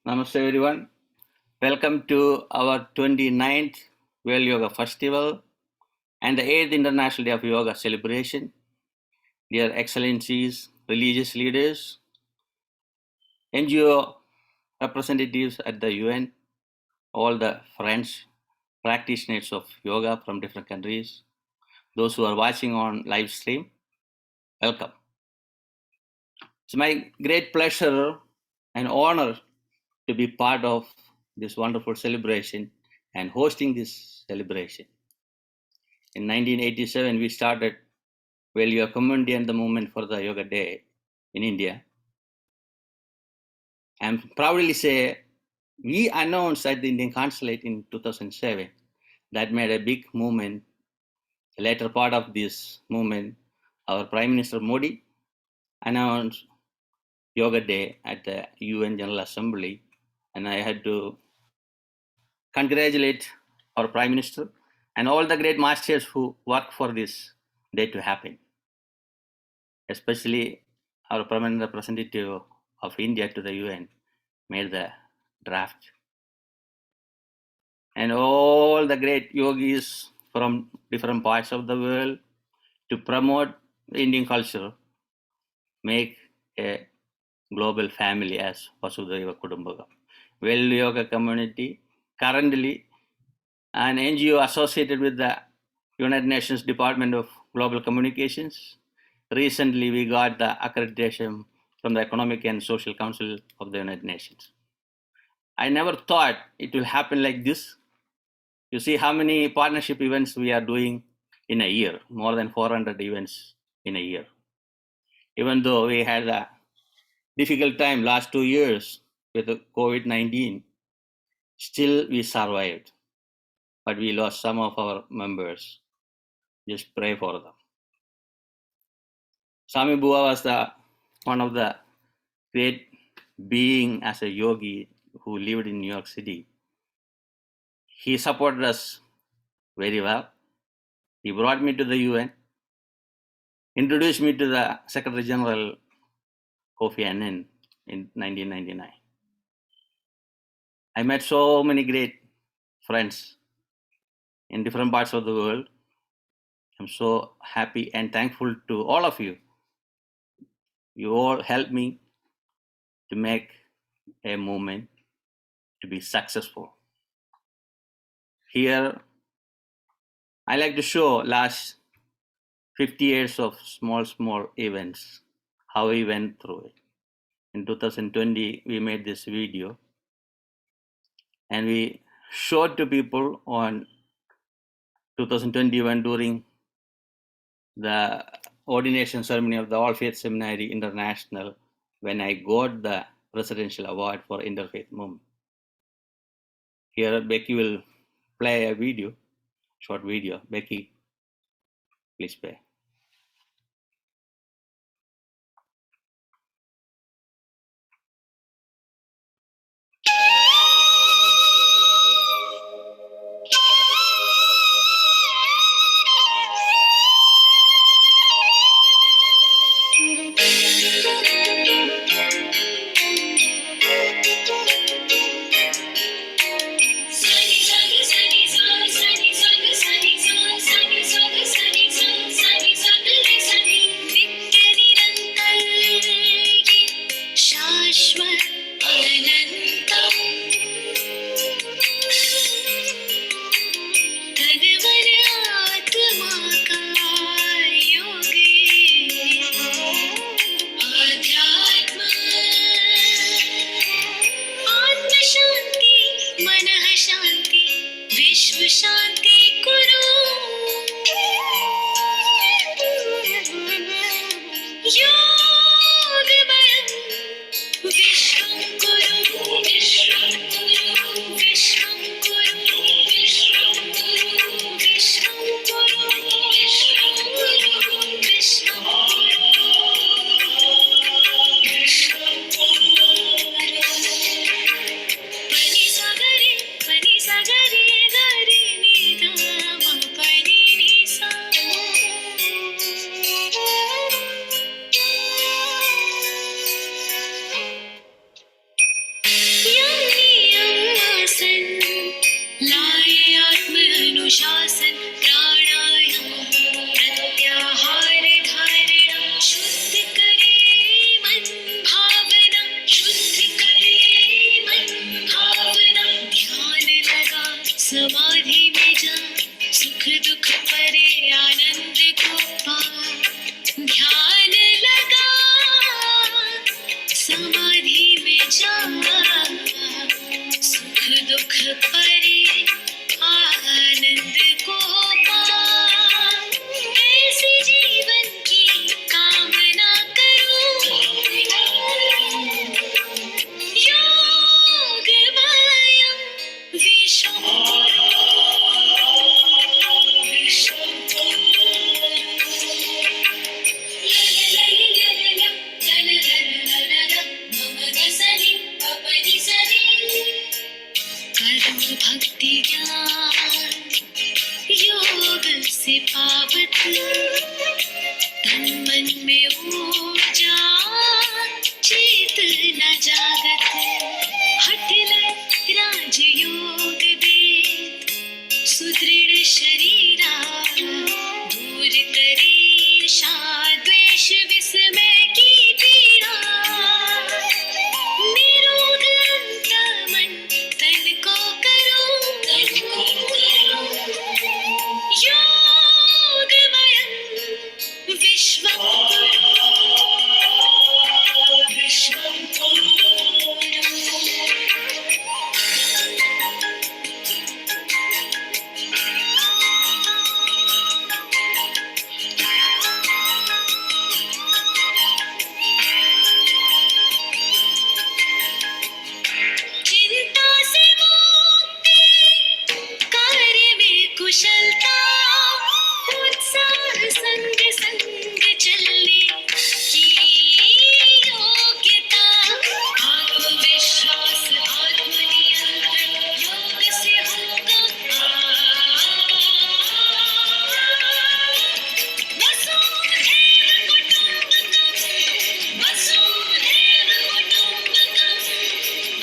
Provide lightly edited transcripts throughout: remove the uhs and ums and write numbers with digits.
Namaste everyone. Welcome to our 29th World Yoga Festival and the 8th International Day of Yoga celebration. Dear Excellencies, religious leaders, NGO representatives at the UN, all the friends, practitioners of yoga from different countries, those who are watching on live stream, welcome. It's my great pleasure and honor to be part of this wonderful celebration and hosting this celebration. In 1987, we started World Yoga Community and the movement for the Yoga Day in India. And proudly say, we announced at the Indian Consulate in 2007 that made a big movement. The later part of this movement, our Prime Minister Modi announced Yoga Day at the UN General Assembly, and I had to congratulate our Prime Minister and all the great masters who worked for this day to happen, especially our permanent representative of India to the UN made the draft. And all the great yogis from different parts of the world to promote Indian culture, make a global family as Vasudhaiva Kudumbakam. World Yoga Community currently an NGO associated with the United Nations Department of Global Communications. Recently, we got the accreditation from the Economic and Social Council of the United Nations. I never thought it will happen like this. You see how many partnership events we are doing in a year, more than 400 events in a year. Even though we had a difficult time last 2 years with the COVID-19, still we survived. But we lost some of our members. Just pray for them. Swami Bua was one of the great being as a yogi who lived in New York City. He supported us very well. He brought me to the UN, introduced me to the Secretary General Kofi Annan in 1999. I met so many great friends in different parts of the world. I'm so happy and thankful to all of you. You all helped me to make a movement to be successful. Here, I like to show last 50 years of small events, how we went through it. In 2020, we made this video and we showed to people on 2021 during the ordination ceremony of the All Faith Seminary International when I got the Presidential Award for Interfaith Movement. Here, Becky will play a video, short video. Becky, please play. अनुशासन प्राणायाम प्रत्याहार धारणा शुद्ध करे मन भावना शुद्ध करे मन भावना ध्यान लगा समाधि में जा सुख दुख परे आनंद को पा ध्यान लगा समाधि में जा सुख दुख परे आनंद को पा ऐसे जीवन की कामना करो योगमयं विश्वं कर्म भक्ति ज्ञान योग से पावत तन मन में ऊर्जा चेतना जागत हठ राजयोग दे सुदृढ़ शरीरा दूर करे ईर्षा द्वेष विस्मय की पीड़ा निरोग अंत मन तन को करो योगमयं विश्वं विश्वं चिंता से मुक्ति कार्य में कुशलता उत्साह संग संग चलने की योग्यता आत्मविश्वास आत्मनियंत्रण योग से होगा वसुधैव कुटुंबकं वसुधैव कुटुंबकं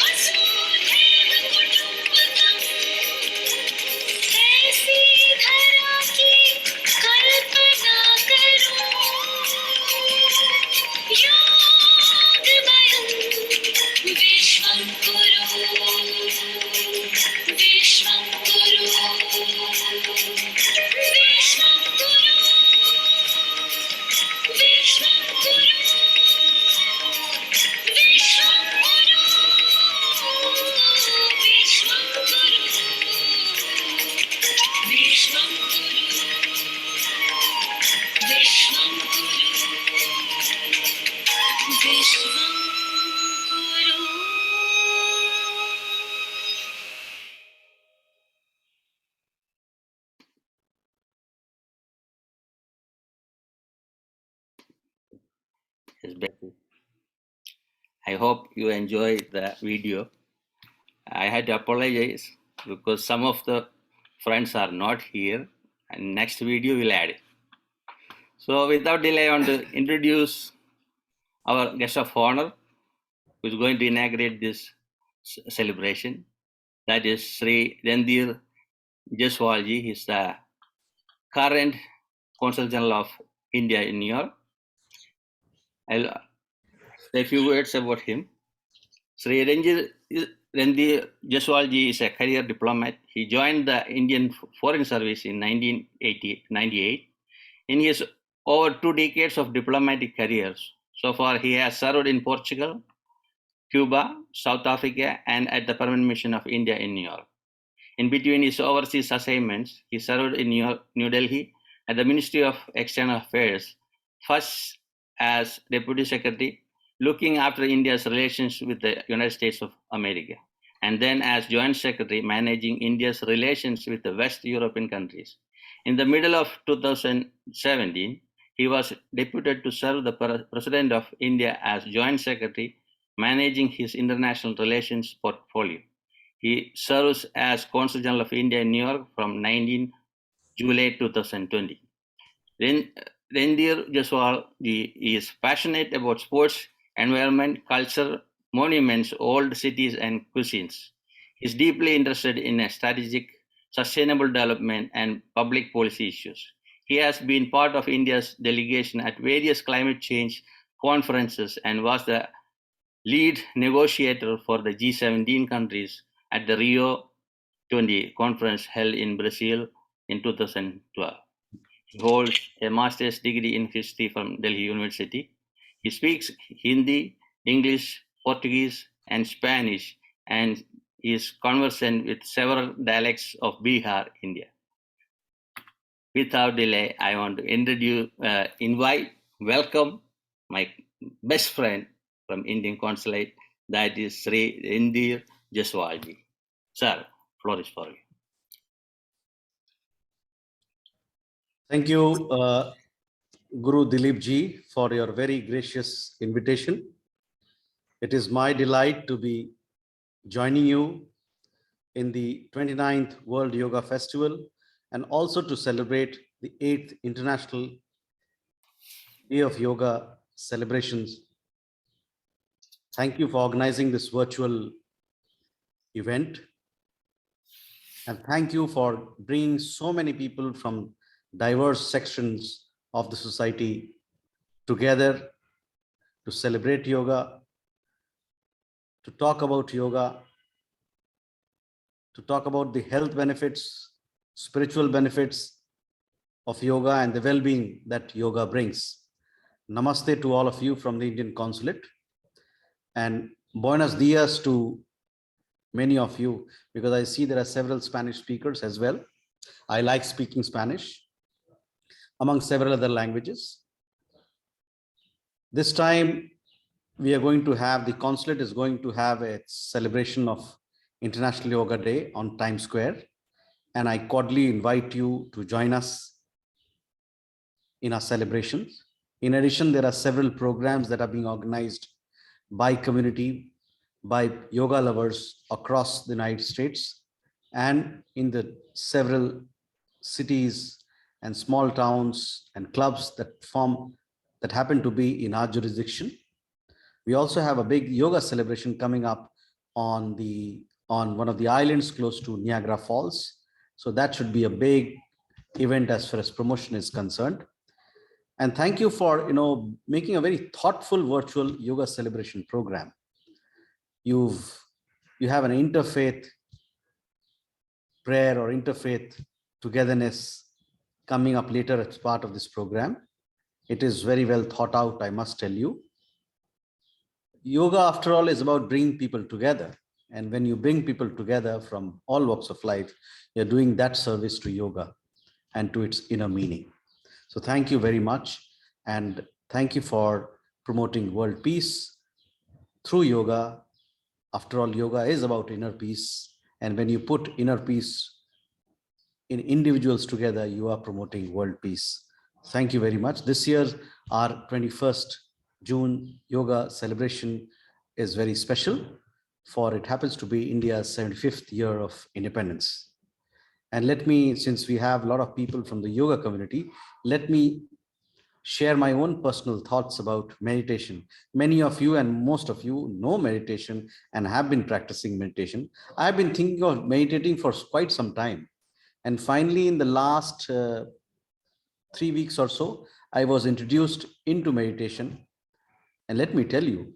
वसुधैव कुटुंबकं ऐसी धरा की कल्पना करो योगमयं विश्वं कुरु विश्वं कुरु विश्वं कुरु विश्वं कुरु विश्वं कुरु विश्वं कुरु विश्वं कुरु विश्वं कुरु विश्वं कुरु Yes, Becky. I hope you enjoyed the video. I had to apologize because some of the friends are not here, and next video we'll add it. So, without delay, I want to introduce our guest of honor who is going to inaugurate this celebration. That is Shri Randhir Jaiswal ji. He's the current Consul General of India in New York. I'll say a few words about him. Shri Randhir Jaiswal ji is a career diplomat. He joined the Indian Foreign Service in 1998. In his over 2 decades of diplomatic careers, so far he has served in Portugal, Cuba, South Africa, and at the Permanent Mission of India in New York. In between his overseas assignments, he served in New Delhi at the Ministry of External Affairs, first as Deputy Secretary, looking after India's relations with the United States of America, and then as Joint Secretary, managing India's relations with the West European countries. In the middle of 2017, he was deputed to serve the President of India as Joint Secretary, managing his international relations portfolio. He serves as Consul General of India in New York from 19 July 2020. Randhir Jaiswal is passionate about sports, environment, culture, monuments, old cities, and cuisines. He is deeply interested in strategic sustainable development, and public policy issues. He has been part of India's delegation at various climate change conferences and was the lead negotiator for the G17 countries at the Rio 20 conference held in Brazil in 2012. He holds a master's degree in history from Delhi University. He speaks Hindi, English, Portuguese, and Spanish, and is conversant with several dialects of Bihar, India. Without delay, I want to welcome my best friend from Indian Consulate, that is Shri Randhir Jaiswal ji. Sir, floor is for you. Thank you, Guru Dileepji, for your very gracious invitation. It is my delight to be joining you in the 29th World Yoga Festival and also to celebrate the 8th International Day of Yoga celebrations. Thank you for organizing this virtual event. And thank you for bringing so many people from diverse sections of the society together to celebrate yoga, to talk about yoga, to talk about the health benefits, spiritual benefits of yoga and the well-being that yoga brings. Namaste to all of you from the Indian Consulate, and buenos dias to many of you, because I see there are several Spanish speakers as well. I like speaking Spanish among several other languages. This time we are going to have, the Consulate is going to have a celebration of International Yoga Day on Times Square, and I cordially invite you to join us in our celebrations. In addition, there are several programs that are being organized by community, by yoga lovers across the United States and in the several cities and small towns and clubs that happen to be in our jurisdiction. We also have a big yoga celebration coming up on one of the islands close to Niagara Falls. So that should be a big event as far as promotion is concerned. And thank you for making a very thoughtful virtual yoga celebration program. You have an interfaith prayer or interfaith togetherness coming up later as part of this program. It is very well thought out, I must tell you. Yoga, after all, is about bringing people together. And when you bring people together from all walks of life, you're doing that service to yoga and to its inner meaning. So thank you very much. And thank you for promoting world peace through yoga. After all, yoga is about inner peace. And when you put inner peace in individuals together, you are promoting world peace. Thank you very much. This year, our 21st June yoga celebration is very special, for it happens to be India's 75th year of independence. And let me, since we have a lot of people from the yoga community, let me share my own personal thoughts about meditation. Many of you and most of you know meditation and have been practicing meditation. I've been thinking of meditating for quite some time. And finally, in the last 3 weeks or so, I was introduced into meditation. And let me tell you,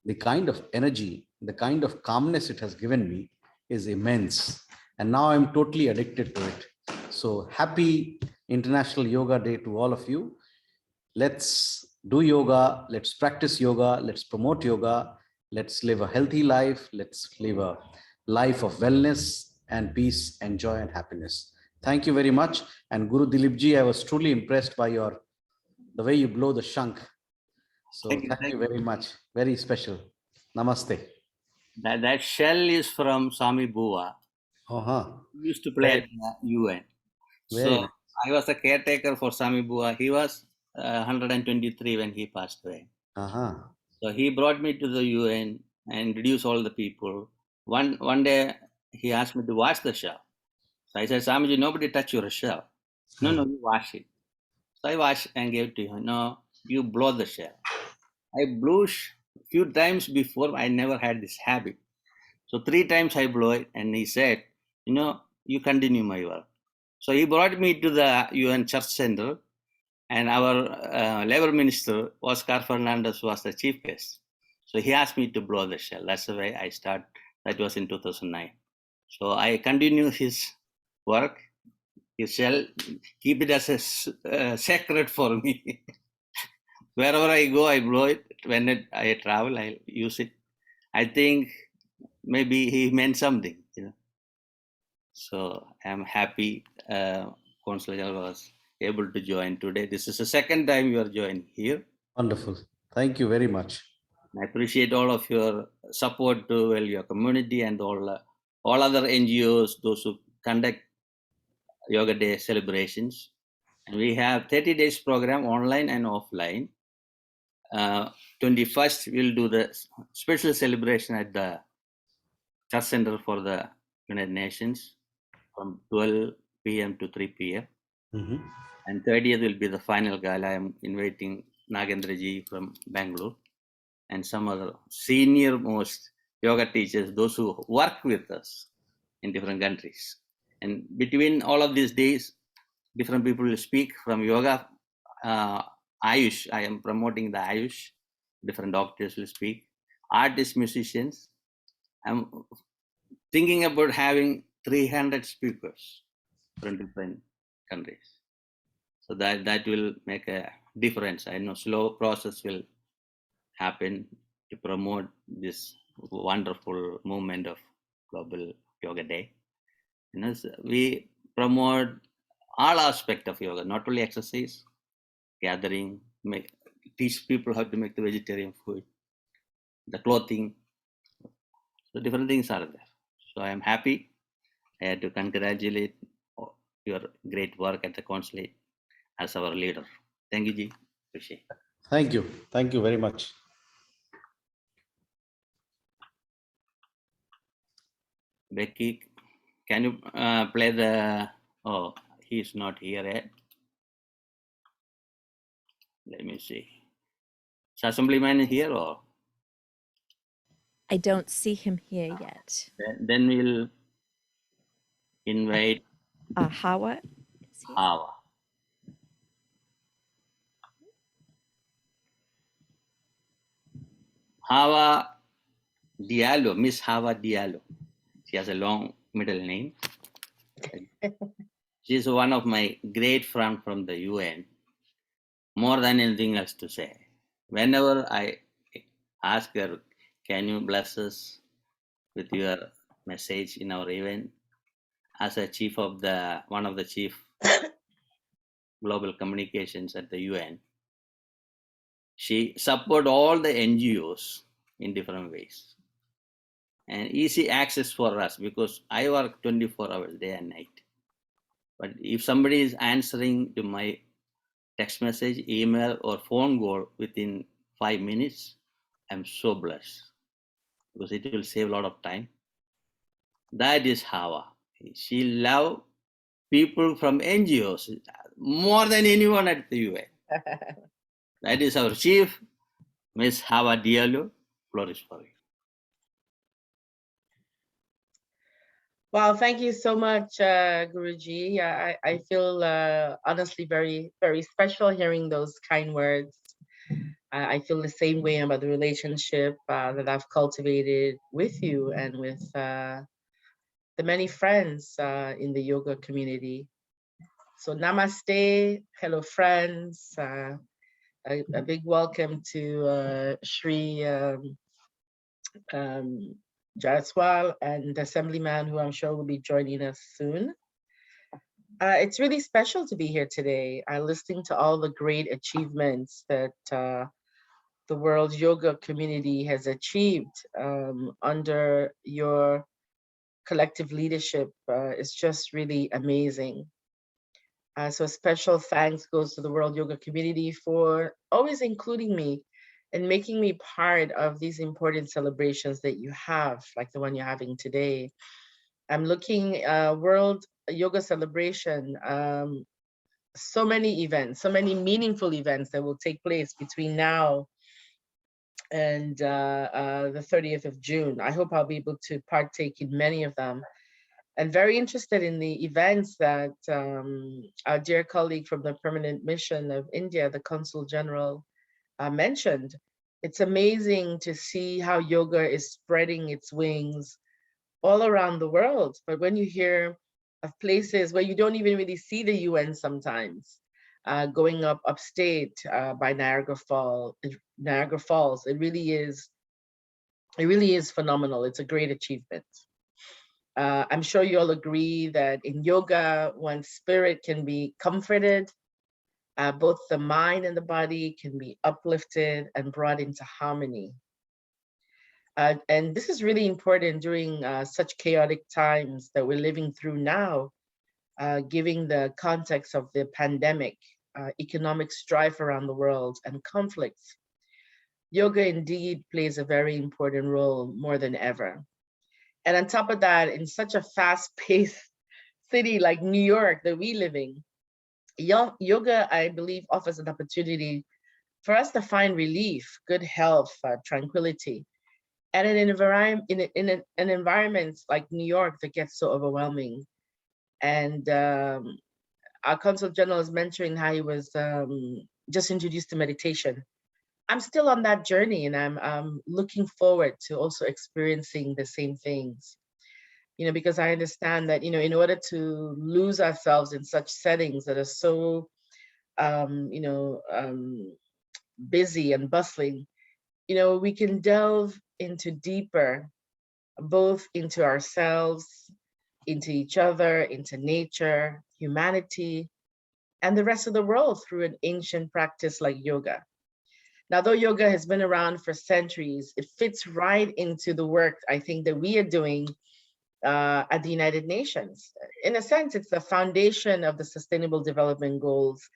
the kind of energy, the kind of calmness it has given me is immense. And now I'm totally addicted to it. So happy International Yoga Day to all of you. Let's do yoga. Let's practice yoga. Let's promote yoga. Let's live a healthy life. Let's live a life of wellness and peace and joy and happiness. Thank you very much. And Guru Dileepji, I was truly impressed by the way you blow the shank. So thank you very much. Very special. Namaste. That shell is from Swami Bua. He used to play at the UN. So nice. I was a caretaker for Swami Bua. He was 123 when he passed away. So he brought me to the UN and introduced all the people. One day he asked me to wash the shell. So I said, Swamiji, nobody touch your shell. No, you wash it. So I washed and gave to him. No, you blow the shell. I blew a few times before. I never had this habit. So 3 times I blew it, and he said, you continue my work. So he brought me to the UN Church Center, and our labor minister, Oscar Fernandez, was the chief guest. So he asked me to blow the shell. That's the way I start. That was in 2009. So I continue his work. His shell, keep it as a sacred for me. Wherever I go, I blow it. When I travel, I use it. I think maybe he meant something, you know. So I'm happy Consul was able to join today. This is the second time you are joining here. Wonderful. Thank you very much. I appreciate all of your support to your community and all other NGOs, those who conduct Yoga Day celebrations. And we have 30 days program online and offline. 21st, we'll do the special celebration at the Church Center for the United Nations from 12 p.m. to 3 p.m. Mhm. And 30th will be the final gala. I am inviting Nagendraji from Bangalore and some other senior most yoga teachers, those who work with us in different countries. And between all of these days, different people will speak from yoga, Ayush. I am promoting the Ayush. Different doctors will speak. Artists, musicians. I'm thinking about having 300 speakers from different countries. So that will make a difference. I know slow process will happen to promote this wonderful movement of Global Yoga Day. You know, we promote all aspect of yoga, not only exercise, gathering, teach people how to make the vegetarian food, the clothing. So different things are there. So I am happy. I had to congratulate your great work at the Consulate as our leader. Thank you, Ji. Appreciate it. Thank you. Thank you very much. Becky, can you play the? Oh, he's not here yet. Let me see. Is Assemblyman here or? I don't see him here yet. Then we'll invite Hawa is here. Hawa. Hawa Diallo, Miss Hawa Diallo. She has a long middle name. She's one of my great friends from the UN. More than anything else to say. Whenever I ask her, can you bless us with your message in our event? As a chief of one of the chief global communications at the UN, she support all the NGOs in different ways. And easy access for us because I work 24 hours day and night. But if somebody is answering to my text message, email, or phone call within 5 minutes, I'm so blessed because it will save a lot of time. That is Hawa. She loves people from NGOs more than anyone at the UN. That is our chief, Miss Hawa Diallo. Flourish for you. Wow, thank you so much, Guruji. I feel honestly very, very special hearing those kind words. I feel the same way about the relationship that I've cultivated with you and with the many friends in the yoga community. So namaste, hello friends. A big welcome to Shri Jaiswal and the Assemblyman, who I'm sure will be joining us soon. It's really special to be here today, listening to all the great achievements that the World Yoga community has achieved under your collective leadership. It's just really amazing. So special thanks goes to the World Yoga community for always including me and making me part of these important celebrations that you have, like the one you're having today. I'm looking World Yoga celebration, so many events, so many meaningful events that will take place between now and the 30th of June. I hope I'll be able to partake in many of them. and very interested in the events that our dear colleague from the Permanent Mission of India, the Consul General, mentioned. It's amazing to see how yoga is spreading its wings all around the world. But when you hear of places where you don't even really see the UN sometimes, going up upstate by Niagara Falls, it really is phenomenal. It's a great achievement. I'm sure you'll agree that in yoga, one's spirit can be comforted. Both the mind and the body can be uplifted and brought into harmony. And this is really important during such chaotic times that we're living through now, given the context of the pandemic, economic strife around the world, and conflicts. Yoga indeed plays a very important role more than ever. And on top of that, in such a fast-paced city like New York that we live in, yoga, I believe, offers an opportunity for us to find relief, good health, tranquility, and in an environment like New York that gets so overwhelming. And our Consul General is mentioning how he was just introduced to meditation. I'm still on that journey, and I'm looking forward to also experiencing the same things. Because I understand that, in order to lose ourselves in such settings that are so, busy and bustling, we can delve into deeper, both into ourselves, into each other, into nature, humanity, and the rest of the world through an ancient practice like yoga. Now, though yoga has been around for centuries, it fits right into the work I think that we are doing at the United Nations. In a sense, it's the foundation of the Sustainable Development Goals.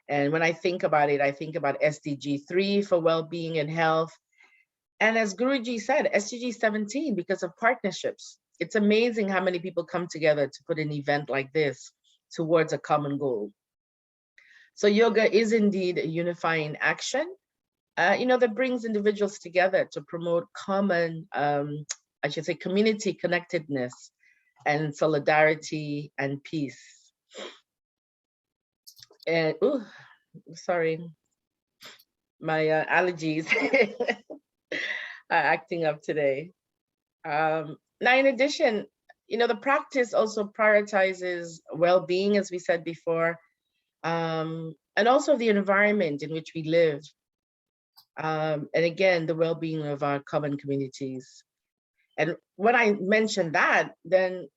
And when I think about it, I think about SDG 3 for well-being and health. And as Guruji said, SDG 17 because of partnerships. It's amazing how many people come together to put an event like this towards a common goal. So yoga is indeed a unifying action, that brings individuals together to promote common, I should say, community connectedness and solidarity and peace. And, sorry, my allergies are acting up today. Now, in addition, the practice also prioritizes well-being, as we said before, and also the environment in which we live. And again, the well-being of our common communities. And when I mention that, then,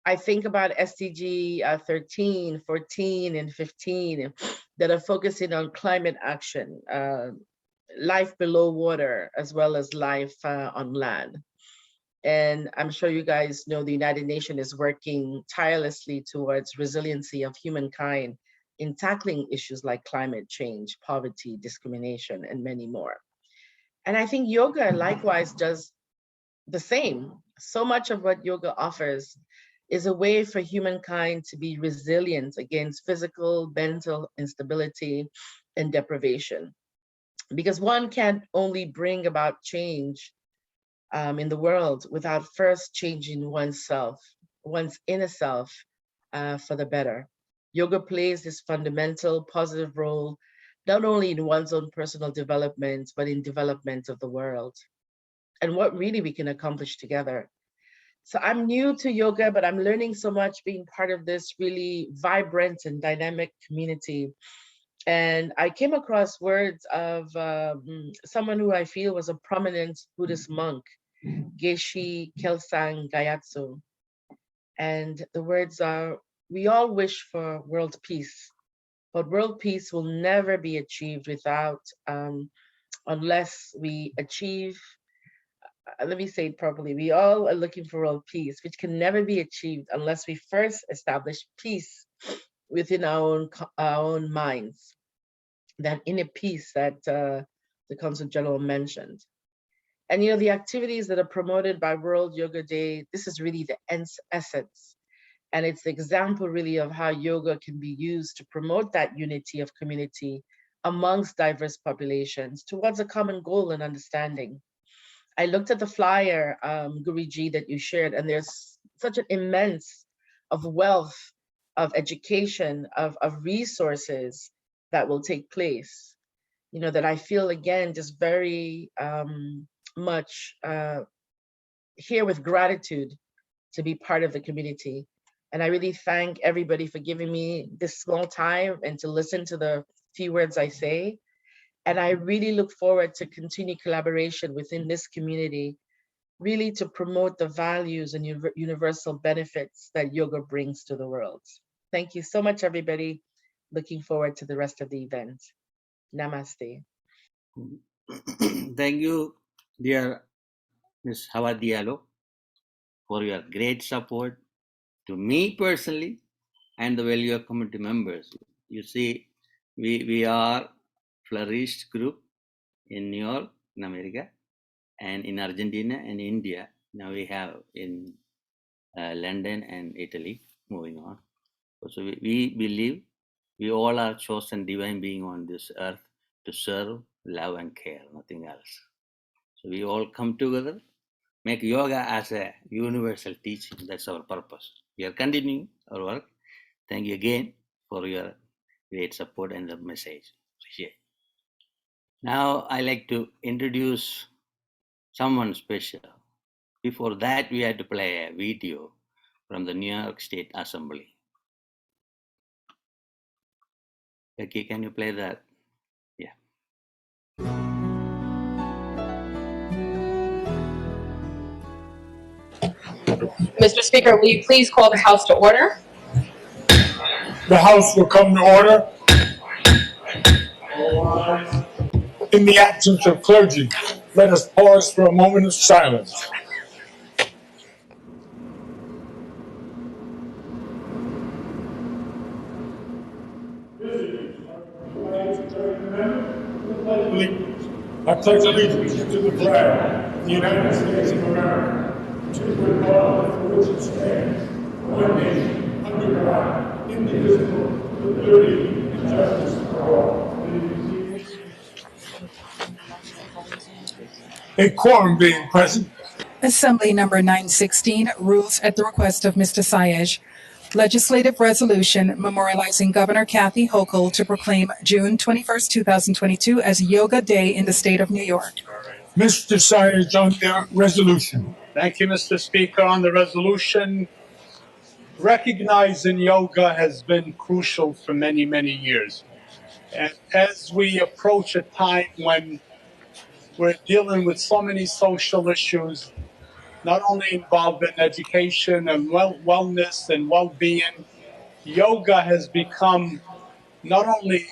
I think about SDG 13, 14, and 15 that are focusing on climate action, life below water, as well as life on land. And I'm sure you guys know the United Nations is working tirelessly towards resiliency of humankind in tackling issues like climate change, poverty, discrimination, and many more. And I think yoga likewise does the same. So much of what yoga offers is a way for humankind to be resilient against physical, mental instability and deprivation. Because one can't only bring about change in the world without first changing oneself, one's inner self for the better. Yoga plays this fundamental positive role, not only in one's own personal development, but in development of the world and what really we can accomplish together. So I'm new to yoga, but I'm learning so much being part of this really vibrant and dynamic community. And I came across words of someone who I feel was a prominent Buddhist monk, Geshe Kelsang Gyatso. And the words are, we all wish for world peace, but world peace will never be achieved without, unless we achieve, let me say it properly, we all are looking for world peace, which can never be achieved unless we first establish peace within our own minds, that inner peace that the Consul General mentioned. And the activities that are promoted by World Yoga Day, this is really the essence. And it's the example really of how yoga can be used to promote that unity of community amongst diverse populations towards a common goal and understanding. I looked at the flyer, Guruji, that you shared, and there's such an immense of wealth, of education, of resources that will take place. You know, that I feel again just very much here with gratitude to be part of the community. And I really thank everybody for giving me this small time and to listen to the few words I say. And I really look forward to continued collaboration within this community, really to promote the values and universal benefits that yoga brings to the world. Thank you so much, everybody. Looking forward to the rest of the event. Namaste. Thank you, dear Ms. Hawa Diallo, for your great support to me personally and the Value community members. You see, we are flourished group in New York, in America, and in Argentina and India. Now we have in London and Italy moving on. So we believe we all are chosen divine being on this earth to serve, love, and care, nothing else. So we all come together, make yoga as a universal teaching. That's our purpose. We are continuing our work. Thank you again for your great support and the message. Appreciate. Now I like to introduce someone special. Before that, we had to play a video from the New York State Assembly. Becky, can you play that? Yeah. Mr. Speaker, will you please call the House to order? The House will come to order. In the absence of clergy, let us pause for a moment of silence. I pledge allegiance to the flag of the United States of America, to the republic for which it stands, one nation, under God, indivisible, with liberty and justice for all. A quorum being present. Assembly number 916 rules at the request of Mr. Sayej. Legislative resolution memorializing Governor Kathy Hochul to proclaim June 21st, 2022 as Yoga Day in the state of New York. Mr. Sayej on the resolution. Thank you, Mr. Speaker. On the resolution, recognizing yoga has been crucial for many, many years. And as we approach a time when we're dealing with so many social issues, not only involving education and wellness and well-being, yoga has become not only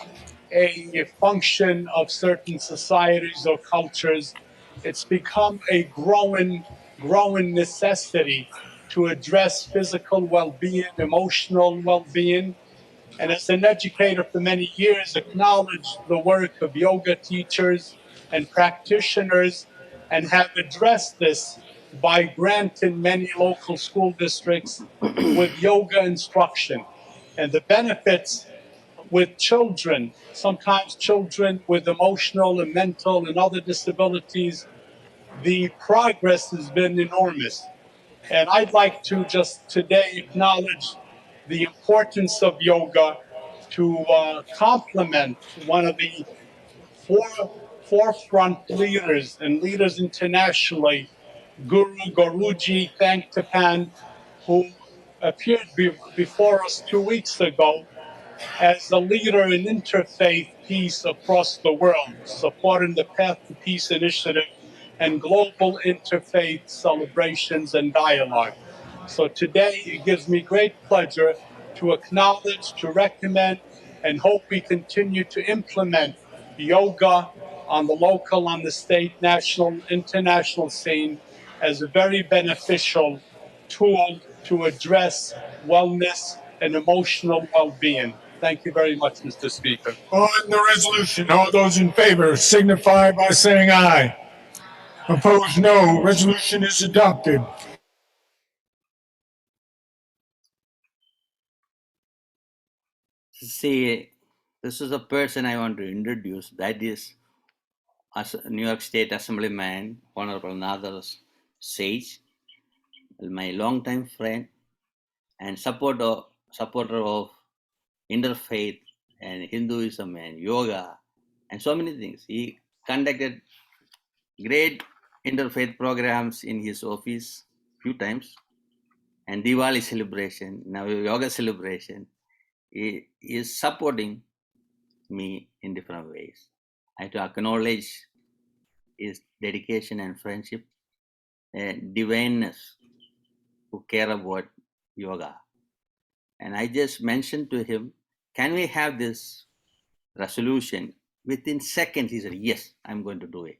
a function of certain societies or cultures, it's become a growing necessity to address physical well-being, emotional well-being, and as an educator for many years, acknowledged the work of yoga teachers and practitioners, and have addressed this by granting many local school districts with yoga instruction. And the benefits with children, sometimes children with emotional and mental and other disabilities, the progress has been enormous. And I'd like to just today acknowledge the importance of yoga to complement one of the forefront leaders and leaders internationally, Guru Guruji Thankappan, who appeared before us 2 weeks ago as a leader in interfaith peace across the world, supporting the Path to Peace initiative and global interfaith celebrations and dialogue. So today it gives me great pleasure to acknowledge, to recommend, and hope we continue to implement yoga on the local, on the state, national, international scene as a very beneficial tool to address wellness and emotional well-being. Thank you very much, Mr. Speaker. On the resolution, all those in favor signify by saying aye. Opposed, no. Resolution is adopted. See, this is a person I want to introduce. That is New York State Assemblyman, Honorable Nathar Sage. my longtime friend and supporter of interfaith and Hinduism and yoga and so many things. He conducted great interfaith programs in his office few times, and Diwali celebration, now yoga celebration. He is supporting me in different ways. I have to acknowledge his dedication and friendship and divineness who care about yoga. And I just mentioned to him, can we have this resolution? Within seconds, he said, yes, I'm going to do it.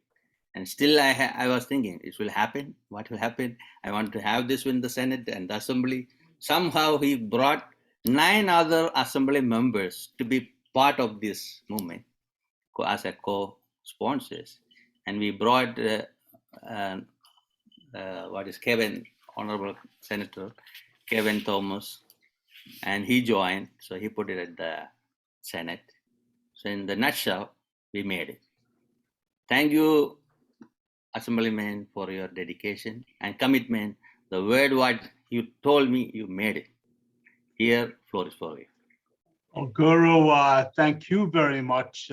And still I was thinking, it will happen. What will happen? I want to have this in the Senate and the Assembly. Somehow he brought 9 other Assembly members to be part of this movement as a co-sponsors. And we brought what is Kevin, Honorable Senator Kevin Thomas, and he joined. So he put it at the Senate. So in the nutshell, we made it. Thank you, Assemblyman, for your dedication and commitment. The word what you told me, you made it. Here, floor is for you. Well, Guru, thank you very much.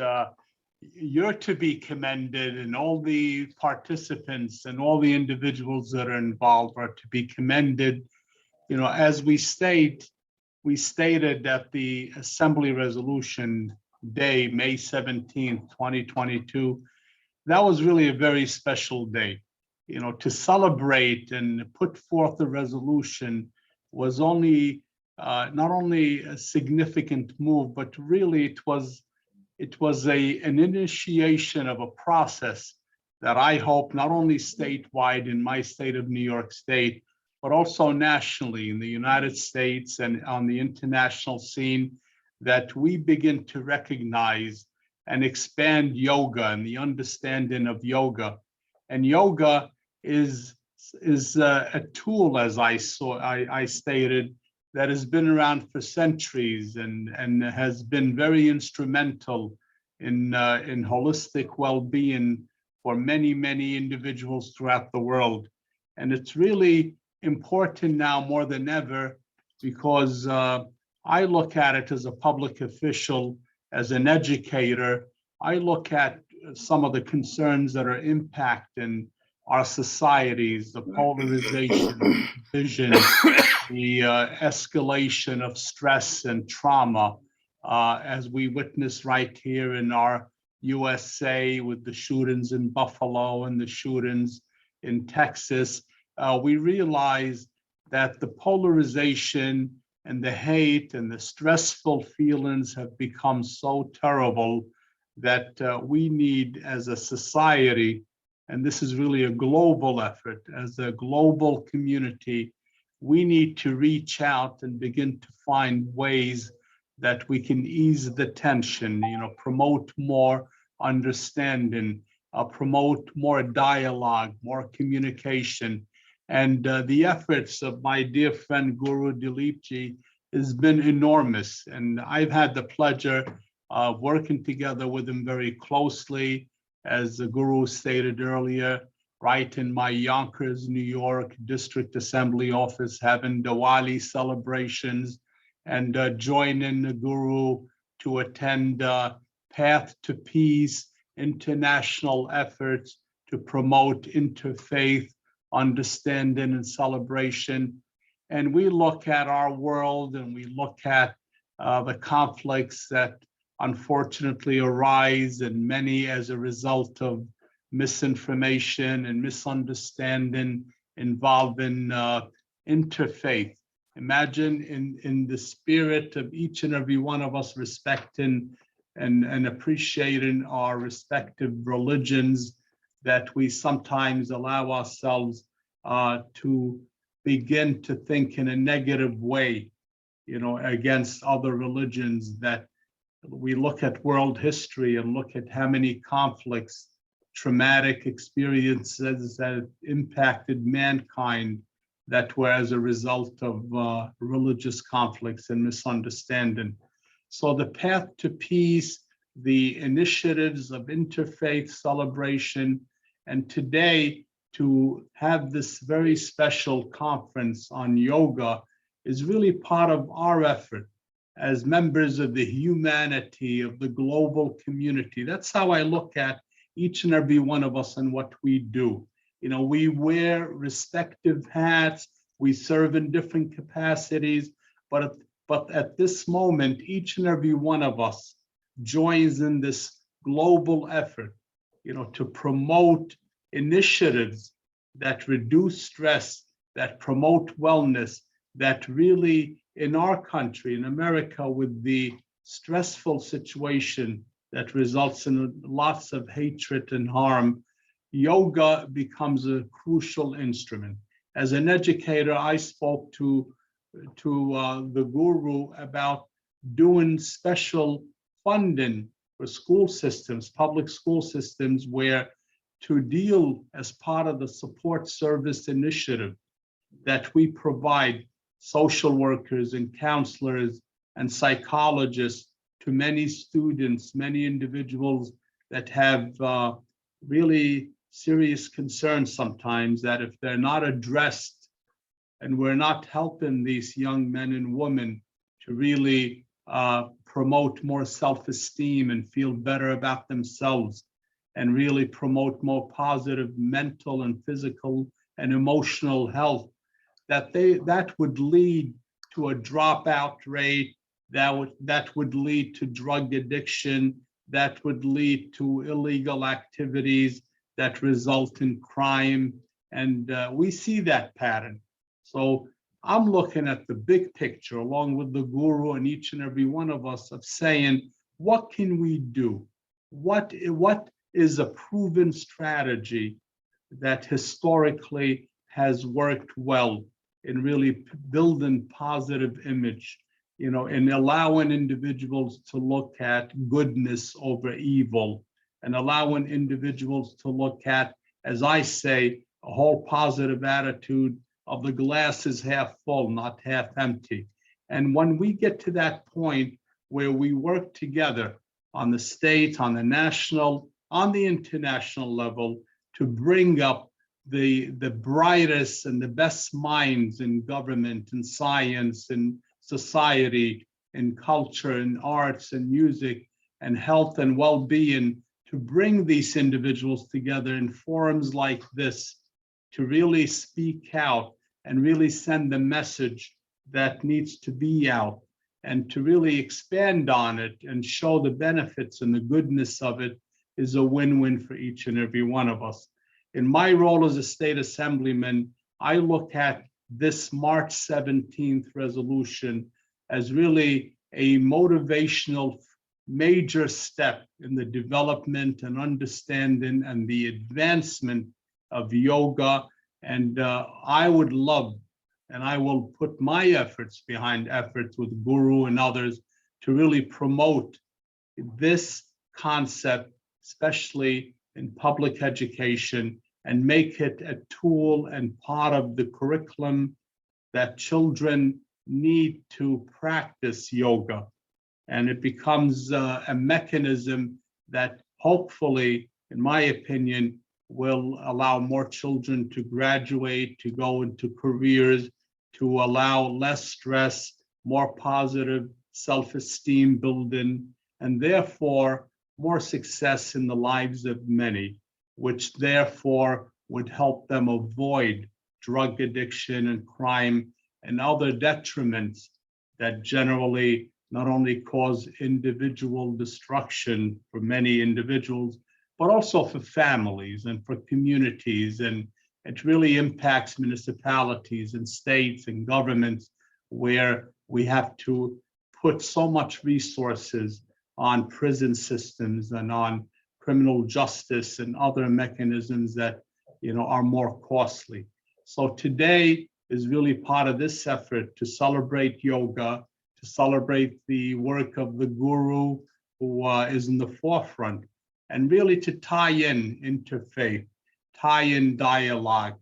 You're to be commended, and all the participants and all the individuals that are involved are to be commended. You know, as we stated at the Assembly Resolution Day, May 17th, 2022, that was really a very special day. You know, to celebrate and put forth a resolution was only not only a significant move, but really it was an initiation of a process that I hope not only statewide in my state of New York State, but also nationally in the United States and on the international scene, that we begin to recognize and expand yoga and the understanding of yoga. And yoga is a tool, as I stated, that has been around for centuries and has been very instrumental in holistic well-being for many, many individuals throughout the world. And it's really important now more than ever, because I look at it as a public official, as an educator. I look at some of the concerns that are impacting our societies, the polarization, division, the escalation of stress and trauma, as we witness right here in our USA with the shootings in Buffalo and the shootings in Texas. We realize that the polarization and the hate and the stressful feelings have become so terrible that we need, as a society, and this is really a global effort, as a global community, we need to reach out and begin to find ways that we can ease the tension, you know, promote more understanding, promote more dialogue, more communication. And the efforts of my dear friend Guru Dileepji has been enormous. And I've had the pleasure of working together with him very closely, as the Guru stated earlier, right in my Yonkers, New York District Assembly office, having Diwali celebrations, and joining the Guru to attend Path to Peace international efforts to promote interfaith understanding and celebration. And we look at our world and we look at the conflicts that unfortunately arise, and many as a result of misinformation and misunderstanding involving interfaith. Imagine in the spirit of each and every one of us respecting and appreciating our respective religions, that we sometimes allow ourselves to begin to think in a negative way, you know, against other religions. That we look at world history and look at how many conflicts, traumatic experiences that impacted mankind that were as a result of religious conflicts and misunderstanding. So the Path to Peace, the initiatives of interfaith celebration, and today to have this very special conference on yoga is really part of our effort as members of the humanity of the global community. That's how I look at each and every one of us and what we do. You know, we wear respective hats, we serve in different capacities, but at this moment, each and every one of us joins in this global effort, you know, to promote initiatives that reduce stress, that promote wellness, that really in our country, in America, with the stressful situation that results in lots of hatred and harm, yoga becomes a crucial instrument. As an educator, I spoke to the guru about doing special funding for school systems, public school systems, where to deal as part of the support service initiative that we provide social workers and counselors and psychologists to many students, many individuals that have really serious concerns sometimes that if they're not addressed and we're not helping these young men and women to really promote more self-esteem and feel better about themselves and really promote more positive mental and physical and emotional health, that would lead to a dropout rate, that would lead to drug addiction, that would lead to illegal activities that result in crime. And we see that pattern. So I'm looking at the big picture along with the guru and each and every one of us of saying, what can we do? What is a proven strategy that historically has worked well in really building positive image, you know, and allowing individuals to look at goodness over evil, and allowing individuals to look at, as I say, a whole positive attitude of the glass is half full, not half empty. And when we get to that point where we work together on the state, on the national, on the international level to bring up the brightest and the best minds in government and science and society and culture and arts and music and health and well-being, to bring these individuals together in forums like this to really speak out and really send the message that needs to be out, and to really expand on it and show the benefits and the goodness of it is a win-win for each and every one of us. In my role as a state assemblyman, I look at this March 17th resolution as really a motivational major step in the development and understanding and the advancement of yoga. And I would love, and I will put my efforts behind efforts with Guru and others to really promote this concept, especially in public education, and make it a tool and part of the curriculum that children need to practice yoga. And it becomes a mechanism that hopefully, in my opinion, will allow more children to graduate, to go into careers, to allow less stress, more positive self-esteem building, and therefore more success in the lives of many, which therefore would help them avoid drug addiction and crime and other detriments that generally not only cause individual destruction for many individuals, but also for families and for communities. And it really impacts municipalities and states and governments where we have to put so much resources on prison systems and on criminal justice and other mechanisms that, you know, are more costly. So today is really part of this effort to celebrate yoga, to celebrate the work of the guru who is in the forefront, and really to tie in interfaith, tie in dialogue,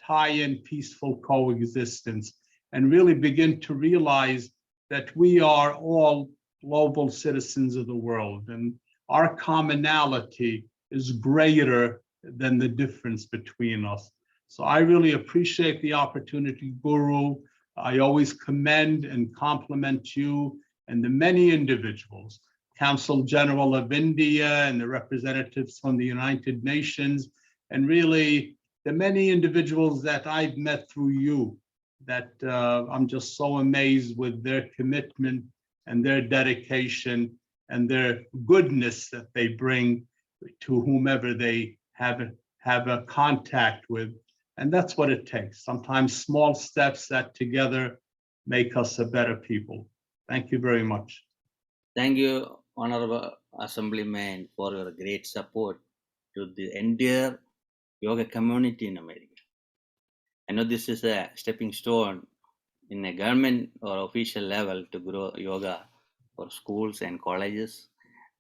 tie in peaceful coexistence, and really begin to realize that we are all global citizens of the world, and our commonality is greater than the difference between us. So I really appreciate the opportunity, Guru. I always commend and compliment you and the many individuals, Consul General of India and the representatives from the United Nations, and really the many individuals that I've met through you, that I'm just so amazed with their commitment and their dedication and their goodness that they bring to whomever they have a contact with. And that's what it takes. Sometimes small steps that together make us a better people. Thank you very much. Thank you, Honorable Assemblyman, for your great support to the entire yoga community in America. I know this is a stepping stone in a government or official level to grow yoga for schools and colleges.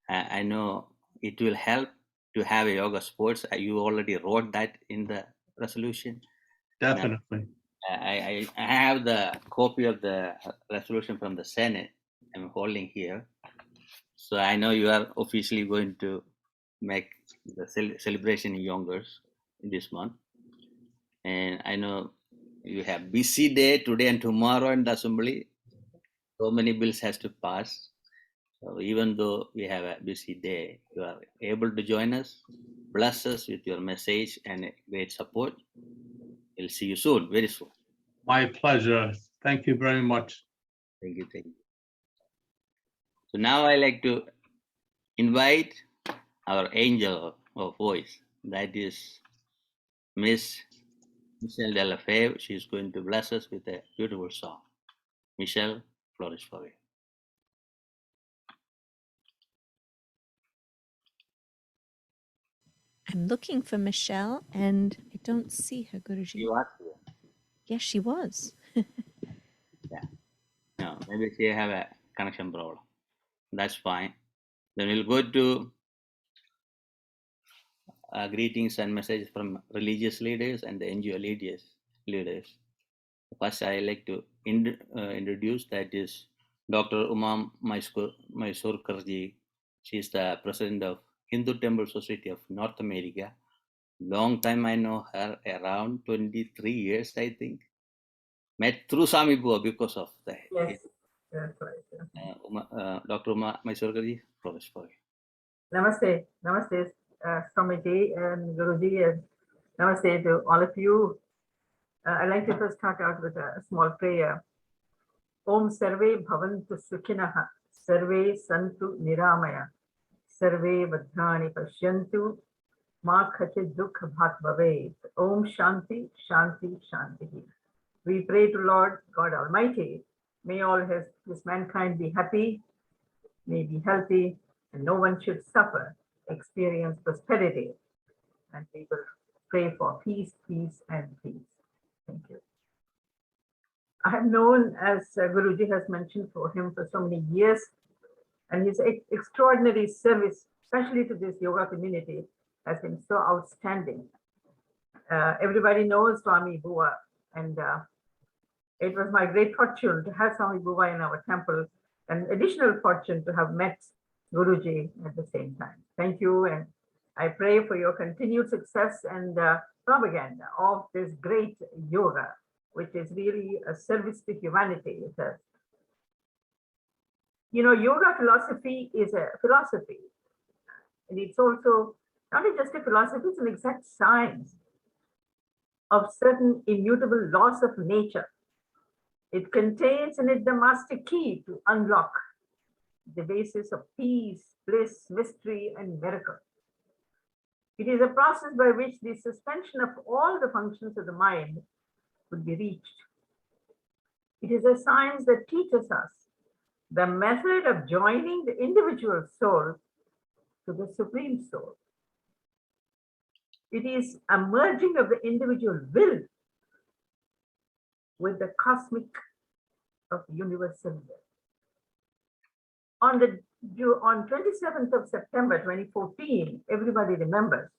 I know it will help to have a yoga sports. You already wrote that in the resolution. Definitely. I have the copy of the resolution from the Senate I'm holding here. So I know you are officially going to make the celebration in Youngers this month. And I know you have busy day today and tomorrow in the assembly. So many bills has to pass. So even though we have a busy day, you are able to join us. Bless us with your message and great support. We'll see you soon, very soon. My pleasure. Thank you very much. Thank you, thank you. So now I like to invite our angel of voice, that is Miss Michelle Delafave. She's going to bless us with a beautiful song. Michelle, flourish for you. I'm looking for Michelle and I don't see her, Guruji. You are here. Yes, she was. Yeah. No, maybe she have a connection problem. That's fine. Then we'll go to greetings and messages from religious leaders and the NGO leaders. First, I like to introduce, that is Dr. Uma Mysurkarji. She is the president of Hindu Temple Society of North America. Long time I know her, around 23 years, I think. Met through Sami Bua because of that. Yes, that's right. Dr. Uma Mysurkarji, flourish for you. Namaste, namaste, Swamiji and Guruji, and namaste to all of you. I'd like to first start out with a small prayer. Om Sarve Bhavantu Sukhinaha, Sarve Santu Niramaya, Sarve Vadhrani Pashyantu, Ma Khachit Dukha Bhat Bhavet. Om Shanti, Shanti, Shanti. We pray to Lord God Almighty, may all his mankind be happy, may be healthy, and no one should suffer, experience prosperity. And we will pray for peace, peace, and peace. Thank you. I have known, as Guruji has mentioned, for him for so many years, and his extraordinary service, especially to this yoga community, has been so outstanding. Everybody knows Swami Bua, and it was my great fortune to have Swami Bua in our temple, and additional fortune to have met Guruji at the same time. Thank you, and I pray for your continued success and propaganda of this great yoga, which is really a service to humanity. You know, yoga philosophy is a philosophy, and it's also not just a philosophy, it's an exact science of certain immutable laws of nature. It contains in it the master key to unlock the basis of peace, bliss, mystery, and miracle. It is a process by which the suspension of all the functions of the mind could be reached. It is a science that teaches us the method of joining the individual soul to the supreme soul. It is a merging of the individual will with the cosmic of universal will. On 27th of September 2014, everybody remembers,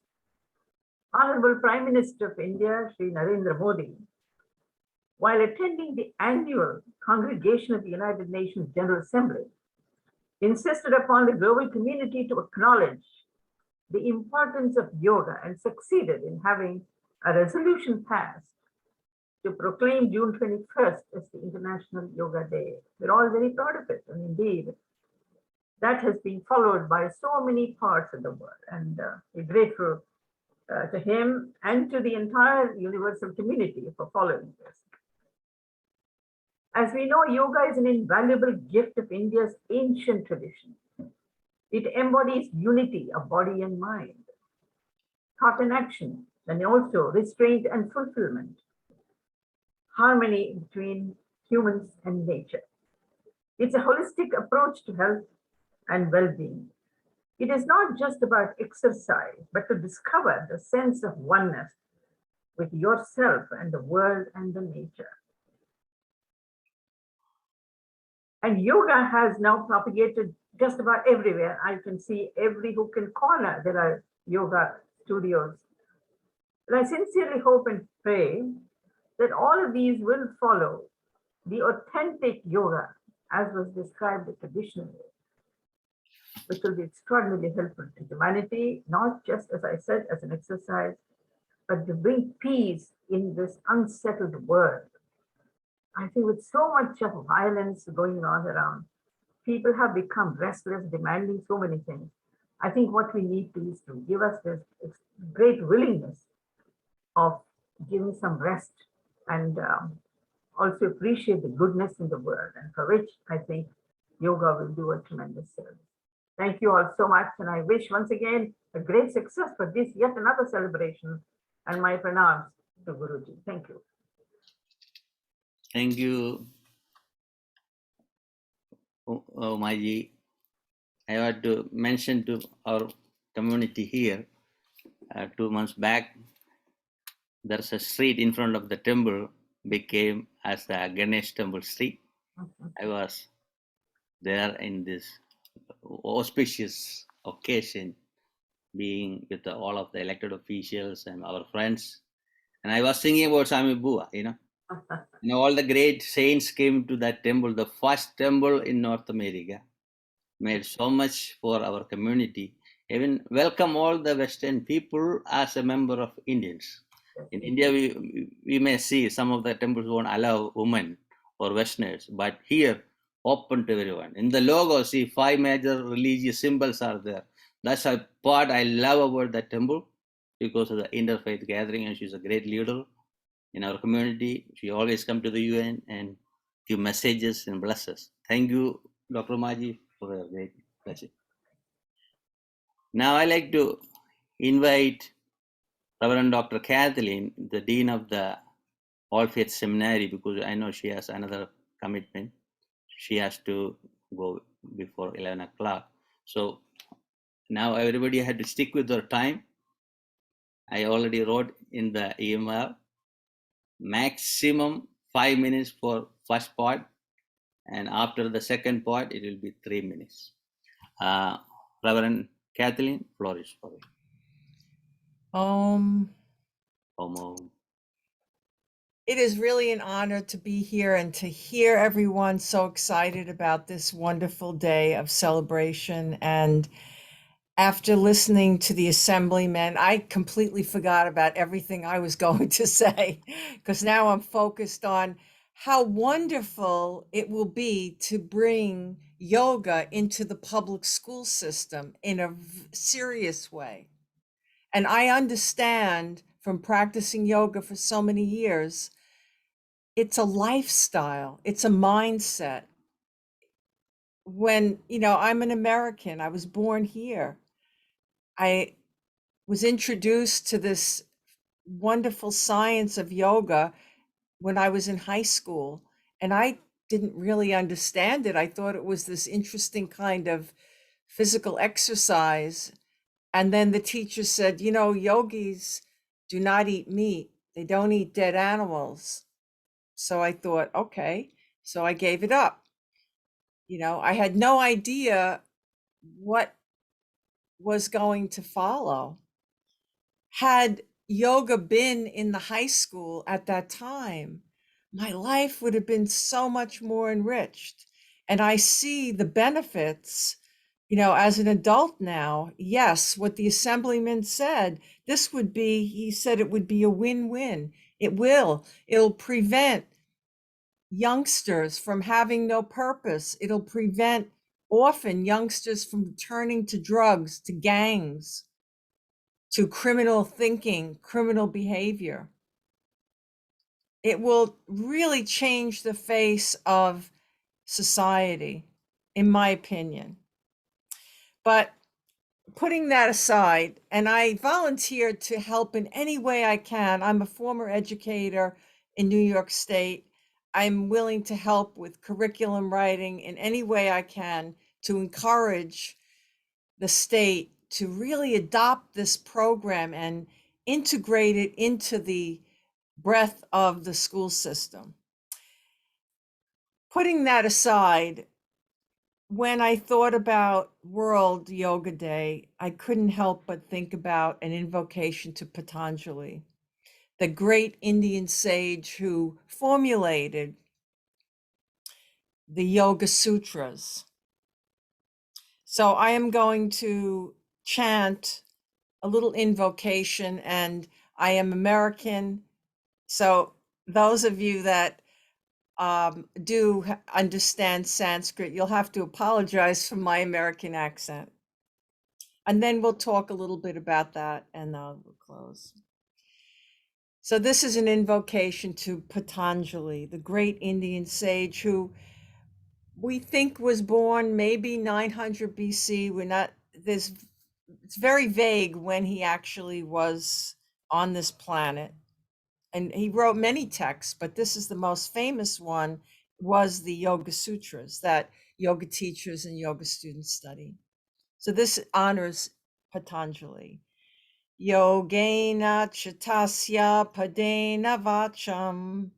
Honorable Prime Minister of India, Shri Narendra Modi, while attending the annual congregation of the United Nations General Assembly, insisted upon the global community to acknowledge the importance of yoga and succeeded in having a resolution passed to proclaim June 21st as the International Yoga Day. We're all very proud of it. And indeed, that has been followed by so many parts of the world. And we're grateful to him and to the entire universal community for following this. As we know, yoga is an invaluable gift of India's ancient tradition. It embodies unity of body and mind, thought and action, and also restraint and fulfillment, harmony between humans and nature. It's a holistic approach to health and well-being. It is not just about exercise, but to discover the sense of oneness with yourself and the world and the nature. And yoga has now propagated just about everywhere. I can see every hook and corner there are yoga studios. And I sincerely hope and pray that all of these will follow the authentic yoga as was described traditionally, which will be extraordinarily helpful to humanity, not just, as I said, as an exercise, but to bring peace in this unsettled world. I think with so much of violence going on around, people have become restless, demanding so many things. I think what we need to is to give us this great willingness of giving some rest and also appreciate the goodness in the world, and for which I think yoga will do a tremendous service. Thank you all so much, and I wish once again a great success for this yet another celebration, and my pranams to Guruji. Thank you. Thank you, Maji. I want to mention to our community here, 2 months back, there's a street in front of the temple became as the Ganesh temple street. I was there in this auspicious occasion, being with all of the elected officials and our friends. And I was thinking about Swami Bua, all the great saints came to that temple, the first temple in North America, made so much for our community, even welcome all the Western people as a member of Indians. In India, we may see some of the temples won't allow women or Westerners, but here, open to everyone. In the logo, see 5 major religious symbols are there. That's a part I love about the temple because of the interfaith gathering, and she's a great leader in our community. She always come to the UN and give messages and bless us. Thank you, Dr. Maji, for a great blessing. Now I like to invite Reverend Dr. Kathleen, the Dean of the All Faith Seminary, because I know she has another commitment. She has to go before 11 o'clock. So now everybody had to stick with their time. I already wrote in the email, maximum 5 minutes for first part, and after the second part, it will be 3 minutes. Reverend Kathleen, floor is for you. Om. Om. It is really an honor to be here and to hear everyone so excited about this wonderful day of celebration. And after listening to the assemblyman, I completely forgot about everything I was going to say, because now I'm focused on how wonderful it will be to bring yoga into the public school system in a serious way. And I understand from practicing yoga for so many years, it's a lifestyle, it's a mindset. When, I'm an American, I was born here. I was introduced to this wonderful science of yoga when I was in high school, and I didn't really understand it. I thought it was this interesting kind of physical exercise. And then the teacher said, yogis do not eat meat. They don't eat dead animals. So I thought, okay. So I gave it up. I had no idea what was going to follow. Had yoga been in the high school at that time, my life would have been so much more enriched. And I see the benefits as an adult now, yes, what the assemblyman said, he said it would be a win-win. It'll prevent youngsters from having no purpose. It'll prevent often youngsters from turning to drugs, to gangs, to criminal thinking, criminal behavior. It will really change the face of society, in my opinion. But putting that aside, and I volunteered to help in any way I can. I'm a former educator in New York State. I'm willing to help with curriculum writing in any way I can to encourage the state to really adopt this program and integrate it into the breadth of the school system. Putting that aside, when I thought about World Yoga Day, I couldn't help but think about an invocation to Patanjali, the great Indian sage who formulated the Yoga Sutras. So I am going to chant a little invocation, and I am American. So those of you that do understand Sanskrit, you'll have to apologize for my American accent. And then we'll talk a little bit about that, and we'll close. So this is an invocation to Patanjali, the great Indian sage who we think was born maybe 900 BC. It's very vague when he actually was on this planet. And he wrote many texts, but this is the most famous one, was the Yoga Sutras that yoga teachers and yoga students study. So this honors Patanjali. Yogena chitasya padena vacham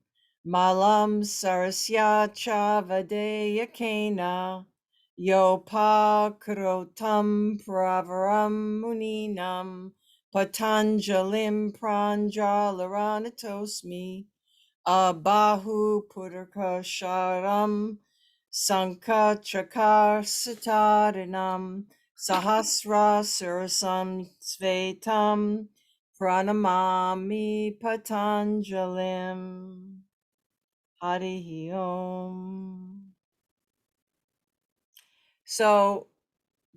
malam sarasya cha vadeyakena yopakrotam pravaram muninam Patanjalim pranjalaranatosmi abahu puraka sharam sankha chakar sataranam sahasra surasam svetam pranamami Patanjalim. Harihi Om. So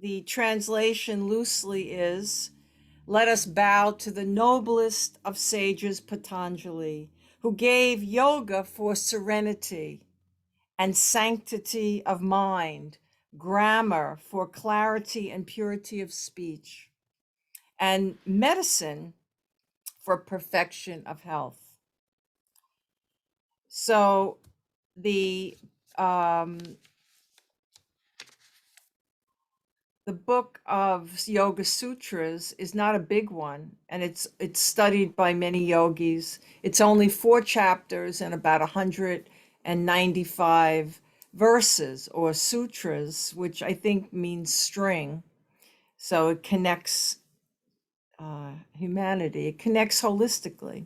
the translation loosely is, let us bow to the noblest of sages, Patanjali, who gave yoga for serenity and sanctity of mind, grammar for clarity and purity of speech, and medicine for perfection of health. So the book of Yoga Sutras is not a big one, and it's studied by many yogis. It's only 4 chapters and about 195 verses or sutras, which I think means string. So it connects humanity. It connects holistically.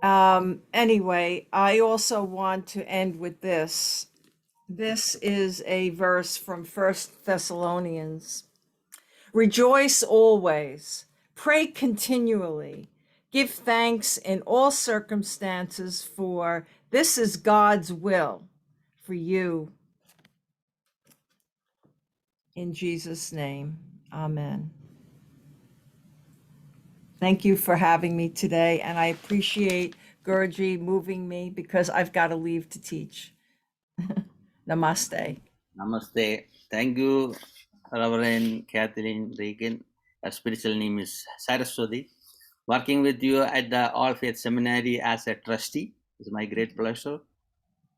Anyway, I also want to end with this. This is a verse from 1 Thessalonians. Rejoice always, pray continually, give thanks in all circumstances, for this is God's will for you. In Jesus' name, amen. Thank you for having me today, and I appreciate Gurji moving me because I've got to leave to teach. Namaste. Namaste. Thank you, Reverend Kathleen Regan. Her spiritual name is Saraswati. Working with you at the All Faith Seminary as a trustee is my great pleasure.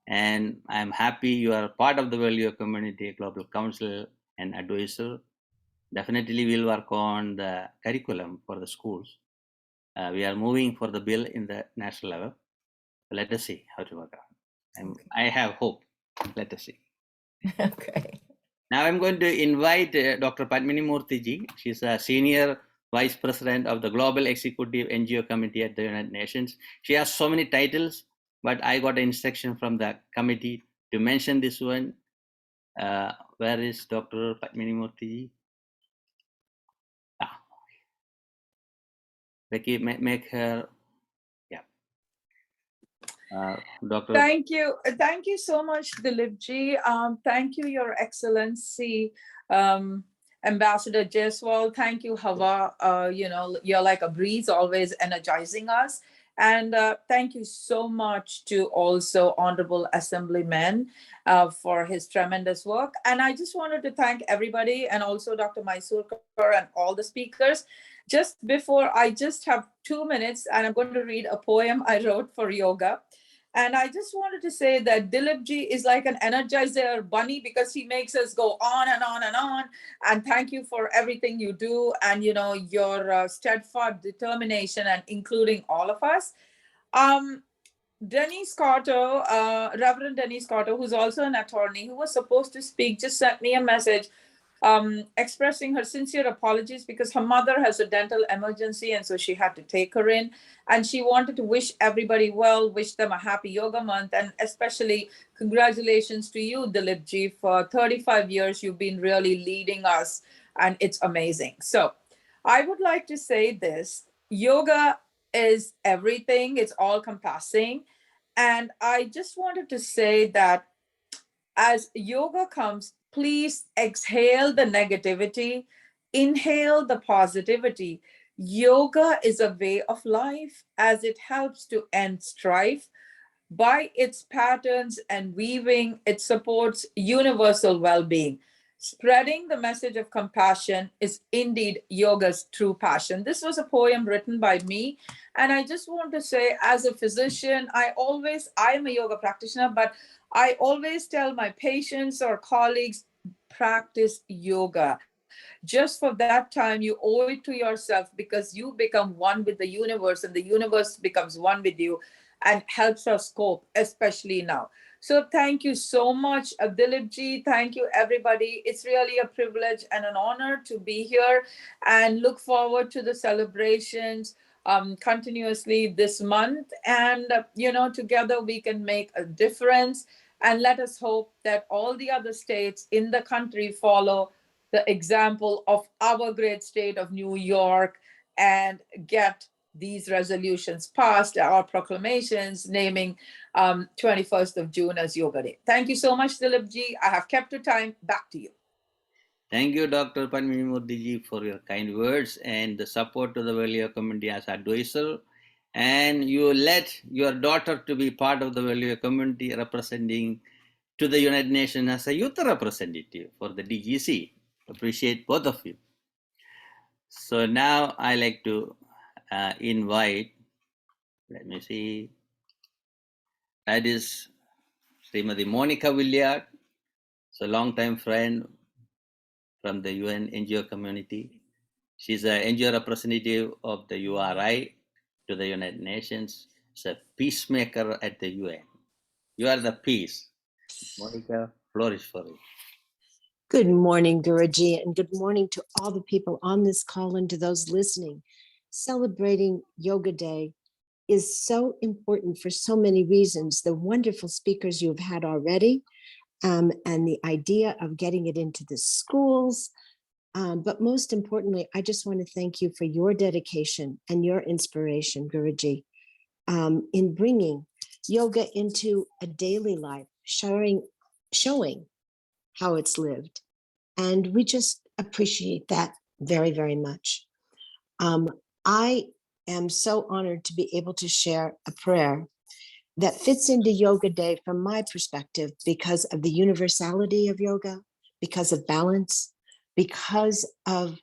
And I'm happy you are part of the Value Community Global Council and advisor. Definitely we'll work on the curriculum for the schools. We are moving for the bill in the national level. Let us see how to work out. I have hope. Let us see. Okay. Now I'm going to invite Dr. Padmini Murthy ji. She's a senior vice president of the Global Executive NGO Committee at the United Nations. She has so many titles, but I got an instruction from the committee to mention this one Where is Dr. Padmini Murthy? Ah, Becky, make her, yeah. Dr. Thank you. Thank you so much, Dileepji. Thank you, Your Excellency, Ambassador Jaiswal. Thank you, Hawa. You're like a breeze, always energizing us. And thank you so much to also Honorable Assemblyman for his tremendous work. And I just wanted to thank everybody and also Dr. Mysurkar and all the speakers. Just before, I just have 2 minutes and I'm going to read a poem I wrote for yoga. And I just wanted to say that Dileepji is like an energizer bunny because he makes us go on and on and on. And thank you for everything you do and your steadfast determination and including all of us. Denise Carter, Reverend Denise Carter, who's also an attorney, who was supposed to speak, just sent me a message expressing her sincere apologies because her mother has a dental emergency and so she had to take her in. And she wanted to wish everybody well, wish them a happy yoga month, and especially congratulations to you, Dileepji. For 35 years, you've been really leading us and it's amazing. So I would like to say this, yoga is everything, it's all compassing. And I just wanted to say that as yoga comes, please exhale the negativity, inhale the positivity. Yoga is a way of life as it helps to end strife. By its patterns and weaving, it supports universal well-being. Spreading the message of compassion is indeed yoga's true passion. This was a poem written by me. And I just want to say, as a physician, I am a yoga practitioner, but I always tell my patients or colleagues, practice yoga. Just for that time, you owe it to yourself because you become one with the universe and the universe becomes one with you and helps us cope, especially now. So thank you so much, Dileepji. Thank you, everybody. It's really a privilege and an honor to be here and look forward to the celebrations continuously this month. And, together we can make a difference. And let us hope that all the other states in the country follow the example of our great state of New York and get these resolutions passed, our proclamations naming 21st of June as Yoga Day. Thank you so much, Dileepji. I have kept your time. Back to you. Thank you, Dr. Padmini Murthy, for your kind words and the support to the World Yoga Community as advisor. And you let your daughter to be part of the World Yoga Community representing to the United Nations as a youth representative for the DGC. Appreciate both of you. So now I like to invite, let me see, that is Srimati Monica Williard, so long-time friend from the UN NGO community. She's an NGO representative of the URI to the United Nations. She's a peacemaker at the UN. You are the peace. Monica, flourish for you. Good morning, Guruji, and good morning to all the people on this call and to those listening. Celebrating Yoga Day is so important for so many reasons. The wonderful speakers you have had already, and the idea of getting it into the schools. But most importantly, I just want to thank you for your dedication and your inspiration, Guruji, in bringing yoga into a daily life, showing how it's lived. And we just appreciate that very, very much. I am so honored to be able to share a prayer that fits into Yoga Day from my perspective because of the universality of yoga, because of balance, because of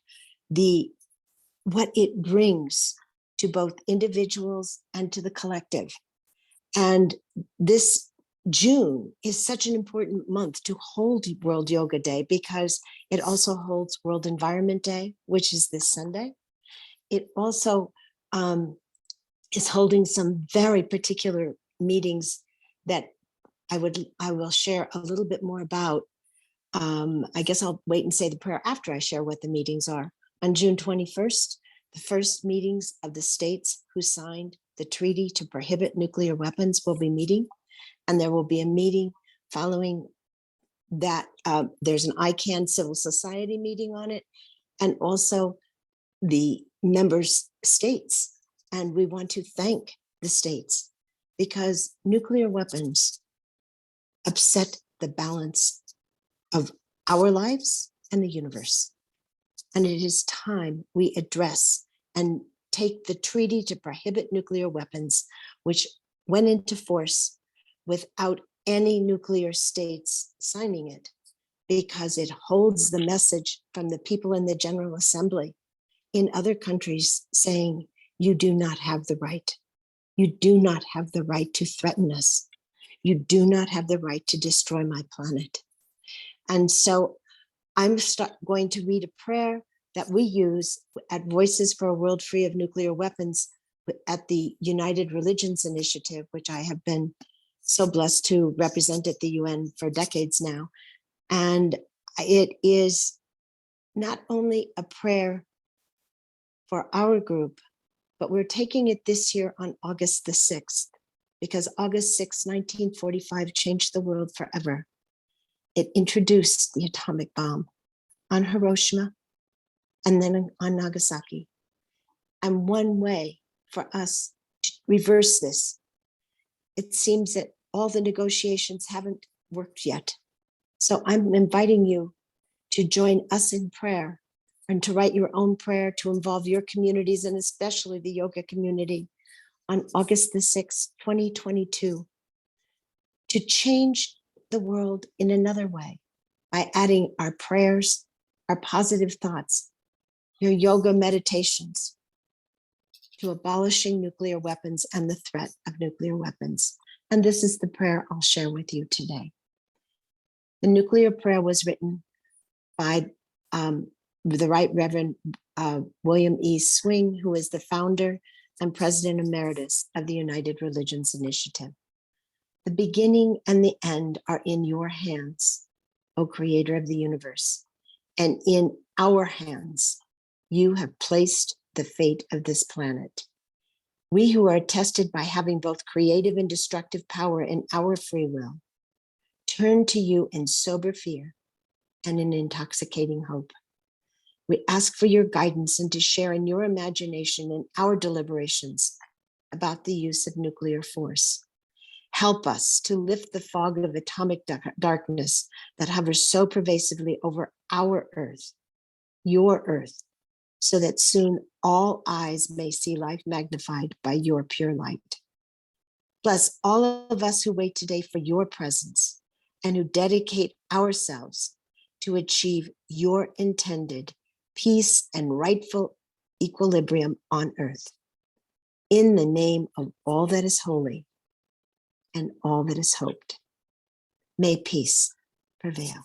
what it brings to both individuals and to the collective. And this June is such an important month to hold World Yoga Day because it also holds World Environment Day, which is this Sunday. It also is holding some very particular meetings that I will share a little bit more about. I guess I'll wait and say the prayer after I share what the meetings are. On June 21st, the first meetings of the states who signed the treaty to prohibit nuclear weapons will be meeting. And there will be a meeting following that there's an ICANN civil society meeting on it, and also the members states. And we want to thank the states because nuclear weapons upset the balance of our lives and the universe. And it is time we address and take the treaty to prohibit nuclear weapons, which went into force without any nuclear states signing it, because it holds the message from the people in the General Assembly in other countries saying, you do not have the right. You do not have the right to threaten us. You do not have the right to destroy my planet. And so I'm going to read a prayer that we use at Voices for a World Free of Nuclear Weapons at the United Religions Initiative, which I have been so blessed to represent at the UN for decades now. And it is not only a prayer for our group, but we're taking it this year on August the 6th, because August 6, 1945 changed the world forever. It introduced the atomic bomb on Hiroshima and then on Nagasaki. And one way for us to reverse this, it seems that all the negotiations haven't worked yet. So I'm inviting you to join us in prayer and to write your own prayer to involve your communities and especially the yoga community on August the 6th, 2022, to change the world in another way by adding our prayers, our positive thoughts, your yoga meditations to abolishing nuclear weapons and the threat of nuclear weapons. And this is the prayer I'll share with you today. The nuclear prayer was written by the Right Reverend William E. Swing, who is the founder and president emeritus of the United Religions Initiative. The beginning and the end are in your hands, O Creator of the universe, and in our hands, you have placed the fate of this planet. We who are tested by having both creative and destructive power in our free will, turn to you in sober fear and in intoxicating hope. We ask for your guidance and to share in your imagination in our deliberations about the use of nuclear force. Help us to lift the fog of atomic darkness that hovers so pervasively over our earth, your earth, so that soon all eyes may see life magnified by your pure light. Bless all of us who wait today for your presence and who dedicate ourselves to achieve your intended peace and rightful equilibrium on earth. In the name of all that is holy and all that is hoped, may peace prevail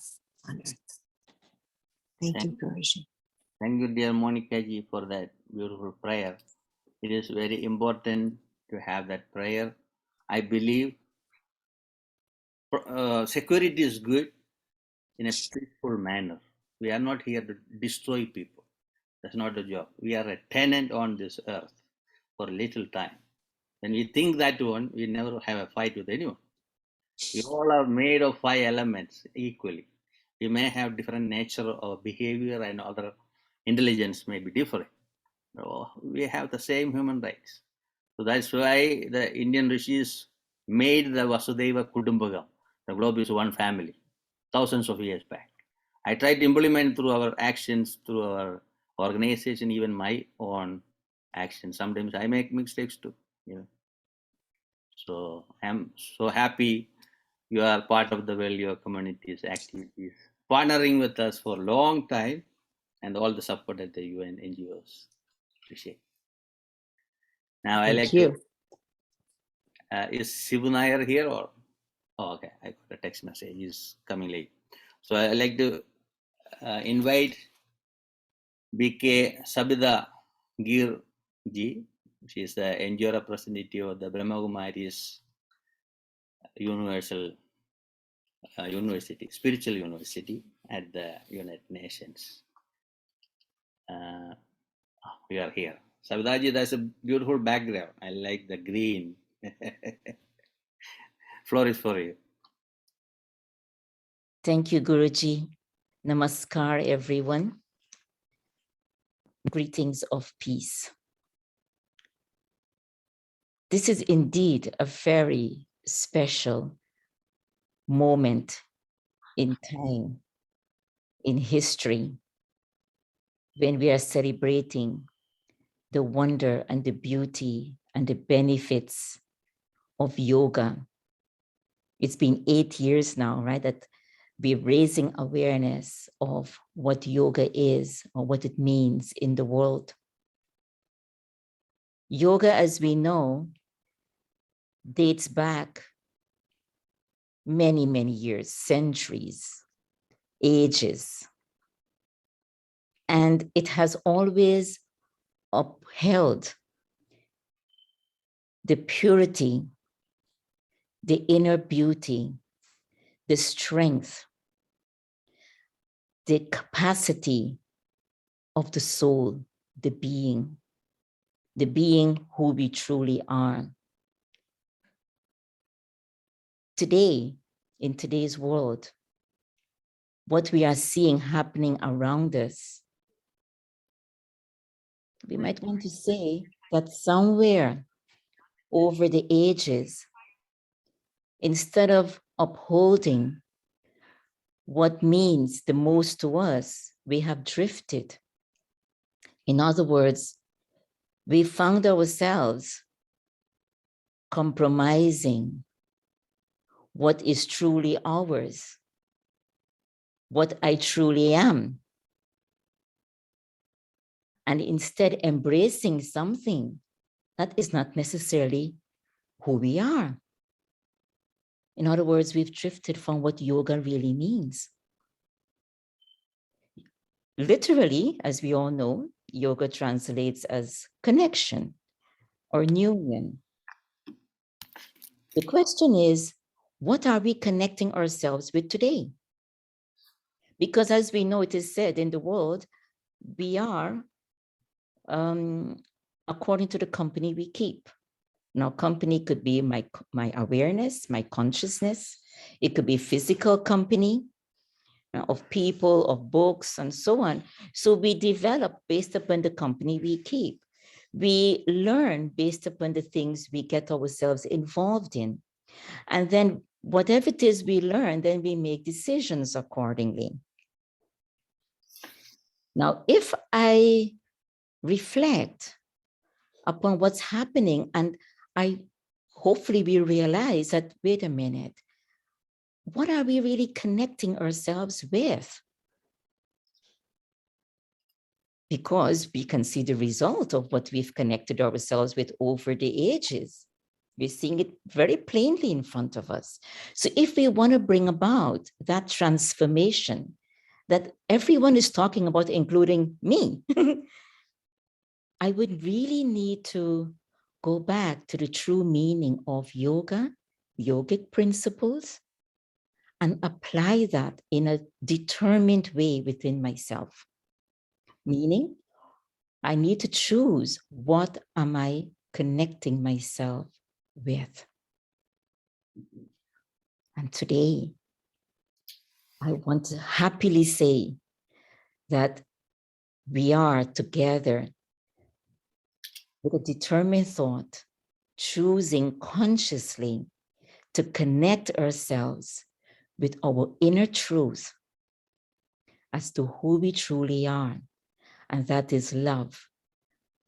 on earth. Thank you, Guruji. Thank you, dear Monica ji, for that beautiful prayer. It is very important to have that prayer. I believe security is good in a peaceful manner. We are not here to destroy people. That's not the job. We are a tenant on this earth for a little time. When we think that one, we never have a fight with anyone. We all are made of 5 elements equally. We may have different nature of behavior and other intelligence may be different. We have the same human rights. So that's why the Indian rishis made the Vasudhaiva Kudumbakam. The globe is one family, thousands of years back. I try to implement through our actions, through our organization, even my own actions. Sometimes I make mistakes too. So I'm so happy you are part of the Value community's activities, partnering with us for a long time, and all the support at the UN NGOs. Appreciate. Now I like to. Is Shivu Nair here or? Oh, okay, I got a text message. He's coming late. So I like to invite BK Sabida Gir Ji. She is the NGO representative of the Brahma Kumaris Universal University, Spiritual University at the United Nations. We are here. Sabidaji, that's a beautiful background. I like the green. Floor is for you. Thank you, Guruji. Namaskar, everyone. Greetings of peace. This is indeed a very special moment in time, in history, when we are celebrating the wonder and the beauty and the benefits of yoga. It's been 8 years now, right, that we're raising awareness of what yoga is or what it means in the world. Yoga, as we know, dates back many, many years, centuries, ages. And it has always upheld the purity, the inner beauty, the strength, the capacity of the soul, the being who we truly are. Today, in today's world, what we are seeing happening around us, we might want to say that somewhere over the ages, instead of upholding what means the most to us, we have drifted. In other words, we found ourselves compromising what is truly ours, what I truly am, and instead embracing something that is not necessarily who we are. In other words, we've drifted from what yoga really means. Literally, as we all know, yoga translates as connection or union. The question is, what are we connecting ourselves with today? Because as we know, it is said in the world, we are according to the company we keep. Now, company could be my awareness, my consciousness. It could be physical company of people, of books, and so on. So we develop based upon the company we keep. We learn based upon the things we get ourselves involved in. And then whatever it is we learn, then we make decisions accordingly. Now, if I reflect upon what's happening, and hopefully we realize that, wait a minute, what are we really connecting ourselves with? Because we can see the result of what we've connected ourselves with over the ages. We're seeing it very plainly in front of us. So if we want to bring about that transformation that everyone is talking about, including me, I would really need to go back to the true meaning of yoga, yogic principles, and apply that in a determined way within myself. Meaning, I need to choose what am I connecting myself with. And today, I want to happily say that we are together with a determined thought, choosing consciously to connect ourselves with our inner truth as to who we truly are. And that is love,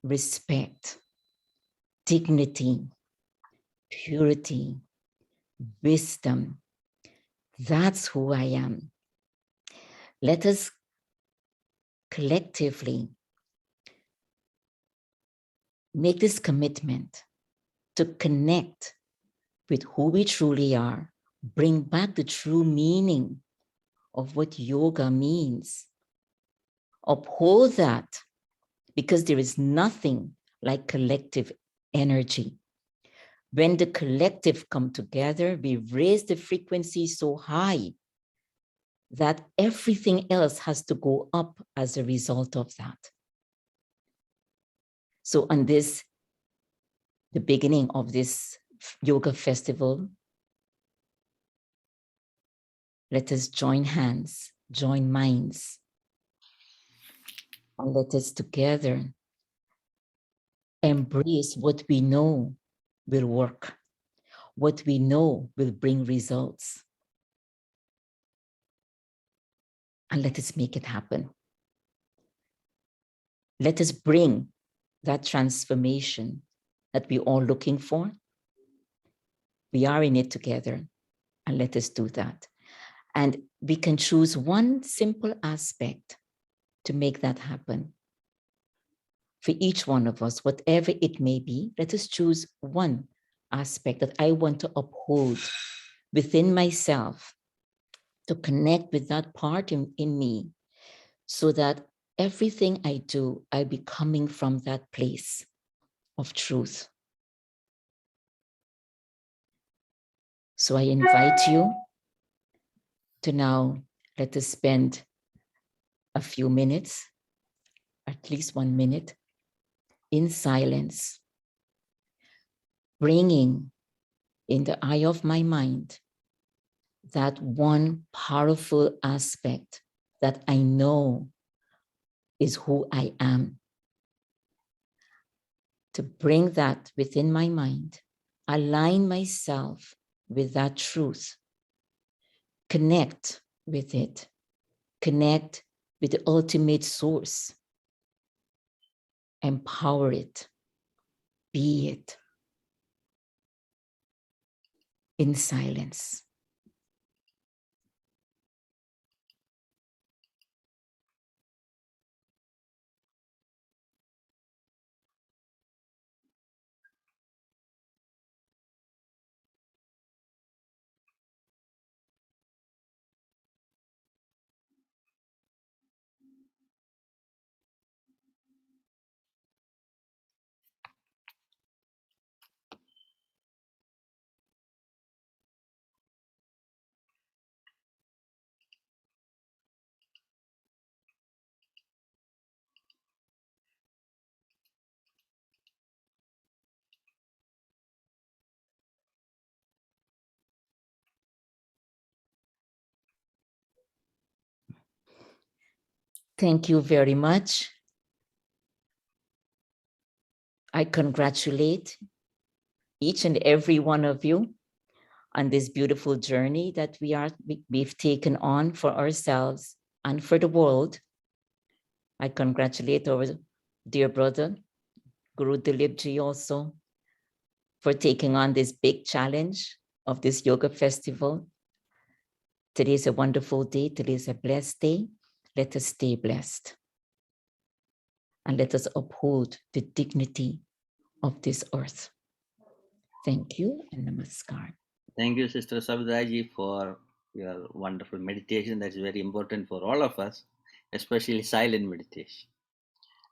respect, dignity, purity, wisdom. That's who I am. Let us collectively make this commitment to connect with who we truly are, bring back the true meaning of what yoga means. Uphold that, because there is nothing like collective energy. When the collective come together, we raise the frequency so high that everything else has to go up as a result of that. So on this, the beginning of this yoga festival, Let us join hands, join minds, and let us together embrace what we know will work, what we know will bring results. And let us make it happen. Let us bring that transformation that we're all looking for. We are in it together, and let us do that. And we can choose one simple aspect to make that happen. For each one of us, whatever it may be, let us choose one aspect that I want to uphold within myself, to connect with that part in me, so that everything I do, I be coming from that place of truth. So I invite you to now let us spend a few minutes, at least 1 minute, in silence, bringing in the eye of my mind that one powerful aspect that I know is who I am. To bring that within my mind, align myself with that truth, connect with it, connect with the ultimate source, empower it, be it, in silence. Thank you very much. I congratulate each and every one of you on this beautiful journey that we've taken on for ourselves and for the world. I congratulate our dear brother, Guru Dileepji, also for taking on this big challenge of this yoga festival. Today is a wonderful day. Today is a blessed day. Let us stay blessed. And let us uphold the dignity of this earth. Thank you and namaskar. Thank you, Sister Sabdaji, for your wonderful meditation. That's very important for all of us, especially silent meditation.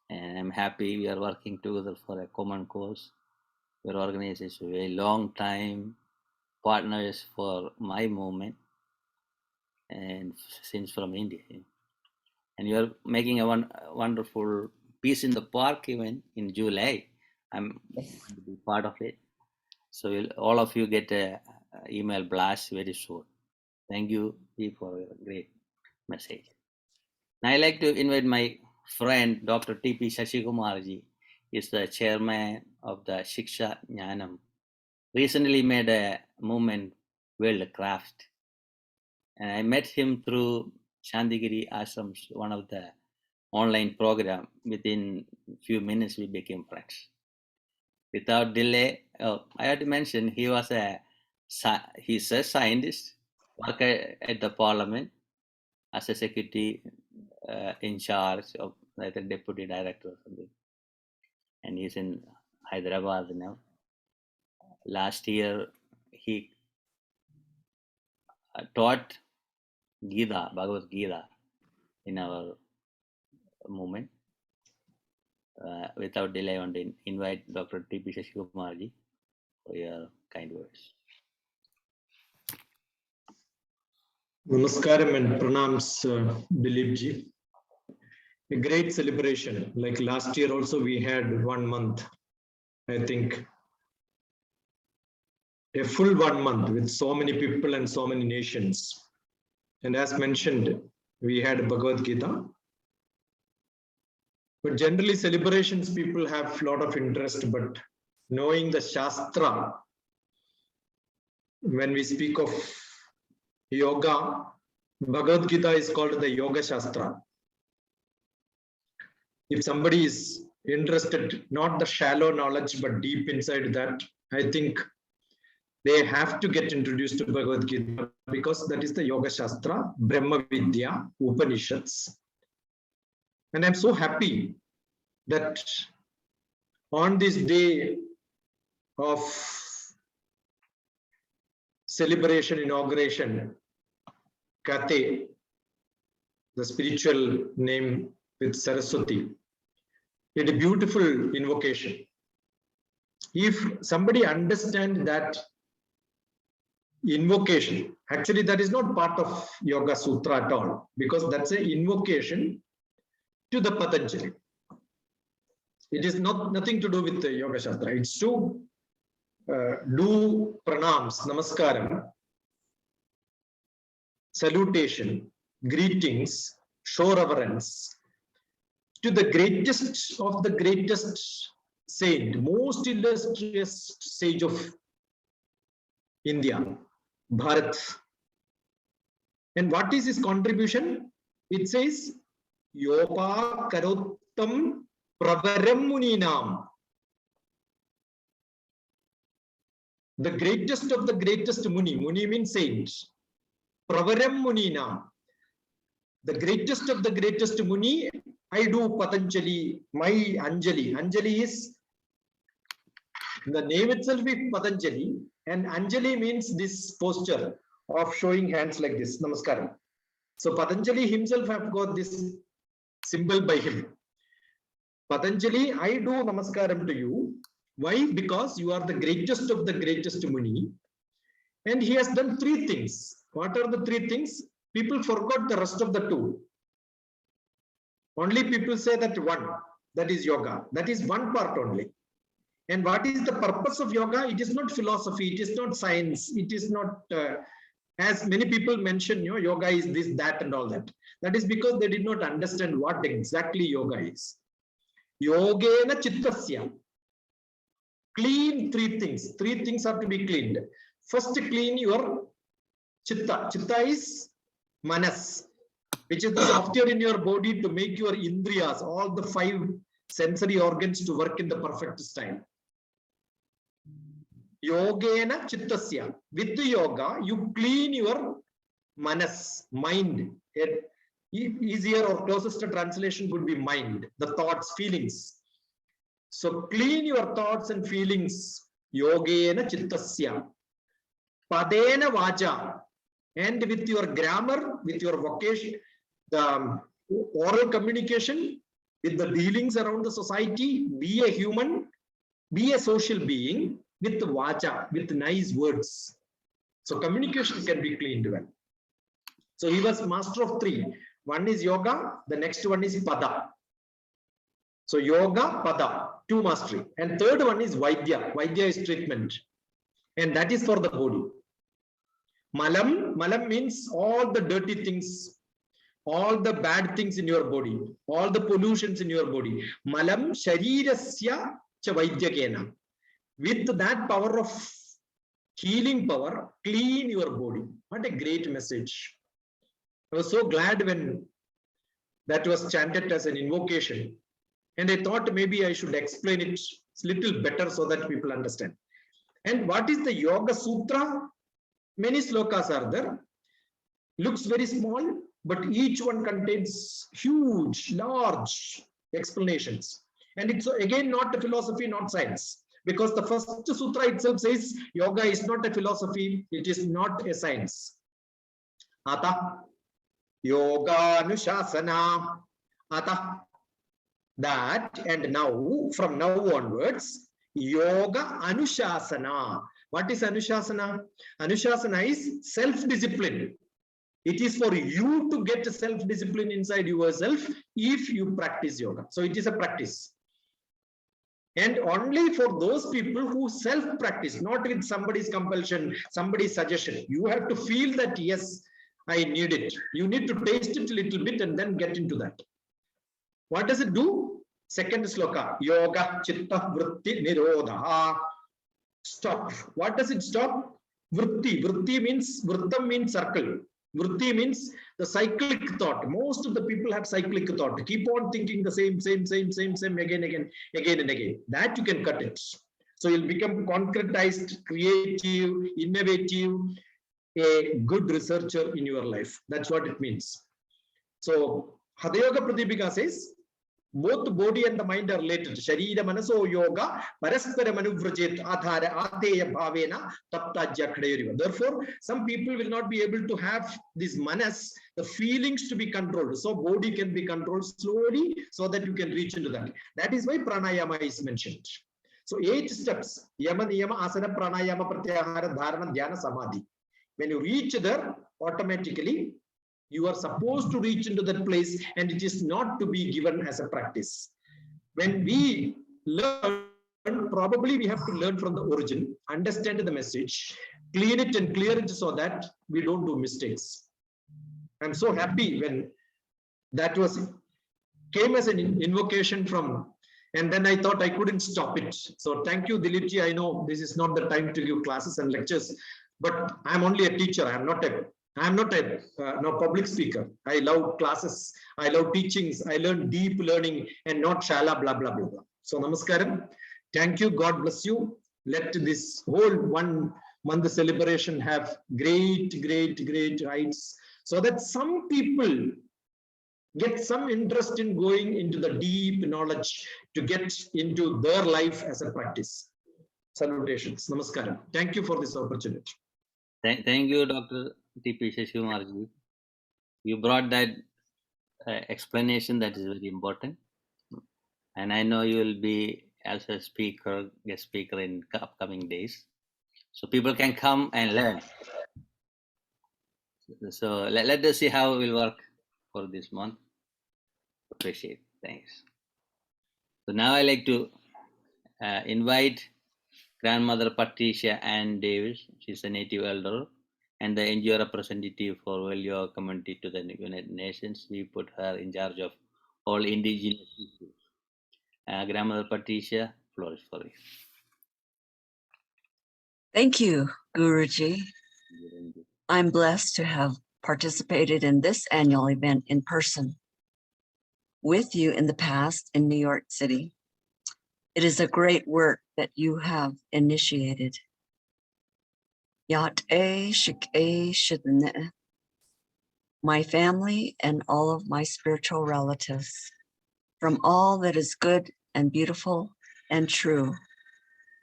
And I'm happy we are working together for a common cause. Your organization, a very long time partners for my movement, and since from India. And you're making a wonderful piece in the park even in July. I'm going to be part of it. So all of you get a email blast very soon. Thank you for your great message. Now I like to invite my friend Dr. T.P. Shashikumarji. Is the chairman of the Shiksha Jnanam. Recently made a movement World Craft. And I met him through Shantigiri Ashrams, one of the online program. Within few minutes, we became friends. Without delay, I had to mention he's a scientist, work at the parliament as a secretary in charge of like a deputy director or something. And he's in Hyderabad now. Last year, he taught Gita, Bhagavad Gita in our movement. Without delay, I want to invite Dr. T.P. Shashikumarji for your kind words. Namaskaram and pranams, Dileepji. A great celebration. Like last year also we had 1 month, I think. A full 1 month with so many people and so many nations. And as mentioned, we had Bhagavad Gita. But generally celebrations, people have a lot of interest, but knowing the Shastra, when we speak of yoga, Bhagavad Gita is called the Yoga Shastra. If somebody is interested, not the shallow knowledge, but deep inside that, I think they have to get introduced to Bhagavad Gita, because that is the Yoga Shastra, Brahma Vidya, Upanishads. And I'm so happy that on this day of celebration, inauguration, Kate, the spiritual name with Saraswati, did a beautiful invocation. If somebody understands that invocation, actually that is not part of Yoga Sutra at all, because that's an invocation to the Patanjali. It is nothing to do with the Yoga Shastra. It's to do pranams, namaskaram, salutation, greetings, show reverence to the greatest of the greatest saint, most illustrious sage of India, Bharat. And what is his contribution? It says, Yoga Karottam Pravaram Muninam. The greatest of the greatest Muni. Muni means saint. Pravaram Muninam. The greatest of the greatest Muni. I do Patanjali, my Anjali. Anjali is, the name itself is Patanjali, and Anjali means this posture of showing hands like this, Namaskaram. So Patanjali himself have got this symbol by him. Patanjali, I do Namaskaram to you. Why? Because you are the greatest of the greatest Muni. And he has done three things. What are the three things? People forgot the rest of the two. Only people say that one, that is yoga. That is one part only. And what is the purpose of yoga? It is not philosophy. It is not science. It is not, as many people mention, yoga is this, that, and all that. That is because they did not understand what exactly yoga is. Yogena chittasya. Clean three things. Three things have to be cleaned. First, clean your chitta. Chitta is manas, which is the software in your body to make your indriyas, all the 5 sensory organs, to work in the perfect style. Yogena chittasya. With the yoga, you clean your manas, mind. Easier or closest to translation would be mind, the thoughts, feelings. So clean your thoughts and feelings. Yogena chittasya. Padena vaja. And with your grammar, with your vocation, the oral communication, with the dealings around the society, be a human, be a social being, with vaja, with nice words. So communication can be cleaned well. So he was master of 3. One is yoga, the next one is pada. So yoga, pada, 2 mastery. And third one is vaidya. Vaidya is treatment. And that is for the body. Malam, malam means all the dirty things, all the bad things in your body, all the pollutions in your body. Malam sharirasya cha vaidyakena. With that power of healing power, clean your body. What a great message. I was so glad when that was chanted as an invocation. And I thought maybe I should explain it a little better so that people understand. And what is the Yoga Sutra? Many slokas are there. Looks very small, but each one contains huge, large explanations. And it's again not a philosophy, not science. Because the first sutra itself says yoga is not a philosophy, it is not a science. Ata yoga anushasana. Ata, that, and now, from now onwards, yoga anushasana. What is anushasana? Anushasana is self-discipline. It is for you to get self-discipline inside yourself if you practice yoga. So it is a practice. And only for those people who self-practice, not with somebody's compulsion, somebody's suggestion. You have to feel that, yes, I need it. You need to taste it a little bit and then get into that. What does it do? Second sloka. Yoga chitta vritti nirodha. Stop. What does it stop? Vritti. Vritti means, vrittam means circle. Vritti means the cyclic thought. Most of the people have cyclic thought. Keep on thinking the same, again and again. That you can cut it. So you'll become concretized, creative, innovative, a good researcher in your life. That's what it means. So Hatha Yoga Pradipika says, both body and the mind are related. Sharira manaso yoga paraspara manuvrajit adhara ateya bhavena taptajya khadayuriva. Therefore, some people will not be able to have this manas, the feelings to be controlled. So body can be controlled slowly so that you can reach into that. That is why pranayama is mentioned. So 8 steps: yama, niyama, asana, pranayama, pratyahara, dharana, dhyana, samadhi. When you reach there, automatically you are supposed to reach into that place, and it is not to be given as a practice. When we learn, probably we have to learn from the origin, understand the message, clean it and clear it so that we don't do mistakes. I'm so happy when that came as an invocation from, and then I thought I couldn't stop it. So thank you, Dileepji. I know this is not the time to give classes and lectures, but I'm only a teacher. I'm not a public speaker. I love classes. I love teachings. I learn deep learning and not shala blah blah blah blah. So namaskaram. Thank you. God bless you. Let this whole 1 month celebration have great heights, so that some people get some interest in going into the deep knowledge to get into their life as a practice. Salutations. Namaskaram. Thank you for this opportunity. Thank you, Dr. T.P. Shashimarji. You brought that explanation that is very important. And I know you will be as a speaker, guest speaker in upcoming days. So people can come and learn. So let us see how it will work for this month. Appreciate. Thanks. So now I like to invite Grandmother Patricia Ann Davis. She's a native elder and the NGO representative for World Yoga Community to the United Nations. We put her in charge of all indigenous issues. Grandmother Patricia, floor is for you. Thank you, Guruji. I'm blessed to have participated in this annual event in person with you in the past in New York City. It is a great work that you have initiated. Yat-e shik-e shidne. My family and all of my spiritual relatives, from all that is good and beautiful and true,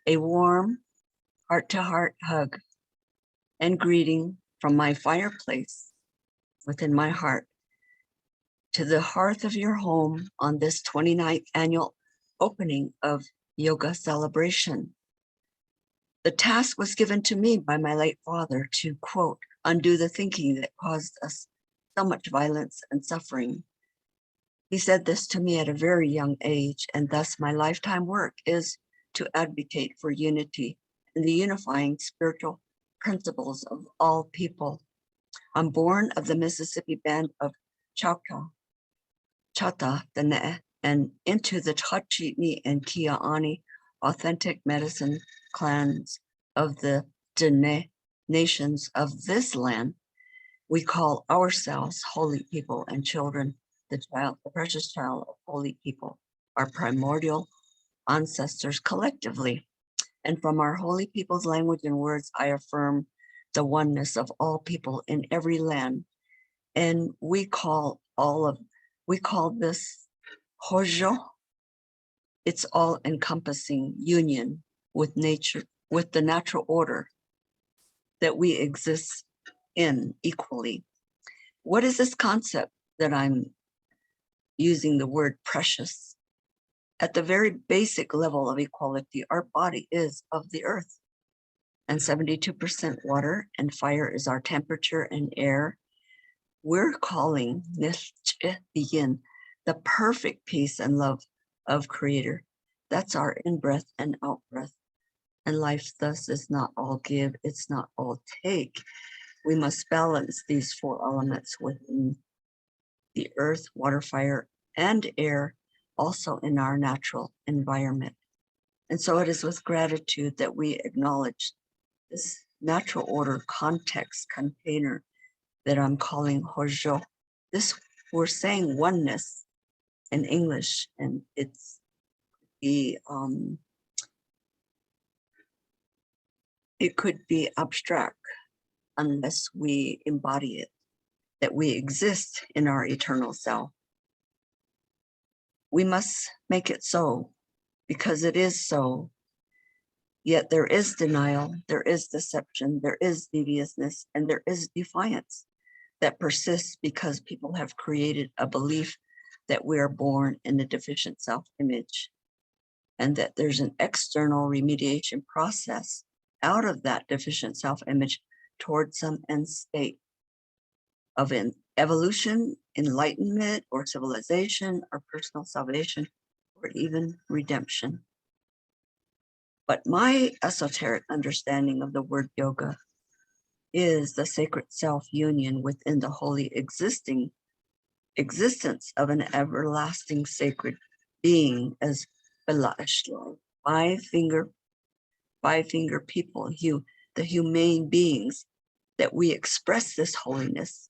a warm heart-to-heart hug and greeting from my fireplace within my heart to the hearth of your home on this 29th annual opening of yoga celebration. The task was given to me by my late father to, quote, undo the thinking that caused us so much violence and suffering. He said this to me at a very young age, and thus my lifetime work is to advocate for unity and the unifying spiritual principles of all people. I'm born of the Mississippi band of Chata, and into the Tachitni and Kia'ani authentic medicine clans of the Dene nations of this land. We call ourselves holy people and children, the precious child of holy people, our primordial ancestors collectively. And from our holy people's language and words, I affirm the oneness of all people in every land. And we call this Hojo. It's all encompassing union with nature, with the natural order that we exist in equally. What is this concept that I'm using the word precious? At the very basic level of equality, our body is of the earth, and 72% water, and fire is our temperature and air. We're calling begin the perfect peace and love of Creator. That's our in-breath and out-breath. And life thus is not all give, it's not all take. we must balance these four elements within the earth, water, fire, and air, also in our natural environment. And so it is with gratitude that we acknowledge this natural order context container that I'm calling Hojo. This, we're saying oneness in English, and it's the it could be abstract unless we embody it, that we exist in our eternal self. We must make it so, because it is so. Yet there is denial, there is deception, there is deviousness, and there is defiance that persists because people have created a belief that we are born in a deficient self-image, and that there's an external remediation process out of that deficient self-image towards some end state of evolution, enlightenment, or civilization, or personal salvation, or even redemption. But my esoteric understanding of the word yoga is the sacred self-union within the holy existence of an everlasting sacred being, as Balashlo, five-finger people, the humane beings, that we express this holiness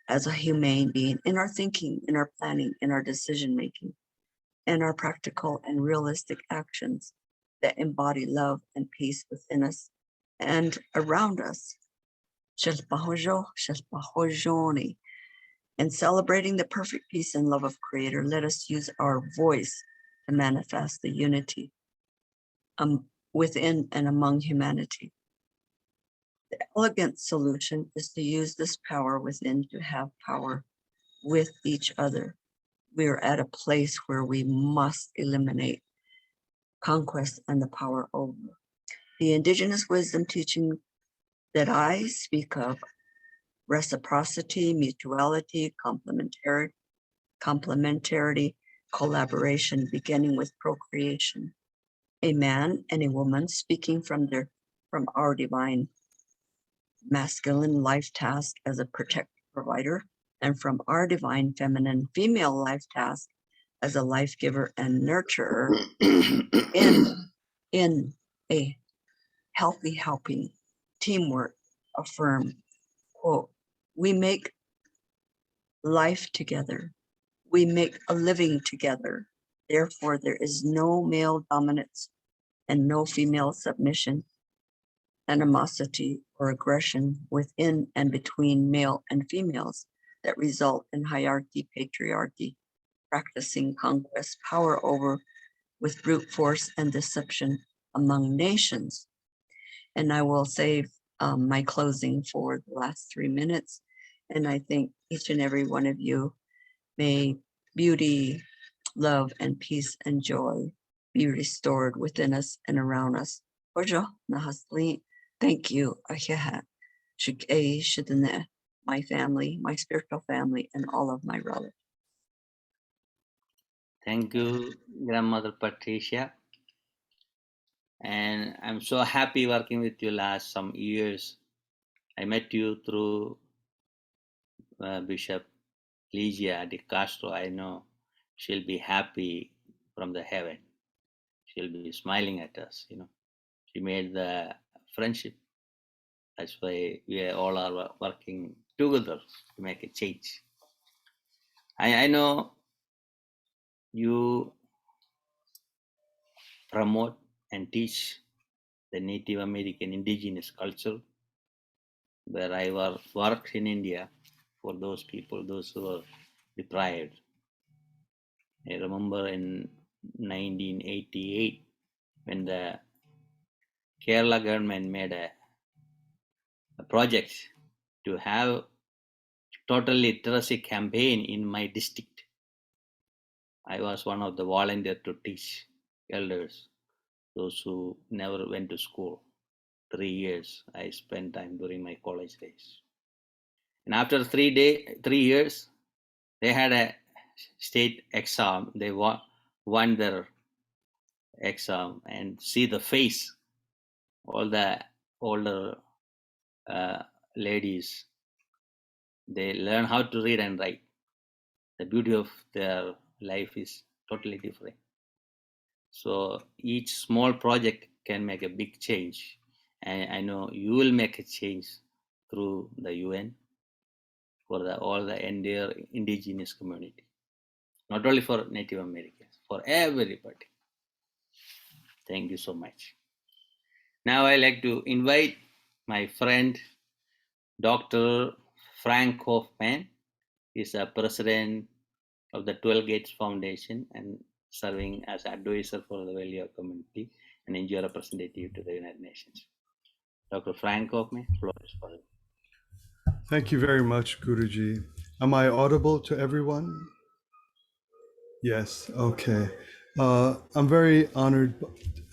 as a humane being in our thinking, in our planning, in our decision-making, and our practical and realistic actions that embody love and peace within us and around us. In celebrating the perfect peace and love of Creator, let us use our voice to manifest the unity within and among humanity. The elegant solution is to use this power within to have power with each other. We are at a place where we must eliminate conquest and the power over. The indigenous wisdom teaching that I speak of, reciprocity, mutuality, complementarity, collaboration, beginning with procreation. A man and a woman speaking from our divine masculine life task as a protector provider, and from our divine feminine female life task as a life giver and nurturer in a healthy helping teamwork, affirm, quote, we make life together. We make a living together. Therefore, there is no male dominance and no female submission, animosity, or aggression within and between male and females that result in hierarchy, patriarchy, practicing conquest, power over with brute force and deception among nations. And I will save my closing for the last 3 minutes. And I think each and every one of you, may beauty, love, and peace and joy be restored within us and around us. Ojo Nahasli, thank you, Ahiha, Shukei Shidane, my family, my spiritual family, and all of my relatives. Thank you, Grandmother Patricia. And I'm so happy working with you last some years. I met you through Bishop Ligia de Castro. I know she'll be happy from the heaven. She'll be smiling at us, you know. She made the friendship. That's why we all are working together to make a change. I know you promote and teach the Native American indigenous culture, where I worked in India for those people, those who were deprived. I remember in 1988 when the Kerala government made a project to have total literacy campaign in my district. I was one of the volunteers to teach elders, those who never went to school. 3 years I spent time during my college days. And after 3 years, they had a state exam. They won their exam and see the face, all the older ladies, they learn how to read and write. The beauty of their life is totally different. So each small project can make a big change. And I know you will make a change through the UN for all the entire indigenous community, not only for Native Americans, for everybody. Thank you so much. Now I like to invite my friend, Dr. Frank Hoffman. He's a president of the 12 Gates Foundation and serving as advisor for the Value community and NGO representative to the United Nations. Dr. Frank Hoffman, floor is for you. Thank you very much, Guruji. Am I audible to everyone? Yes, okay. I'm very honored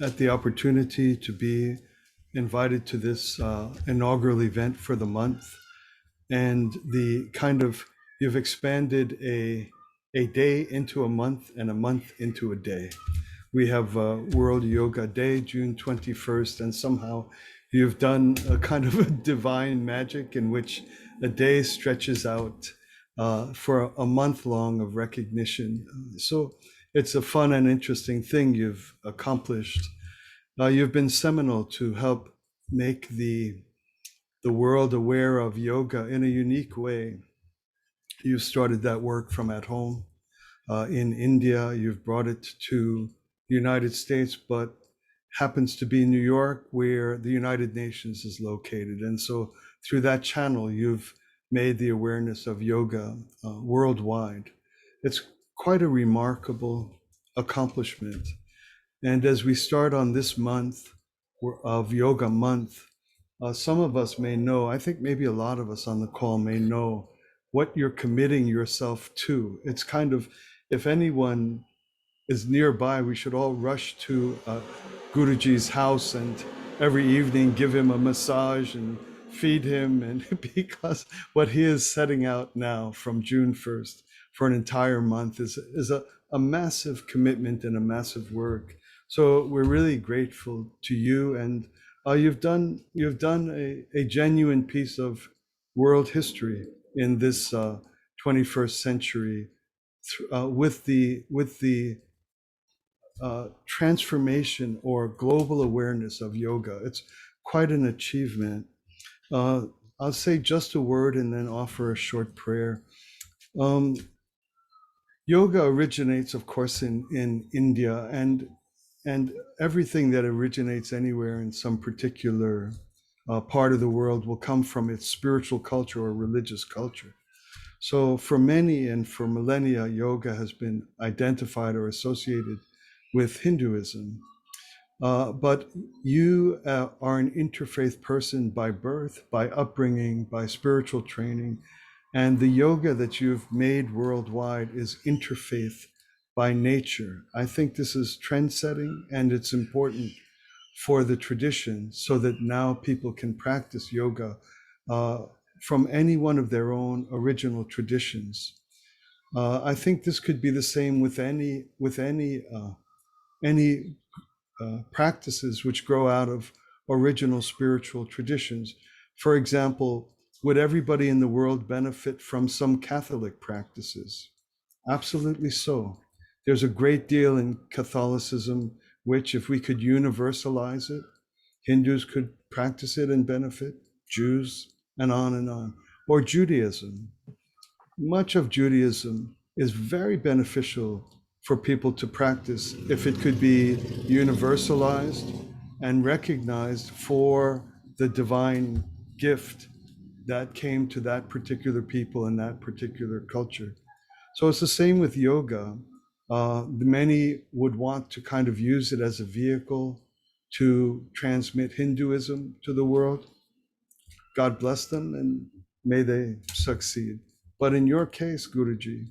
at the opportunity to be invited to this inaugural event for the month. And the kind of, you've expanded a day into a month and a month into a day. We have World Yoga Day, June 21st, and somehow you've done a kind of a divine magic in which a day stretches out for a month long of recognition. So it's a fun and interesting thing you've accomplished. You've been seminal to help make the world aware of yoga in a unique way. You started that work from at home. In India, you've brought it to the United States, but happens to be New York, where the United Nations is located. And so through that channel, you've made the awareness of yoga worldwide. It's quite a remarkable accomplishment. And as we start on this month of Yoga Month, some of us may know, I think maybe a lot of us on the call may know what you're committing yourself to. It's kind of, if anyone is nearby, we should all rush to Guruji's house and every evening give him a massage and feed him, and because what he is setting out now from June 1st for an entire month is a massive commitment and a massive work. So we're really grateful to you, and you've done a genuine piece of world history in this 21st century with the transformation or global awareness of yoga. It's quite an achievement. I'll say just a word and then offer a short prayer. Yoga originates, of course, in India, and everything that originates anywhere in some particular part of the world will come from its spiritual culture or religious culture. So for many and for millennia, yoga has been identified or associated with Hinduism. But you are an interfaith person by birth, by upbringing, by spiritual training. And the yoga that you've made worldwide is interfaith by nature. I think this is trend-setting, and it's important for the tradition so that now people can practice yoga from any one of their own original traditions. I think this could be the same with any practices which grow out of original spiritual traditions. For example, would everybody in the world benefit from some Catholic practices? Absolutely so. There's a great deal in Catholicism, which if we could universalize it, Hindus could practice it and benefit, Jews, and on. Or Judaism. Much of Judaism is very beneficial for people to practice if it could be universalized and recognized for the divine gift that came to that particular people and that particular culture. So it's the same with yoga. Many would want to kind of use it as a vehicle to transmit Hinduism to the world. God bless them and may they succeed. But in your case, Guruji,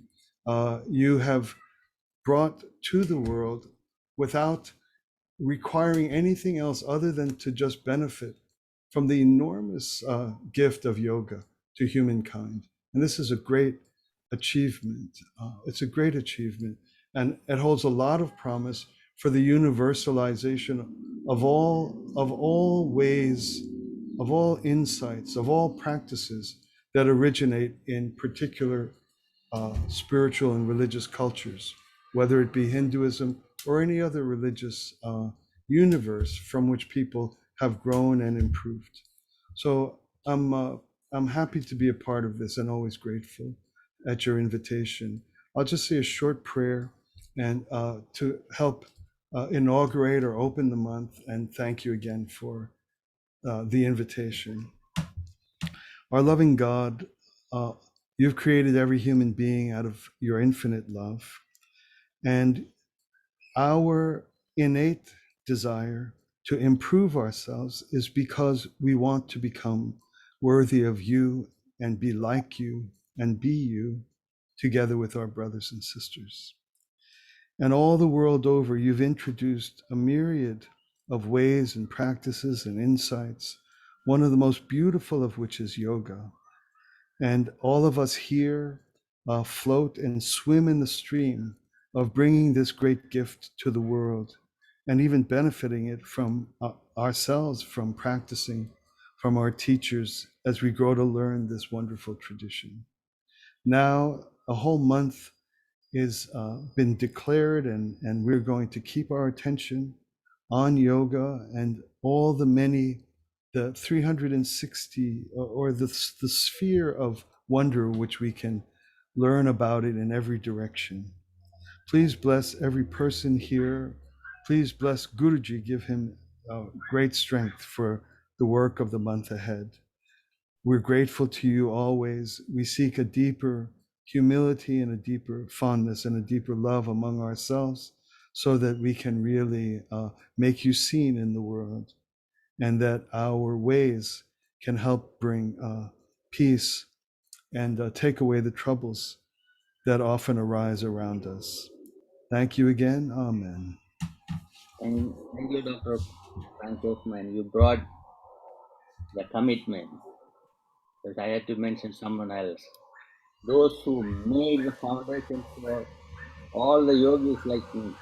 you have brought to the world without requiring anything else other than to just benefit from the enormous gift of yoga to humankind. And this is a great achievement. It's a great achievement. And it holds a lot of promise for the universalization of all ways of all insights, of all practices that originate in particular spiritual and religious cultures, whether it be Hinduism or any other religious universe from which people have grown and improved. So I'm happy to be a part of this and always grateful at your invitation. I'll just say a short prayer and to help inaugurate or open the month, and thank you again for the invitation. Our loving God, you've created every human being out of your infinite love, and our innate desire to improve ourselves is because we want to become worthy of you and be like you and be you together with our brothers and sisters. And all the world over, you've introduced a myriad of ways and practices and insights, one of the most beautiful of which is yoga. And all of us here float and swim in the stream of bringing this great gift to the world and even benefiting it from ourselves, from practicing, from our teachers as we grow to learn this wonderful tradition. Now, a whole month is been declared, and we're going to keep our attention on yoga and all the 360 or the sphere of wonder which we can learn about it in every direction. Please bless every person here. Please bless Guruji, give him great strength for the work of the month ahead. We're grateful to you always. We seek a deeper humility and a deeper fondness and a deeper love among ourselves so that we can really make you seen in the world, and that our ways can help bring peace and take away the troubles that often arise around us. Thank you again. Amen. And thank you, Dr. Frank Hoffman. You brought the commitment, because I had to mention someone else. Those who made the foundation for all the yogis like me.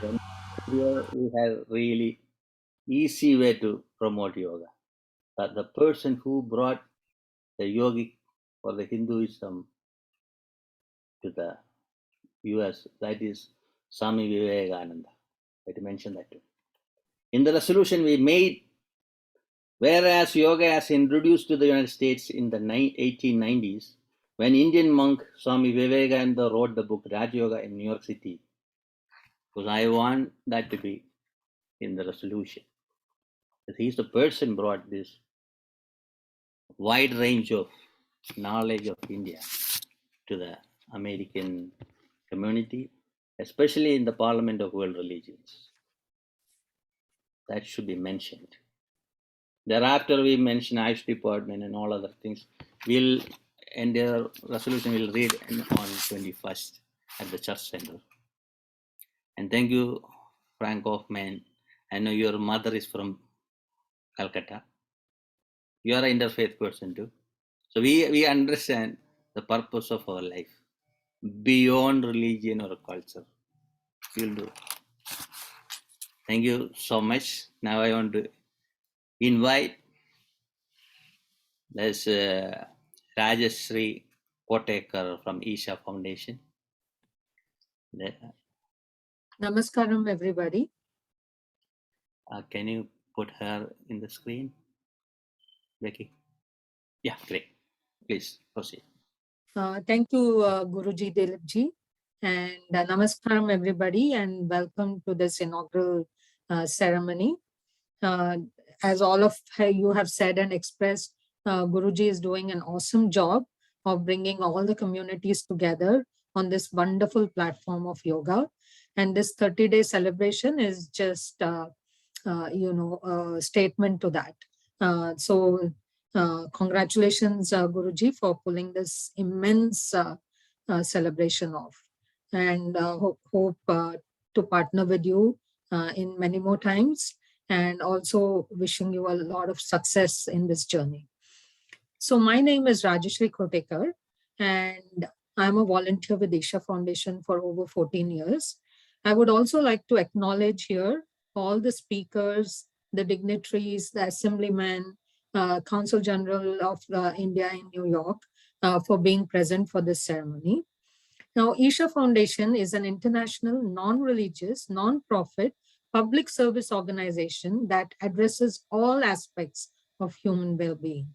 Then here we have really easy way to promote yoga. But the person who brought the yogic or the Hinduism to the US, that is Swami Vivekananda. I had to mention that too. In the resolution we made, whereas yoga has introduced to the United States in the 1890s, when Indian monk Swami Vivekananda wrote the book Raj Yoga in New York City, because I want that to be in the resolution. Because he's the person brought this wide range of knowledge of India to the American community, especially in the Parliament of World Religions. That should be mentioned. Thereafter, we mention Ayush Department and all other things. We'll end the resolution we'll read on 21st at the church center. And thank you, Frank Hoffman. I know your mother is from Calcutta. You are an interfaith person too. So we understand the purpose of our life beyond religion or culture. We'll do. Thank you so much. Now I want to invite there's Rajishri Kotekar from Isha Foundation. Namaskaram, everybody. Can you put her in the screen, Becky? Yeah, great. Please proceed. Thank you, Guruji Dileepji. And namaskaram, everybody, and welcome to this inaugural ceremony. As all of you have said and expressed, Guruji is doing an awesome job of bringing all the communities together on this wonderful platform of yoga. And this 30-day celebration is just, a statement to that. Congratulations, Guruji, for pulling this immense celebration off. And hope to partner with you in many more times, and also wishing you a lot of success in this journey. So my name is Rajishri Kotekar, and I'm a volunteer with Isha Foundation for over 14 years. I would also like to acknowledge here all the speakers, the dignitaries, the assemblymen, Consul General of India in New York, for being present for this ceremony. Now, Isha Foundation is an international, non-religious, non-profit public service organization that addresses all aspects of human well-being.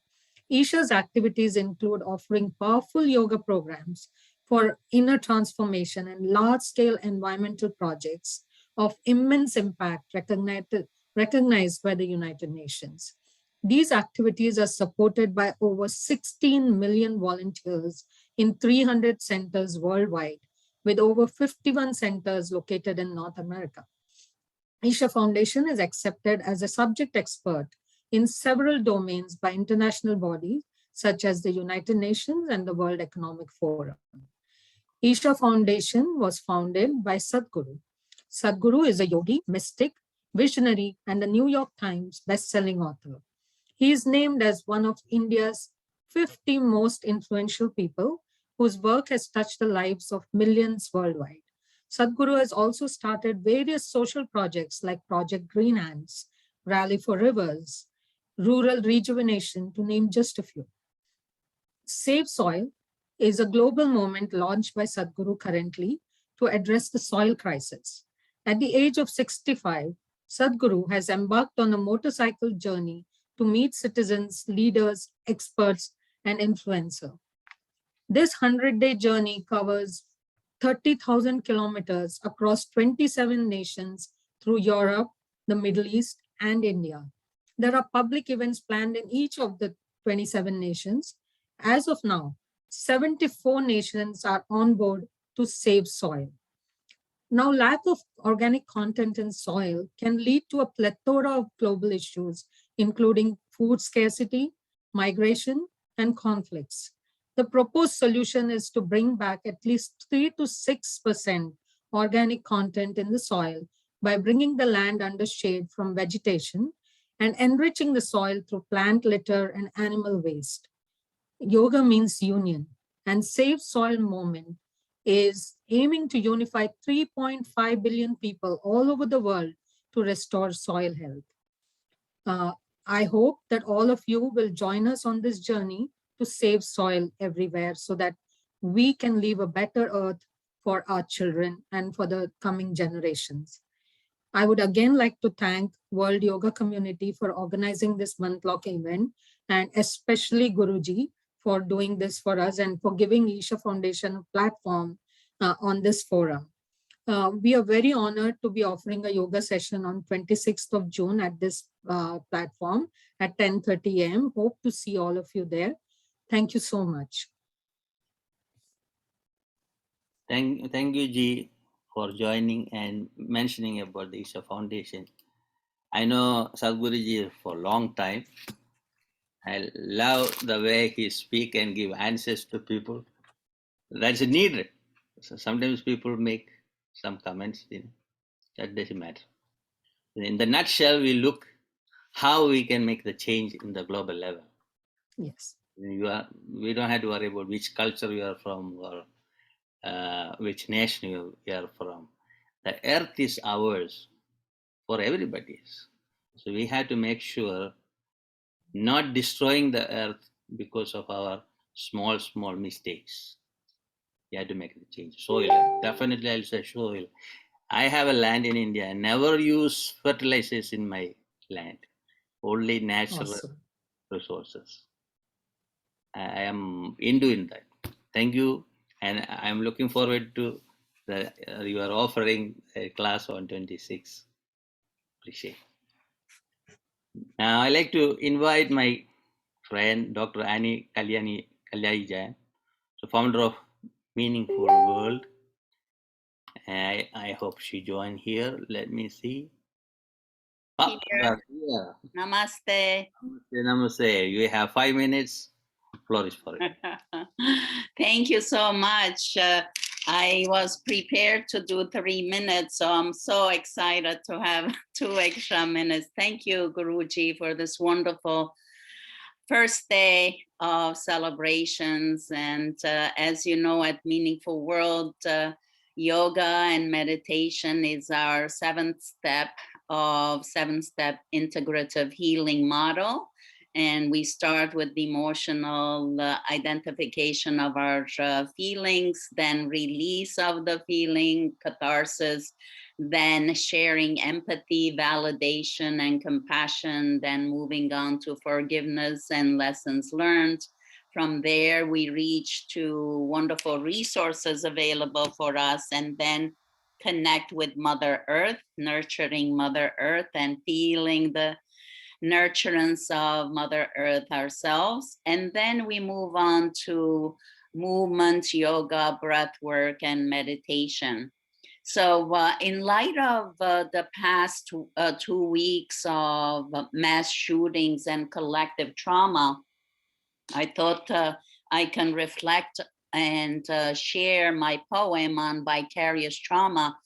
Isha's activities include offering powerful yoga programs for inner transformation and large-scale environmental projects of immense impact recognized by the United Nations. These activities are supported by over 16 million volunteers in 300 centers worldwide, with over 51 centers located in North America. Isha Foundation is accepted as a subject expert in several domains by international bodies such as the United Nations and the World Economic Forum. Isha Foundation was founded by Sadhguru. Sadhguru is a yogi, mystic, visionary, and a New York Times best-selling author. He is named as one of India's 50 most influential people whose work has touched the lives of millions worldwide. Sadhguru has also started various social projects like Project Green Hands, Rally for Rivers, Rural Rejuvenation, to name just a few. Save Soil is a global movement launched by Sadhguru currently to address the soil crisis. At the age of 65, Sadhguru has embarked on a motorcycle journey to meet citizens, leaders, experts, and influencers. This 100-day journey covers 30,000 kilometers across 27 nations through Europe, the Middle East, and India. There are public events planned in each of the 27 nations. As of now, 74 nations are on board to save soil. Now, lack of organic content in soil can lead to a plethora of global issues, including food scarcity, migration, and conflicts. The proposed solution is to bring back at least 3 to 6% organic content in the soil by bringing the land under shade from vegetation and enriching the soil through plant litter and animal waste. Yoga means union, and Save Soil movement is aiming to unify 3.5 billion people all over the world to restore soil health. I hope that all of you will join us on this journey to save soil everywhere so that we can leave a better earth for our children and for the coming generations. I would again like to thank World Yoga Community for organizing this month-long event, and especially Guruji for doing this for us and for giving Isha Foundation a platform on this forum. We are very honored to be offering a yoga session on 26th of June at this platform at 10:30 a.m. Hope to see all of you there. Thank you so much. Thank you, Ji, for joining and mentioning about the Isha Foundation. I know Sadhguruji for a long time. I love the way he speak and give answers to people. That's needed. So sometimes people make some comments, that doesn't matter. In the nutshell, we look how we can make the change in the global level. Yes. We don't have to worry about which culture you are from or which nation you are from. The earth is ours for everybody. So we have to make sure not destroying the earth because of our small mistakes. You have to make the change. Soil, definitely I'll say soil. I have a land in India. I never use fertilizers in my land, only natural resources. I am into that. Thank you. And I'm looking forward to you are offering a class on 26. Appreciate it. Now I'd like to invite my friend, Dr. Annie Kalyai, the founder of Meaningful World. I hope she joined here. Let me see. Here. Yeah. Namaste. Namaste. You have 5 minutes. Floor is for it. Thank you so much. I was prepared to do 3 minutes, so I'm so excited to have 2 extra minutes. Thank you, Guruji, for this wonderful first day of celebrations. And as you know, at Meaningful World, yoga and meditation is our 7th step of 7-step integrative healing model. And we start with the emotional identification of our feelings, then release of the feeling, catharsis, then sharing empathy, validation, and compassion, then moving on to forgiveness and lessons learned. From there, we reach to wonderful resources available for us, and then connect with Mother Earth, nurturing Mother Earth and feeling the nurturance of Mother Earth ourselves. And then we move on to movement, yoga, breath work, and meditation. So in light of the past 2 weeks of mass shootings and collective trauma, I thought I can reflect and share my poem on vicarious trauma,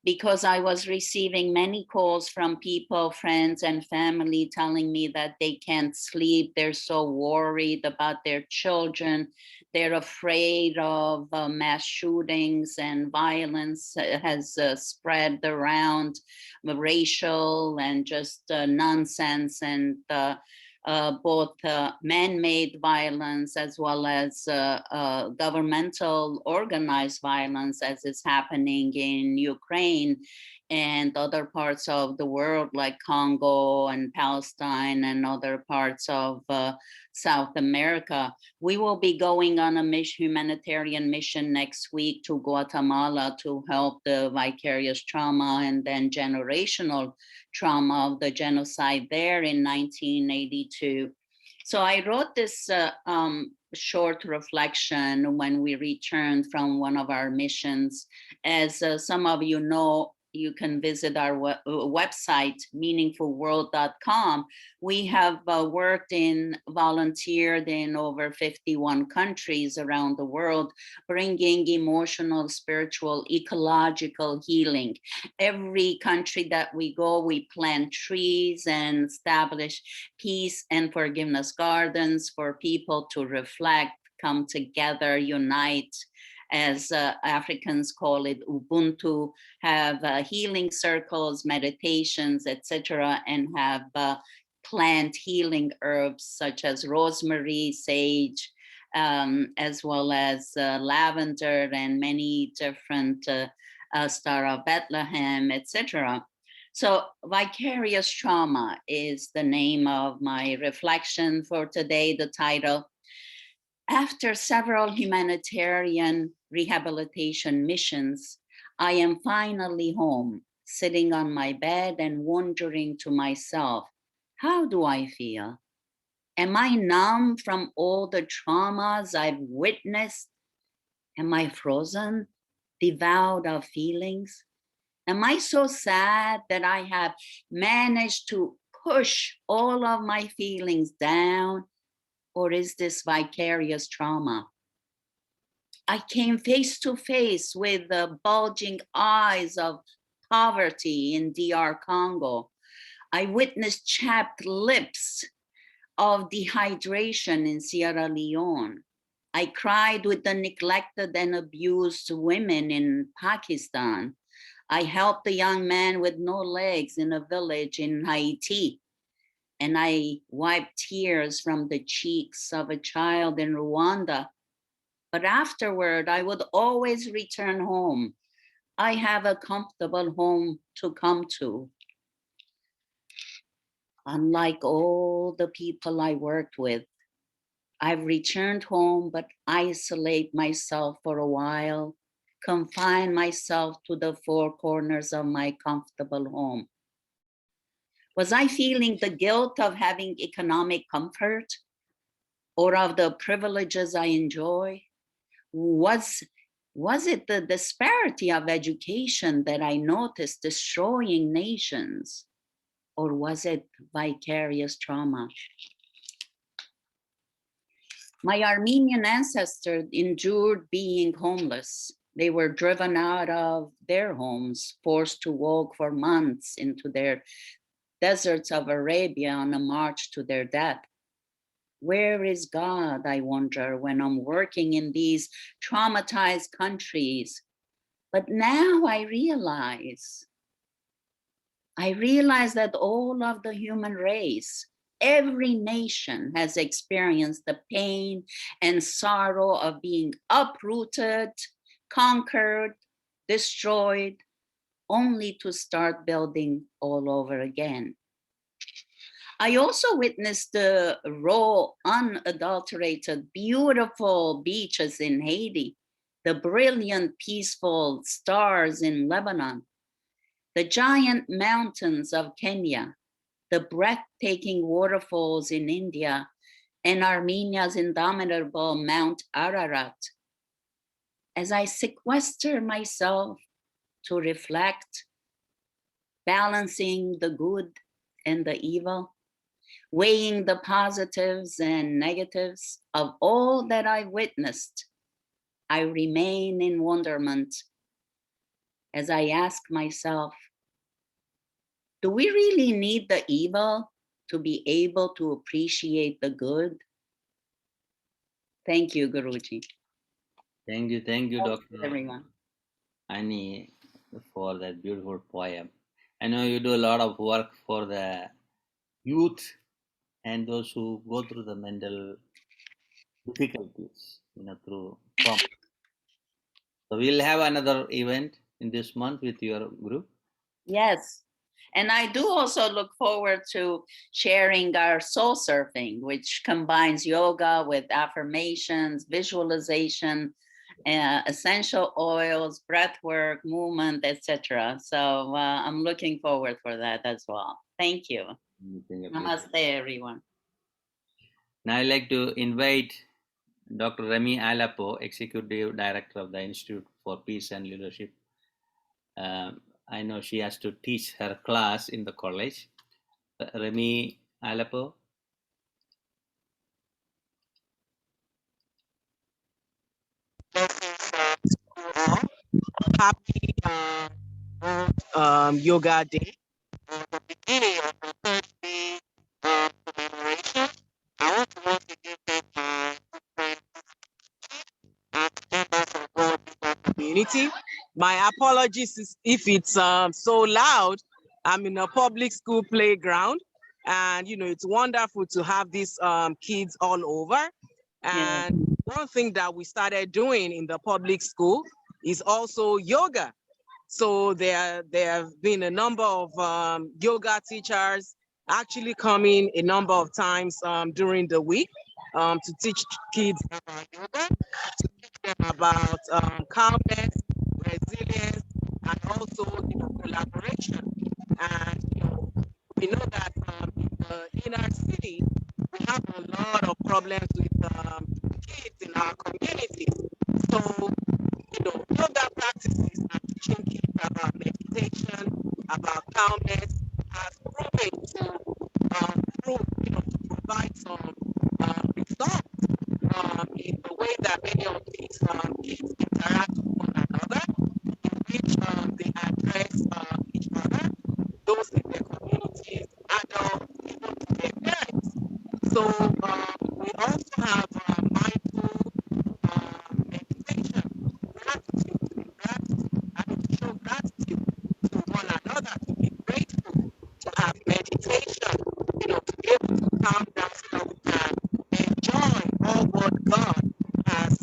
because I was receiving many calls from people, friends and family telling me that they can't sleep. They're so worried about their children. They're afraid of mass shootings, and violence has spread around, racial and just nonsense, and both man-made violence as well as governmental organized violence, as is happening in Ukraine and other parts of the world like Congo and Palestine and other parts of South America. We will be going on a humanitarian mission next week to Guatemala to help the vicarious trauma and then generational trauma of the genocide there in 1982. So I wrote this short reflection when we returned from one of our missions. As some of you know, you can visit our website, meaningfulworld.com. We have volunteered in over 51 countries around the world, bringing emotional, spiritual, ecological healing. Every country that we go, we plant trees and establish peace and forgiveness gardens for people to reflect, come together, unite. As Africans call it, Ubuntu, have healing circles, meditations, etc., and have plant healing herbs such as rosemary, sage, as well as lavender and many different Star of Bethlehem, etc. So vicarious trauma is the name of my reflection for today, the title. After several humanitarian rehabilitation missions, I am finally home, sitting on my bed and wondering to myself, how do I feel? Am I numb from all the traumas I've witnessed? Am I frozen, devoured of feelings? Am I so sad that I have managed to push all of my feelings down? Or is this vicarious trauma? I came face to face with the bulging eyes of poverty in DR Congo. I witnessed chapped lips of dehydration in Sierra Leone. I cried with the neglected and abused women in Pakistan. I helped a young man with no legs in a village in Haiti. And I wiped tears from the cheeks of a child in Rwanda. But afterward, I would always return home. I have a comfortable home to come to. Unlike all the people I worked with, I've returned home but isolate myself for a while, confine myself to the four corners of my comfortable home. Was I feeling the guilt of having economic comfort or of the privileges I enjoy? Was it the disparity of education that I noticed destroying nations? Or was it vicarious trauma? My Armenian ancestors endured being homeless. They were driven out of their homes, forced to walk for months into their deserts of Arabia on a march to their death. Where is God, I wonder, when I'm working in these traumatized countries? But now I realize that all of the human race every nation has experienced the pain and sorrow of being uprooted, conquered, destroyed, only to start building all over again. I also witnessed the raw, unadulterated, beautiful beaches in Haiti, the brilliant, peaceful stars in Lebanon, the giant mountains of Kenya, the breathtaking waterfalls in India, and Armenia's indomitable Mount Ararat. As I sequester myself to reflect, balancing the good and the evil, weighing the positives and negatives of all that I witnessed, I remain in wonderment as I ask myself, do we really need the evil to be able to appreciate the good? Thank you, Guruji. Thank you, Dr. Everyone. Annie, for that beautiful poem. I know you do a lot of work for the youth and those who go through the mental difficulties, through trauma. So we'll have another event in this month with your group. Yes. And I do also look forward to sharing our soul surfing, which combines yoga with affirmations, visualization, essential oils, breath work, movement, etc. So I'm looking forward for that as well. Thank you. Namaste, everyone. Now I'd like to invite Dr. Remy Aleppo, Executive Director of the Institute for Peace and Leadership. I know she has to teach her class in the college. Remy Aleppo. Happy Yoga Day. The beginning of the third day commemoration. I want to once again thank my friends and members of God in the community. My apologies if it's so loud. I'm in a public school playground, and it's wonderful to have these kids all over. And one thing that we started doing in the public school is also yoga. So there have been a number of yoga teachers actually coming a number of times during the week to teach kids about yoga, to teach them about calmness, resilience, and also collaboration. And we know that in the inner city, we have a lot of problems with kids in our communities. So yoga practices and teaching kids about meditation, about calmness has proven to provide some results in the way that many of these kids interact with one another, in which they address each other, those in their communities, adults, even to their parents. So we also have mindful meditation, gratitude, to show gratitude to one another, to be grateful, to have meditation, to be able to calm down so that we can enjoy all what God has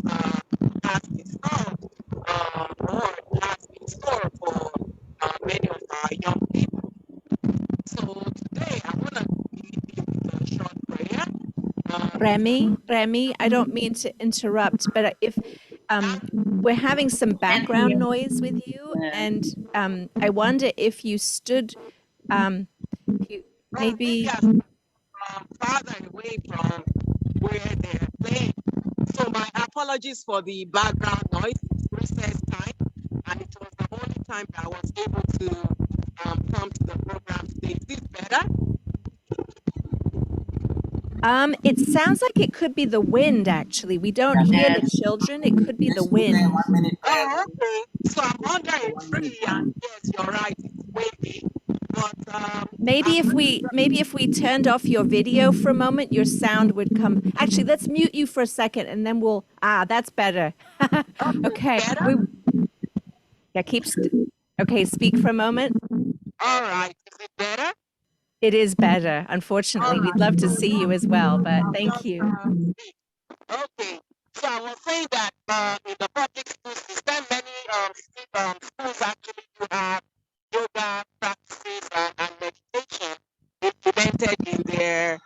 in store, or has in store for many of our young people. So today I want to leave you with a short prayer. Remy, I don't mean to interrupt, but if we're having some background noise with you, and I wonder if you stood, maybe. Farther away from where they're playing. So my apologies for the background noise. It's recess time, and it was the only time that I was able to come to the program today. Is this better? It sounds like it could be the wind, actually. We don't hear the children. It could be the wind. Oh, okay. So I'm under a tree, and yes, you're right, it's windy. But Maybe if we turned off your video for a moment, your sound would come. Actually, let's mute you for a second, and then we'll. That's better. Okay. Okay, speak for a moment. All right. Is it better? It is better. Unfortunately, we'd love to see you as well, but thank you. Okay, so I was saying that in the public school system, many schools actually do have yoga practices and meditation implemented in their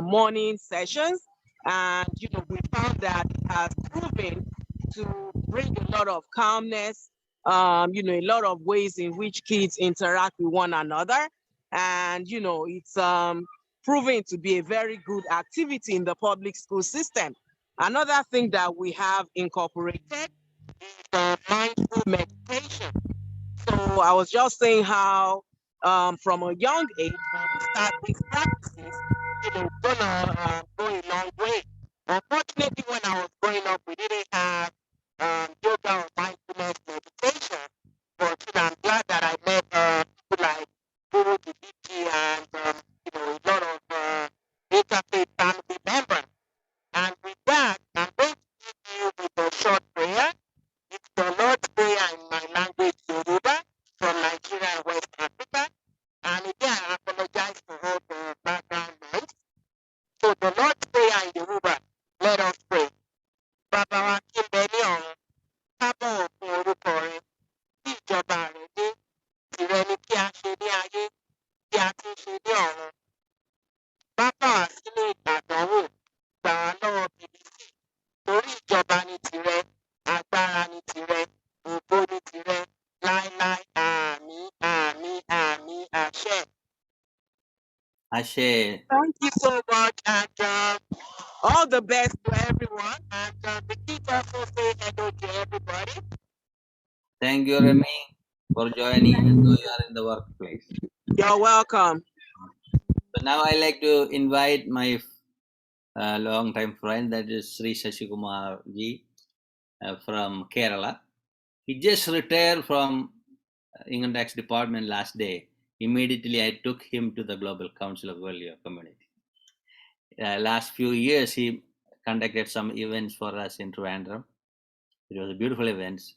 morning sessions. And, we found that it has proven to bring a lot of calmness, a lot of ways in which kids interact with one another. And, it's proven to be a very good activity in the public school system. Another thing that we have incorporated is the mindful meditation. So I was just saying how from a young age, when we start these practices, gonna go a long way. Unfortunately, when I was growing up, we didn't have yoga or mindfulness meditation. But I'm glad that I met people like Guru Dileepji and a lot of interfaith family members. And with that, I'm going to give you with a short prayer. It's the Lord's Prayer in my language, Yoruba, from Nigeria and West Africa. And again, I apologize for all the background noise. So the Lord's Prayer in Yoruba, let us pray. Bàbá wa kí n bẹ ní ọ̀run, kábọ̀ fún orúkọ rẹ, kí ìjọba rẹ dé, tìrẹ ni kí a ṣe ní ayé, bí a ti ń ṣe ní ọ̀run. Má fà wá sínú ìgbàdánwò, gbà wá lọ́wọ́ bìbísì, torí ìjọba ni tìrẹ, agbára ni tìrẹ, ògo ni tìrẹ, láéláé, àmín, àmín, àmín, àṣẹ. Ashe. Thank you so much, and all the best to everyone. And the kids also say hello to everybody. Thank you, Remy, for joining as though you are in the workplace. You're welcome. So now I like to invite my long-time friend, that is Shri Shashikumar ji from Kerala. He just retired from Income Tax Department last day. Immediately, I took him to the Global Council of World Yoga Community. Last few years, he conducted some events for us in Trivandrum. It was a beautiful events.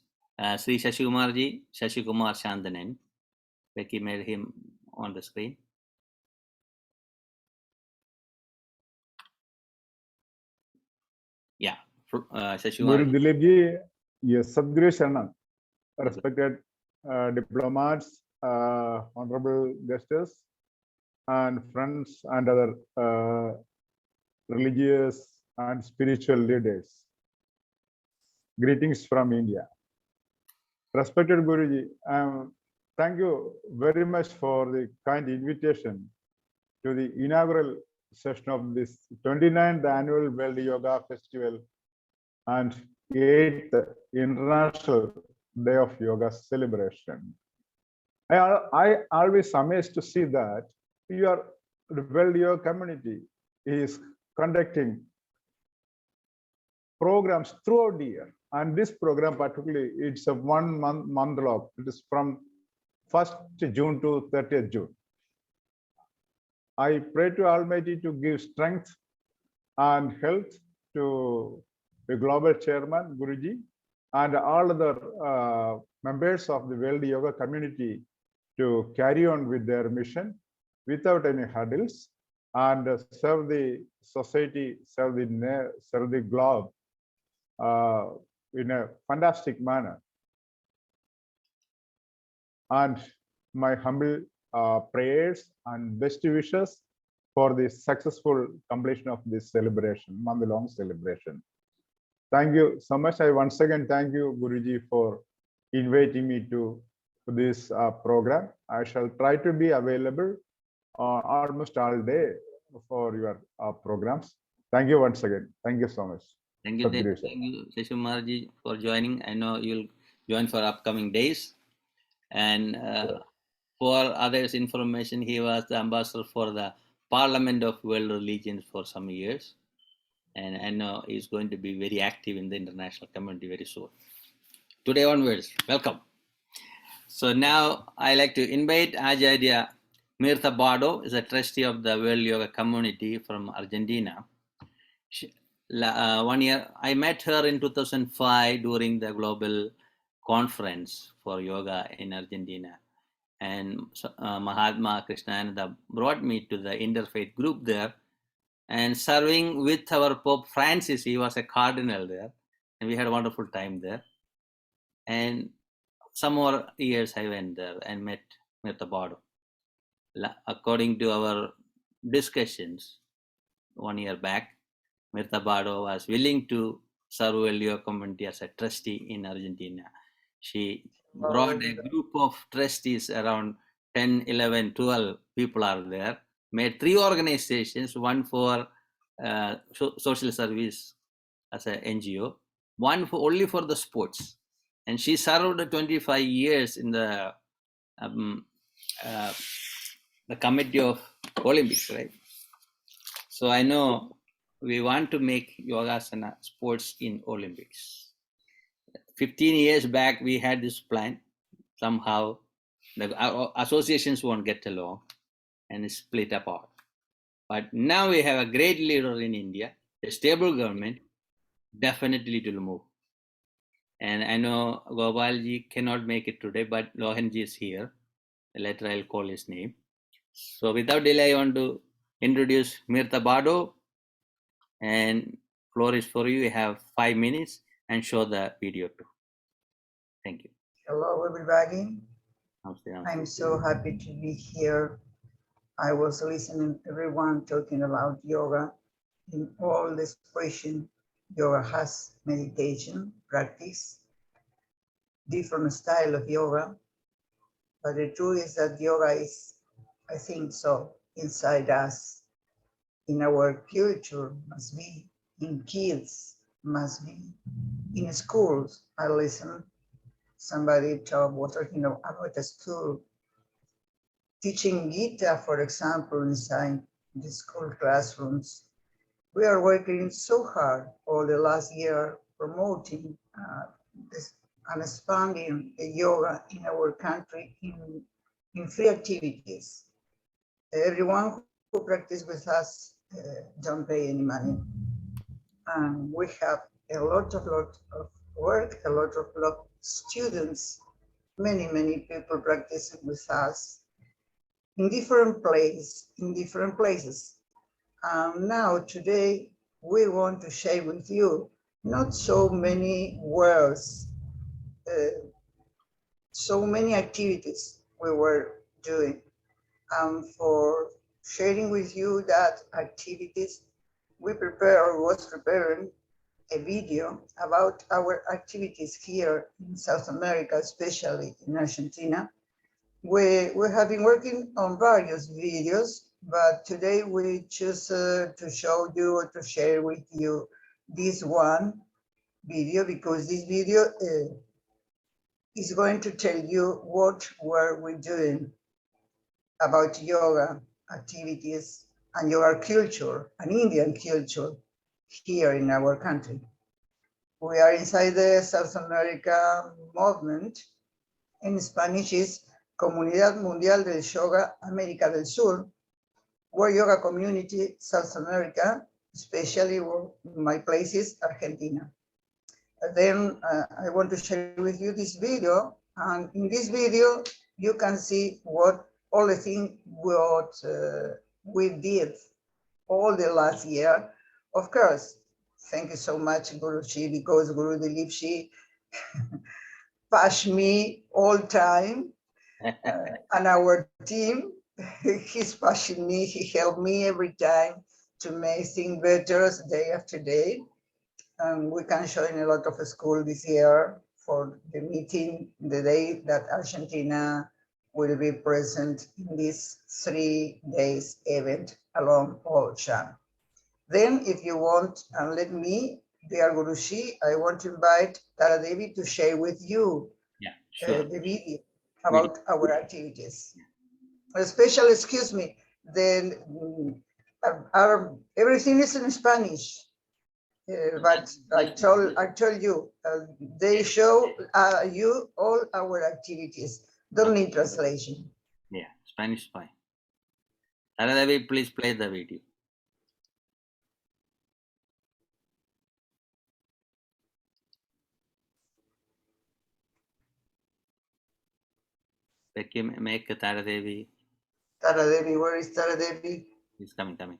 Sri Shashikumar ji, Shashikumar Shandanan. Becky made him on the screen. Yeah, Shashikumar. Guru Dileepji, yes, Sadguru Sharanam, respected diplomats, honorable guests, and friends and other religious and spiritual leaders. Greetings from India. Respected Guruji, thank you very much for the kind invitation to the inaugural session of this 29th Annual World Yoga Festival and 8th International Day of Yoga celebration. I always amazed to see that the World Yoga community is conducting programs throughout the year. And this program particularly, it's a month long. It is from 1st June to 30th June. I pray to Almighty to give strength and health to the global chairman, Guruji, and all other members of the World Yoga community to carry on with their mission without any hurdles and serve the society, serve the globe in a fantastic manner. And my humble prayers and best wishes for the successful completion of this celebration, month-long celebration. Thank you so much. I once again thank you, Guruji, for inviting me to this program. I shall try to be available almost all day for your programs. Thank you once again. Thank you so much. Thank you, Shashikumar ji, for joining. I know you'll join for upcoming days. And for others' information, he was the ambassador for the Parliament of World Religions for some years. And I know he's going to be very active in the international community very soon. Today onwards, welcome. So now I like to invite Ajarya Mirtha Bardo, is a trustee of the World Yoga Community from Argentina. 1 year, I met her in 2005 during the global conference for yoga in Argentina. and Mahatma Krishnananda brought me to the interfaith group there, and serving with our Pope Francis. He was a cardinal there, and we had a wonderful time there. And some more years I went there and met Mirta Bado. According to our discussions 1 year back, Mirta Bado was willing to serve your community as a trustee in Argentina. She brought a group of trustees, around 10, 11, 12 people are there, made 3 organizations, one for social service as an NGO, one for only for the sports. And she served 25 years in the committee of Olympics, right? So I know we want to make yogasana sports in Olympics. 15 years back, we had this plan. Somehow, our associations won't get along and split apart. But now we have a great leader in India, a stable government. Definitely it will move. And I know Gopalji cannot make it today, but Lohanji is here. Later I'll call his name. So without delay, I want to introduce Mirta Bado, and floor is for you. You have 5 minutes and show the video too. Thank you. Hello, everybody. I'm so happy to be here. I was listening to everyone talking about yoga. In all the expression, yoga has meditation, practice, different style of yoga. But the truth is that yoga is, I think so, inside us, in our culture, must be in kids, must be in schools. I listen, somebody was talking about a school, teaching Gita, for example, inside the school classrooms. We are working so hard all the last year promoting this and expanding the yoga in our country in free activities. Everyone who practices with us don't pay any money. And we have a lot of work, a lot of students, many people practicing with us in different places. Now today we want to share with you not so many words, so many activities we were doing. For sharing with you that activities, we was preparing a video about our activities here in South America, especially in Argentina. We have been working on various videos, but today we choose to show you or to share with you this one video, because this video is going to tell you what were we doing about yoga activities and yoga culture and Indian culture here in our country. We are inside the South America movement. In Spanish is Comunidad Mundial del Yoga América del Sur, where yoga community South America, especially my place is Argentina. And then I want to share with you this video, and in this video you can see what all the things what we did all the last year. Of course, thank you so much, Guruji, because Guru Dileepji pushed me all time, and our team, he's pushing me, he helped me every time to make things better day after day. We can join a lot of school this year for the meeting, the day that Argentina will be present in this 3 days event along ocean. Then if you want, and let me, dear Guruji, I want to invite Tara Devi to share with you the video about our activities. Especially, excuse me, then everything is in Spanish. But I told you, they show you all our activities. Don't need translation. Yeah, Spanish fine. Tara, please play the video. Becky, make Taradevi. Taradevi, where is Taradevi? He's coming.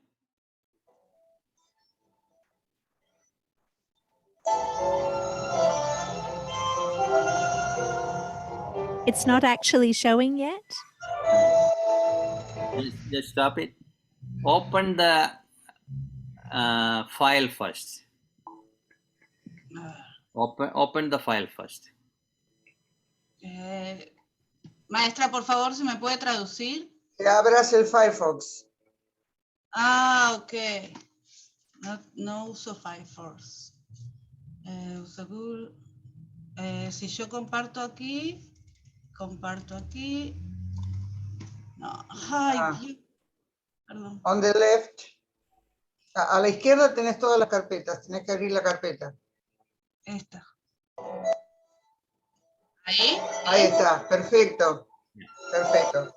It's not actually showing yet. Just stop it. Open the file first. Open the file first. Maestra, por favor, ¿se me puede traducir? Que abras el Firefox. Ah, ok. No uso Firefox. Uso Google. Si yo comparto aquí. No. Ay, perdón. On the left. A la izquierda tenés todas las carpetas. Tenés que abrir la carpeta. Esta. ¿Ahí? Ahí está. Perfecto. Perfecto.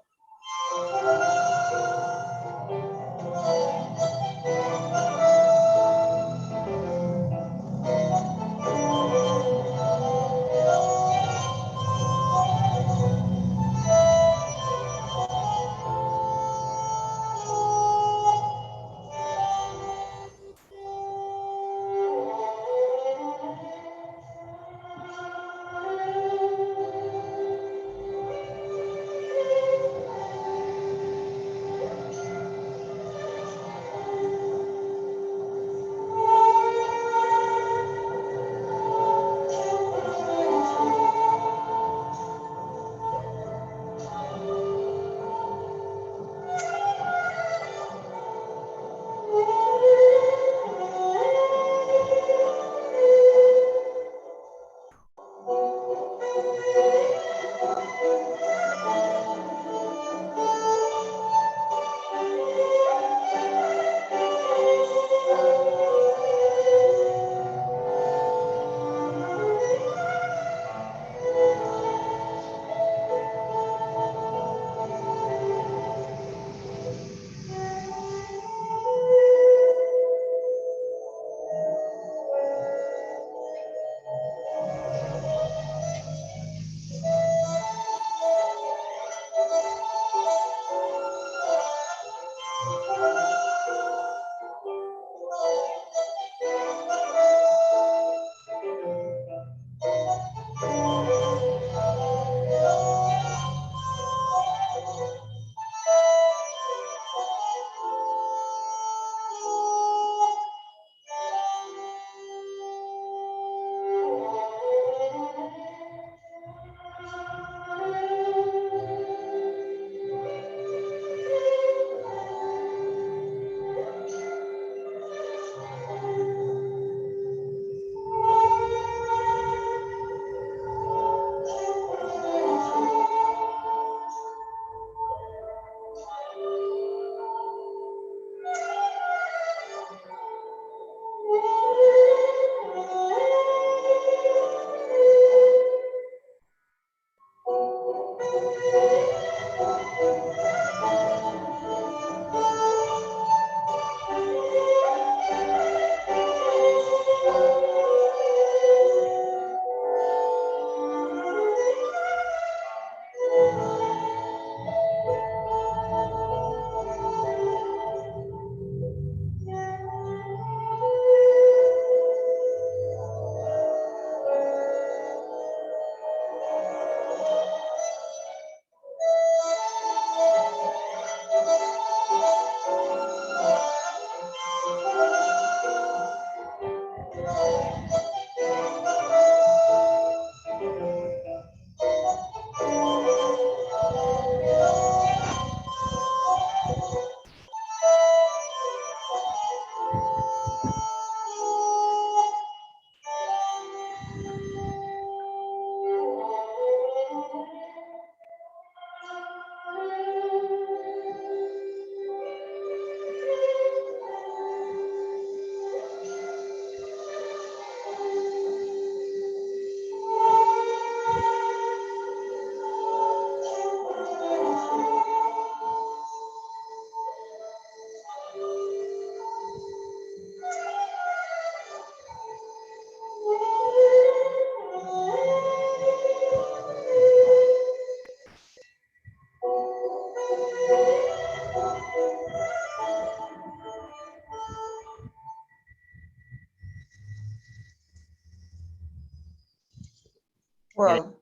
Well,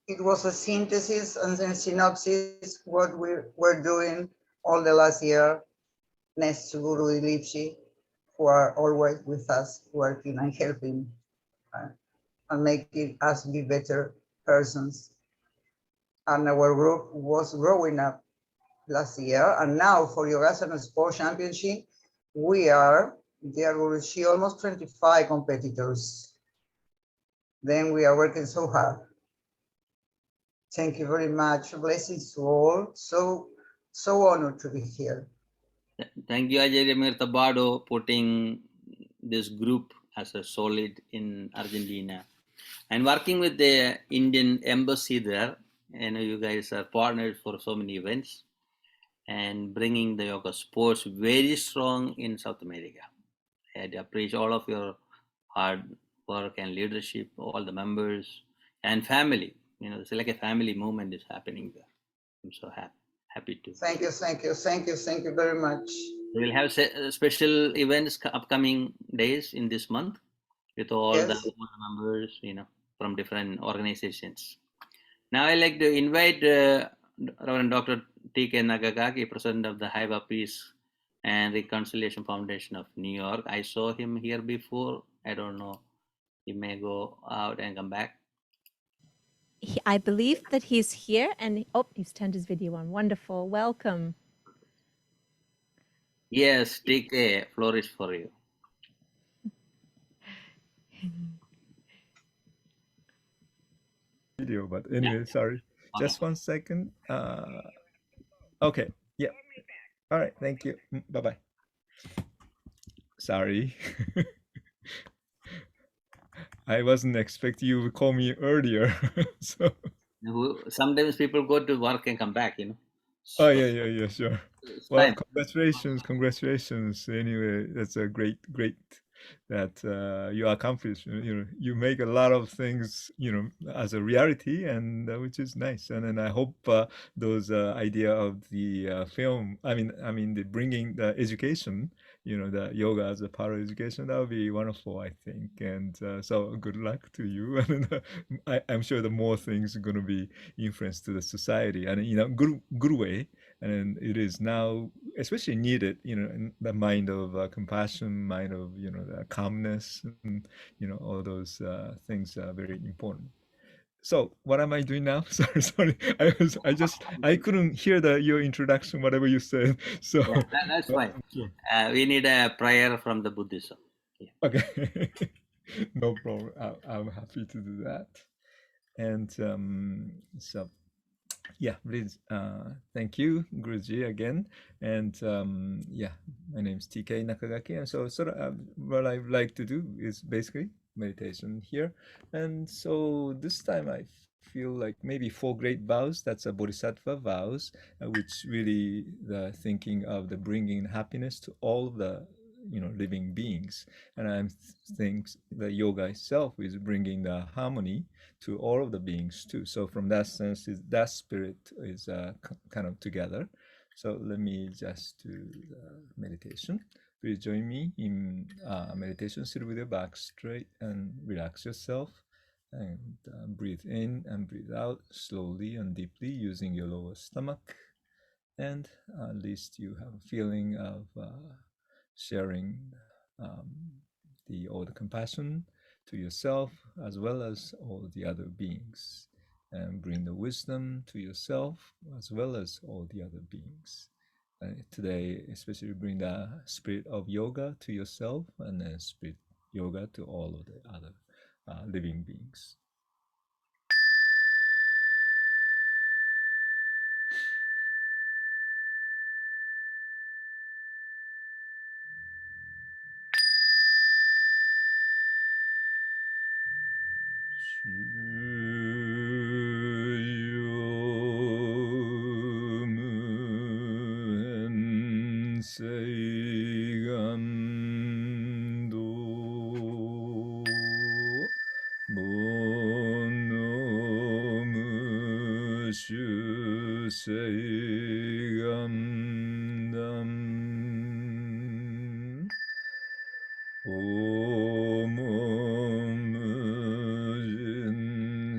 it was a synthesis and a synopsis what we were doing all the last year next to Guru Dileepji, who are always with us, working and helping and making us be better persons. And our group was growing up last year, and now for Yogasana Sport Championship, we are, dear Guruji, almost 25 competitors. Then we are working so hard. Thank you very much. Blessings to all. So honored to be here. Thank you, Ajay Remir Tabado, putting this group as a solid in Argentina and working with the Indian embassy there. I know you guys are partnered for so many events and bringing the yoga sports very strong in South America. I appreciate all of your hard work and leadership, all the members and family. You know, it's like a family movement is happening there. I'm so happy to. Thank you very much. We'll have special events upcoming days in this month with all the members, you know, from different organizations. Now I'd like to invite Reverend Dr. T.K. Nakagaki, President of the Highwa Peace and Reconciliation Foundation of New York. I saw him here before. I don't know. He may go out and come back. I believe that he's here and, oh, he's turned his video on. Wonderful. Welcome. Yes, TK, floor is for you. Video, but anyway, sorry. Just 1 second. Okay. Yeah. All right. Thank you. Bye-bye. Sorry. I wasn't expecting you to call me earlier. So sometimes people go to work and come back, you know. So, oh yeah, sure. Well, congratulations. Anyway, that's a great that you accomplish. You know, you make a lot of things, you know, as a reality, and which is nice. And then I hope those idea of the film. I mean, the bringing the education. You know, the yoga as a part of education, that would be wonderful, I think. And so good luck to you. And I'm sure the more things are going to be influenced to the society, and you know, good way. And it is now especially needed, you know, in the mind of compassion, mind of, you know, the calmness, and, you know, all those things are very important. So what am I doing now? Sorry. I couldn't hear your introduction, whatever you said. So yeah, that's fine. We need a prayer from the Buddhism. Yeah. Okay. No problem. I'm happy to do that. And so yeah, please. Thank you, Guruji, again. And yeah, my name is TK Nakagaki. And so sort of what I like to do is basically meditation here. And so this time I feel like maybe 4 great vows. That's a bodhisattva vows, which really the thinking of the bringing happiness to all the, you know, living beings. And I think the yoga itself is bringing the harmony to all of the beings too. So from that sense, that spirit is kind of together. So let me just do the meditation. Please join me in meditation. Sit with your back straight and relax yourself. And breathe in and breathe out slowly and deeply using your lower stomach. And at least you have a feeling of sharing all the compassion to yourself as well as all the other beings, and bring the wisdom to yourself as well as all the other beings. Today, especially bring the spirit of yoga to yourself, and then spirit yoga to all of the other living beings.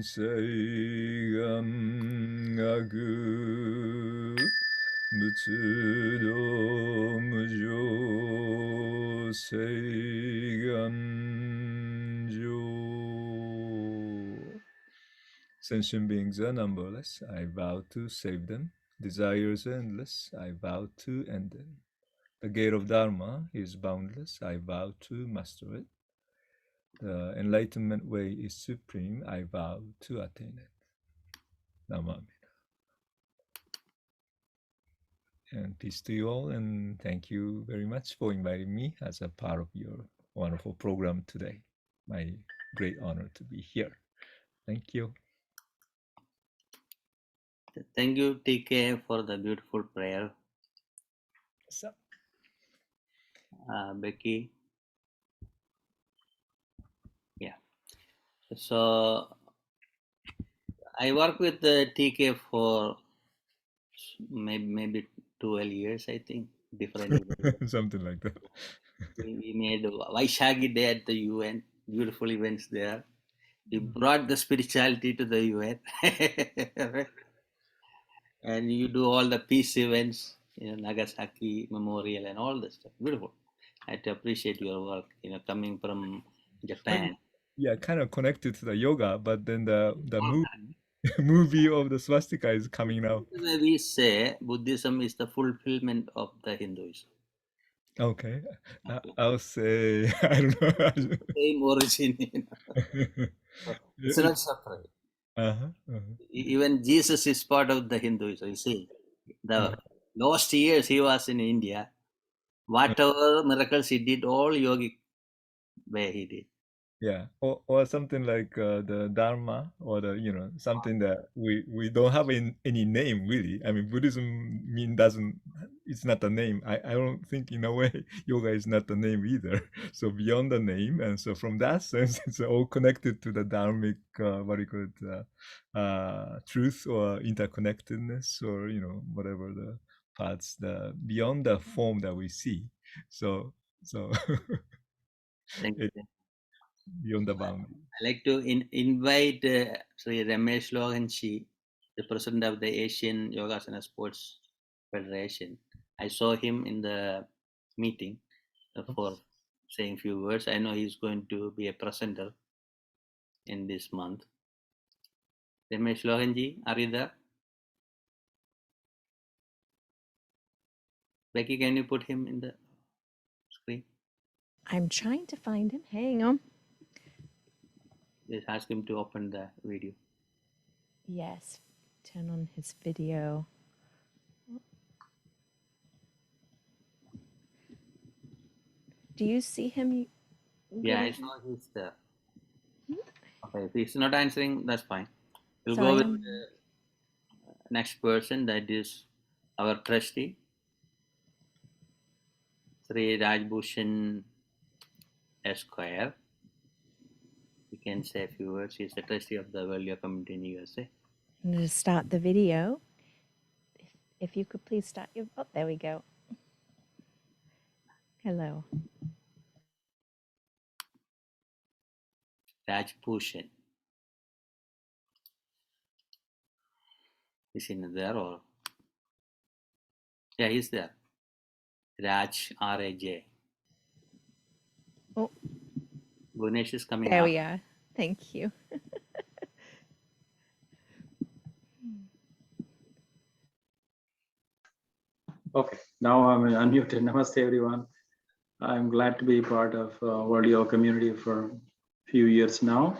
Seigam Agu Butsudo Mujo Seigam Jo. Sentient beings are numberless. I vow to save them. Desires are endless. I vow to end them. The gate of Dharma is boundless. I vow to master it. The enlightenment way is supreme. I vow to attain it. Namami. And peace to you all. And thank you very much for inviting me as a part of your wonderful program today. My great honor to be here. Thank you. Thank you, TK, for the beautiful prayer. So, Becky. Yeah. So I work with the TK for maybe 12 years, I think. Different events. something like that. We made Vaishagi Day at the UN. Beautiful events there. We brought the spirituality to the UN. And you do all the peace events, Nagasaki Memorial and all this stuff. Beautiful. I have to appreciate your work, coming from Japan. Yeah, kind of connected to the yoga, but then the movie of the swastika is coming now. We say Buddhism is the fulfillment of the Hinduism. Okay, I'll say I don't know. Same origin. It's not separate. Even Jesus is part of the Hinduism. You see, the last years he was in India. Whatever miracles he did, all yogic way he did. Yeah, or something like the Dharma, or the something that we don't have any name really. I mean, Buddhism it's not a name. I don't think in a way yoga is not a name either. So beyond the name, and so from that sense, it's all connected to the dharmic what do you call it, truth or interconnectedness, or whatever the parts, the beyond the form that we see. So Thank you. Beyond the boundary. I'd like to invite Sri Ramesh Lohanshi, the president of the Asian Yogasana Sports Federation. I saw him in the meeting for saying a few words. I know he's going to be a presenter in this month. Ramesh Lohanji, are you there? Becky, can you put him in the screen? I'm trying to find him. Hang on. Just ask him to open the video. Yes, turn on his video. Do you see him? Yeah, I saw he's there. Okay, if he's not answering, that's fine. We'll Sorry. go with the next person, that is our trustee, Sri Rajbhushan Esquire. You can say a few words. He's the trustee of the World Yoga Community in USA. I'm going to start the video. If you could please start your... Oh, there we go. Hello. Rajbhushan. Is he there or? Yeah, he's there. Raj, R-A-J. Oh. Gunesh is coming There up. we are. Thank you. Okay, now I'm unmuted. Namaste, everyone. I'm glad to be part of World Yoga Community for a few years now,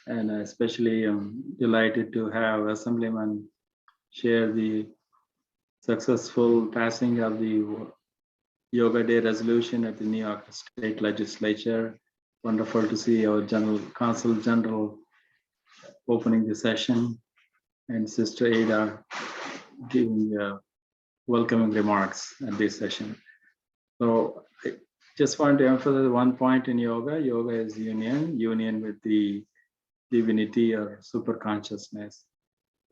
and especially delighted to have Assemblyman share the successful passing of the Yoga Day resolution at the New York State Legislature. Wonderful to see our Consul General opening the session, and Sister Ada giving welcoming remarks at this session. So I just want to emphasize one point in yoga. Yoga is union with the divinity or super consciousness,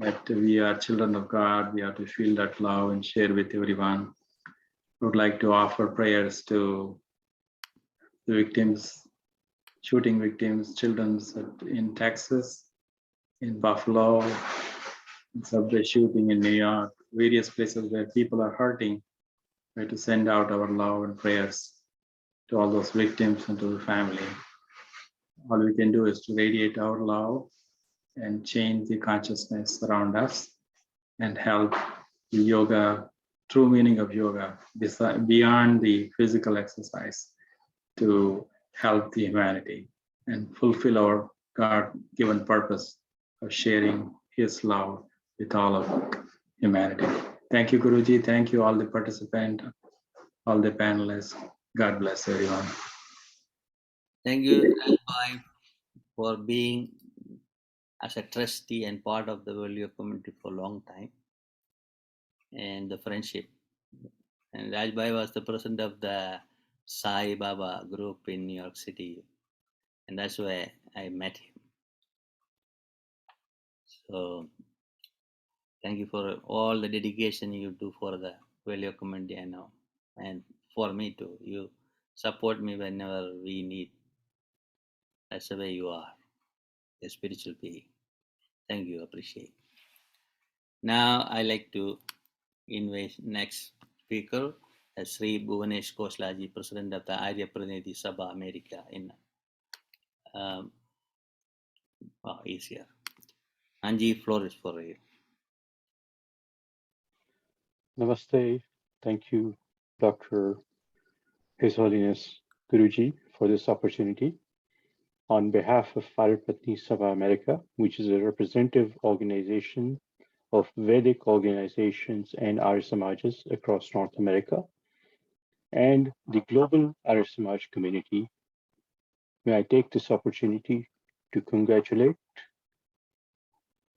that we are children of God. We have to feel that love and share with everyone. I would like to offer prayers to the victims, shooting victims, children in Texas, in Buffalo, subway shooting in New York, various places where people are hurting, try to send out our love and prayers to all those victims and to the family. All we can do is to radiate our love and change the consciousness around us and help the yoga, true meaning of yoga, beyond the physical exercise, to help the humanity and fulfill our God-given purpose of sharing His love with all of humanity. Thank you, Guruji. Thank you, all the participants, all the panelists. God bless everyone. Thank you, Rajbhai, for being as a trustee and part of the World Yoga community for a long time, and the friendship. And Rajbhai was the president of the Sai Baba group in New York City, and that's where I met him. So thank you for all the dedication you do for the World Yoga community, I know, and for me too. You support me whenever we need. That's the way you are, a spiritual being. Thank you, appreciate. Now I like to invite next speaker, Shri Bhuvanesh Koslaji, President of the Arya Pranidhi Sabha America in is here. Anji, floor is for you. Namaste. Thank you, Dr. His Holiness Guruji, for this opportunity. On behalf of Arya Pranidhi Sabha America, which is a representative organization of Vedic organizations and Arya Samajas across North America, and the global Arya Samaj community, may I take this opportunity to congratulate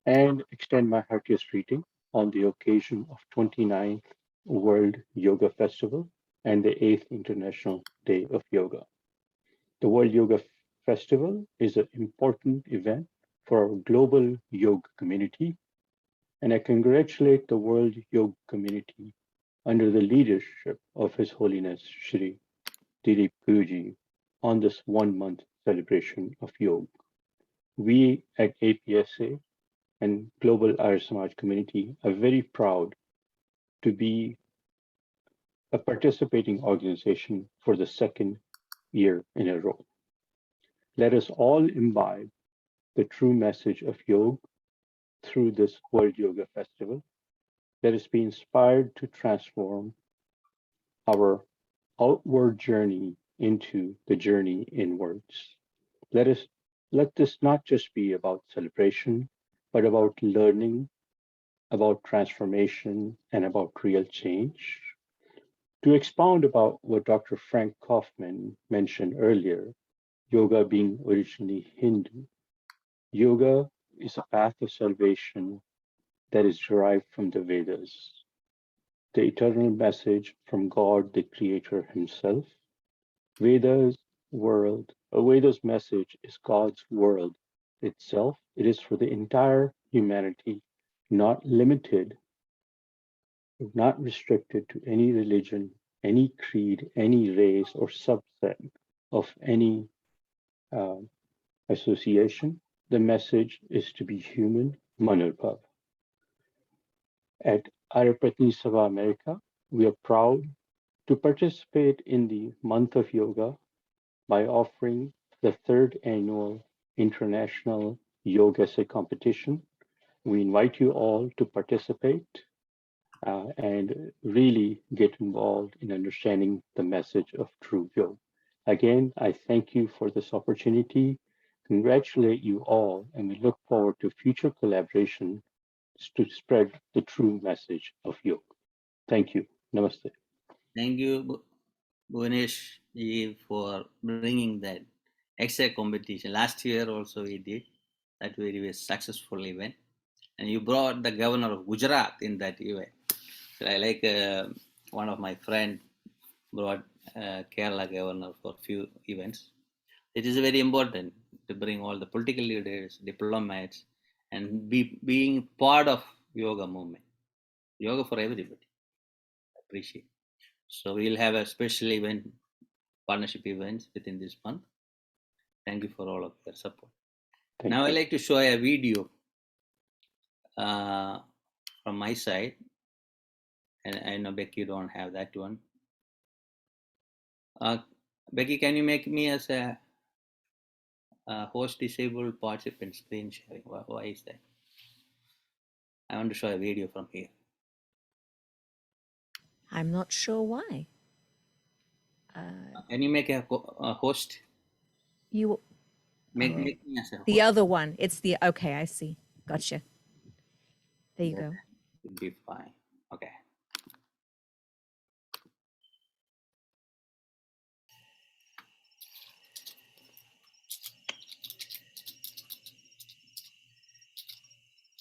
and extend my heartiest greeting on the occasion of 29th World Yoga Festival and the 8th International Day of Yoga. The World Yoga Festival is an important event for our global yoga community, and I congratulate the World Yoga community under the leadership of His Holiness Shri Dileep Guruji on this 1 month celebration of yoga. We at APSA and Global Arya Samaj community are very proud to be a participating organization for the second year in a row. Let us all imbibe the true message of yoga through this World Yoga Festival. Let us be inspired to transform our outward journey into the journey inwards. Let this not just be about celebration, but about learning, about transformation, and about real change. To expound about what Dr. Frank Kaufman mentioned earlier, yoga being originally Hindu, yoga is a path of salvation that is derived from the Vedas, the eternal message from God, the Creator Himself. Veda's message is God's world itself. It is for the entire humanity, not limited, not restricted to any religion, any creed, any race or subset of any association. The message is to be human, Manubhav. At Arya Pranidhi Sabha America, we are proud to participate in the month of yoga by offering the 3rd annual International Yoga Essay Competition. We invite you all to participate and really get involved in understanding the message of true yoga. Again, I thank you for this opportunity, congratulate you all, and we look forward to future collaboration to spread the true message of yoga. Thank you. Namaste. Thank you, Bhuvanesh ji, for bringing that essay competition. Last year also we did that very successful event, and you brought the governor of Gujarat in that event. So I like one of my friends brought Kerala governor for a few events. It is very important to bring all the political leaders, diplomats, and being part of yoga movement. Yoga for everybody. Appreciate. So we'll have a special event, partnership events within this month. Thank you for all of your support. Now I'd like to show a video from my side. And I know Becky don't have that one. Becky, can you make me as a host disabled participant screen sharing? Why is that? I want to show a video from here. I'm not sure why. Can you make a host? You Make me as a host. the other one. It's the okay. I see. Gotcha. There you That go. would be fine. Okay.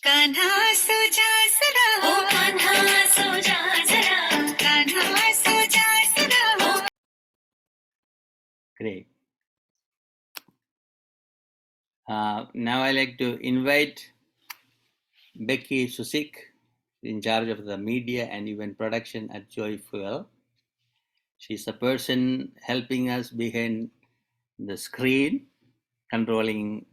Kanha सोजा सदा ओ कान्हा सोजा सदा कान्हा सोजा सदा ओ Great. Now I like to invite Becky Susik, in charge of the media and event production at Joyful. She's the person helping us behind the screen, controlling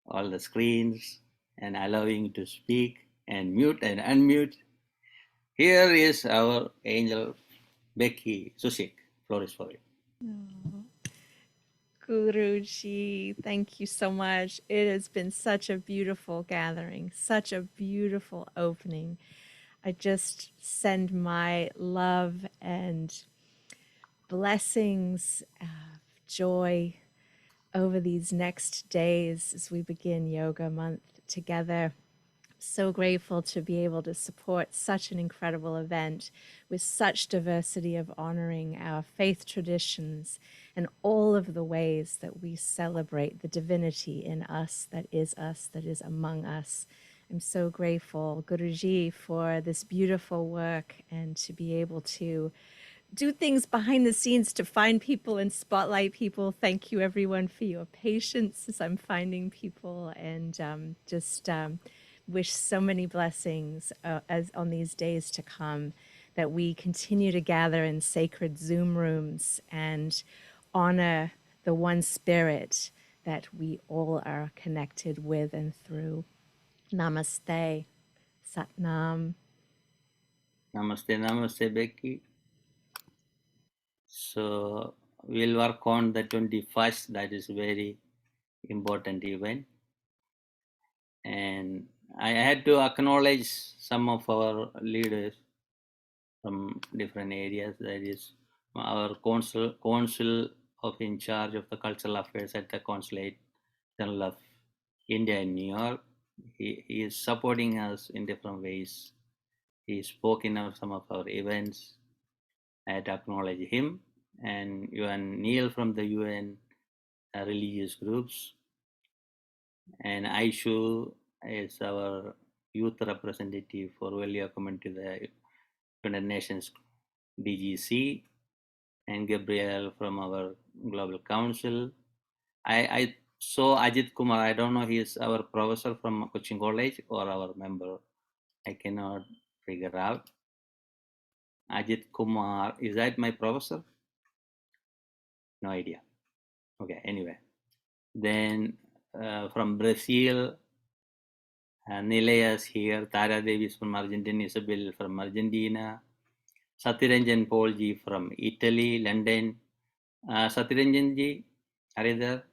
all the screens and allowing to speak and mute and unmute. Here is our angel, Becky Susik. Floor is for you. Guruji, thank you so much. It has been such a beautiful gathering, such a beautiful opening. I just send my love and blessings of joy over these next days as we begin Yoga Month together. So grateful to be able to support such an incredible event with such diversity of honoring our faith traditions and all of the ways that we celebrate the divinity in us, that is among us. I'm so grateful, Guruji, for this beautiful work and to be able to do things behind the scenes to find people and spotlight people. Thank you, everyone, for your patience as I'm finding people, and wish so many blessings as on these days to come, that we continue to gather in sacred Zoom rooms and honor the one spirit that we all are connected with and through. Namaste. Satnam. Namaste, namaste, Becky. So we'll work on the 21st. That is very important event. And I had to acknowledge some of our leaders from different areas. That is our consul of in charge of the cultural affairs at the Consulate General of India in New York. He is supporting us in different ways. He spoke in some of our events. I had to acknowledge him, and UN Neil from the UN religious groups, and Aishu is our youth representative for welcome to the United Nations DGC, and Gabriel from our Global Council. I saw Ajit Kumar. I don't know, he is our professor from Cochin College or our member. I cannot figure out. Ajit Kumar, is that my professor? No idea. Okay, anyway. Then from Brazil, Nilayas here, Tara Davis from Argentina, Isabel from Argentina, Satyaranjan Paulji from Italy, London. Satyaranjanji, are you there?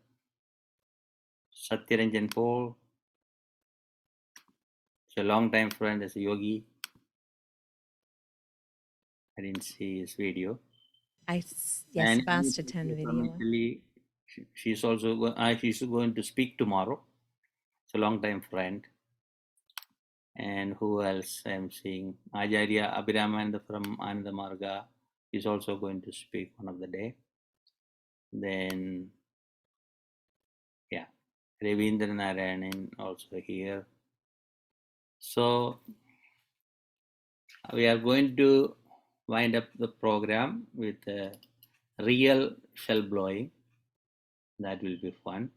Satyaranjan Paul. It's a long time friend as a yogi. I didn't see his video. Yes, And fast attend from video. Italy, she's also she's going to speak tomorrow. It's a long time friend. And who else I'm seeing? Ajarya Abhiramananda from Ananda Marga is also going to speak one of the day. Then, yeah, Ravindra Narayanan also here. So we are going to wind up the program with a real shell blowing. That will be fun.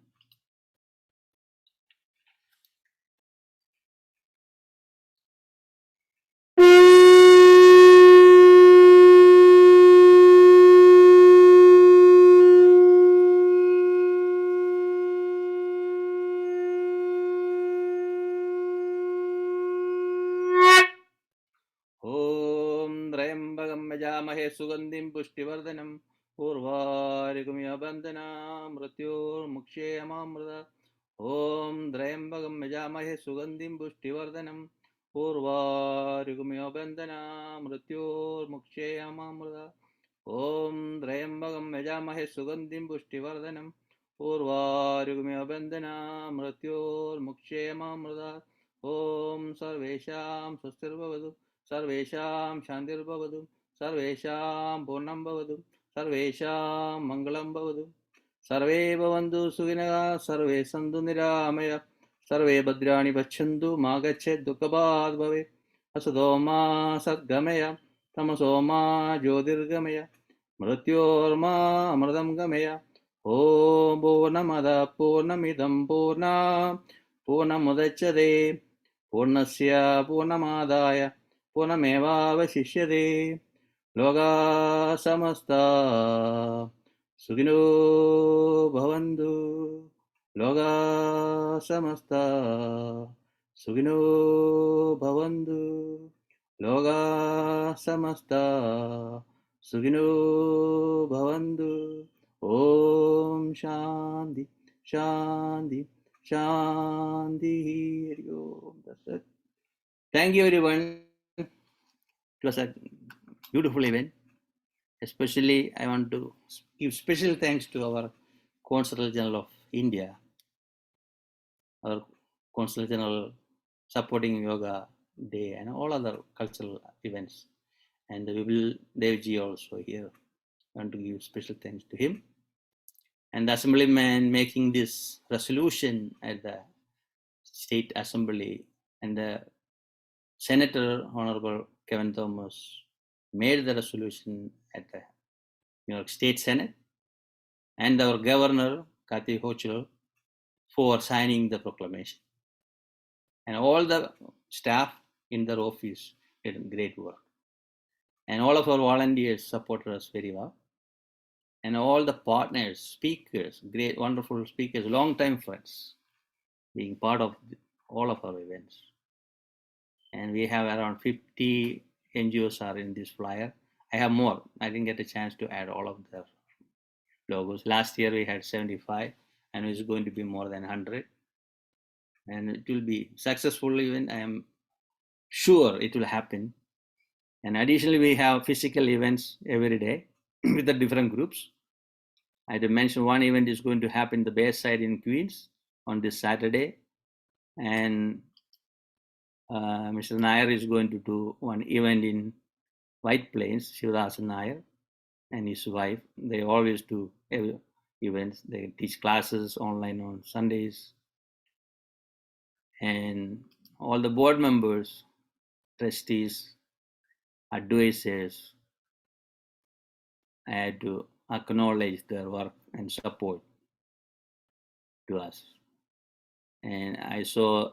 त्रयम्बकं यजामहे सुगन्धिं पुष्टिवर्धनम् उर्वारुकमिव बन्धनान् मृत्योर्मुक्षेयमामृतात् ॐ त्र्यम्बकं यजामहे सुगन्धिं पुष्टिवर्धनम् उर्वारुकमिव बन्धनान् मृत्योर्मुक्षेयमामृतात् ॐ त्र्यम्बकं यजामहे सुगन्धिं पुष्टिवर्धनम् उर्वारुकमिव बन्धनान् मृत्योर्मुक्षेयमामृतात् ॐ सर्वेषां स्वस्तिर्भवतु सर्वेषां शान्तिर्भवतु सर्वेषां पूर्णं भवतु सर्वेषां मङ्गलं भवतु सर्वे भवन्तु सुखिनः सर्वे सन्तु निरामया सर्वे भद्राणि पश्यन्तु मा गच्छेत् दुःखभाग् भवेत् असतो मा सद्गमय तमसो मा ज्योतिर्गमय मृत्योर्मा अमृतं गमय ॐ पूर्णमदः पूर्णमिदं पूर्णमुदच्यते पूर्णस्य पूर्णमादाय पूर्णमेवावशिष्यते लोकाः समस्ता सुखिनो भवन्तु लोकाः समस्ता सुखिनो भवन्तु लोकाः समस्ता सुखिनो भवन्तु ॐ शान्ति शान्ति शान्ति हरि ओम. That's it. Thank you everyone. It was a beautiful event. Especially I want to give special thanks to our Consul General of India, our Consul General supporting Yoga Day and all other cultural events. And we will Devji also here. I want to give special thanks to him. And the Assemblyman making this resolution at the State Assembly, and the Senator Honorable Kevin Thomas made the resolution at the New York State Senate, and our Governor Kathy Hochul for signing the proclamation. And all the staff in their office did great work. And all of our volunteers supported us very well. And all the partners, speakers, great, wonderful speakers, long-time friends, being part of all of our events. And we have around 50 NGOs are in this flyer. I have more. I didn't get a chance to add all of their logos. Last year we had 75, and it's going to be more than 100. And it will be successful event. I am sure it will happen. And additionally, we have physical events every day with the different groups. I had to mention one event is going to happen the Bayside in Queens on this Saturday. And Mr. Nair is going to do one event in White Plains, Shivadas Nair and his wife. They always do events. They teach classes online on Sundays. And all the board members, trustees, advisors, I had to acknowledge their work and support to us. And I saw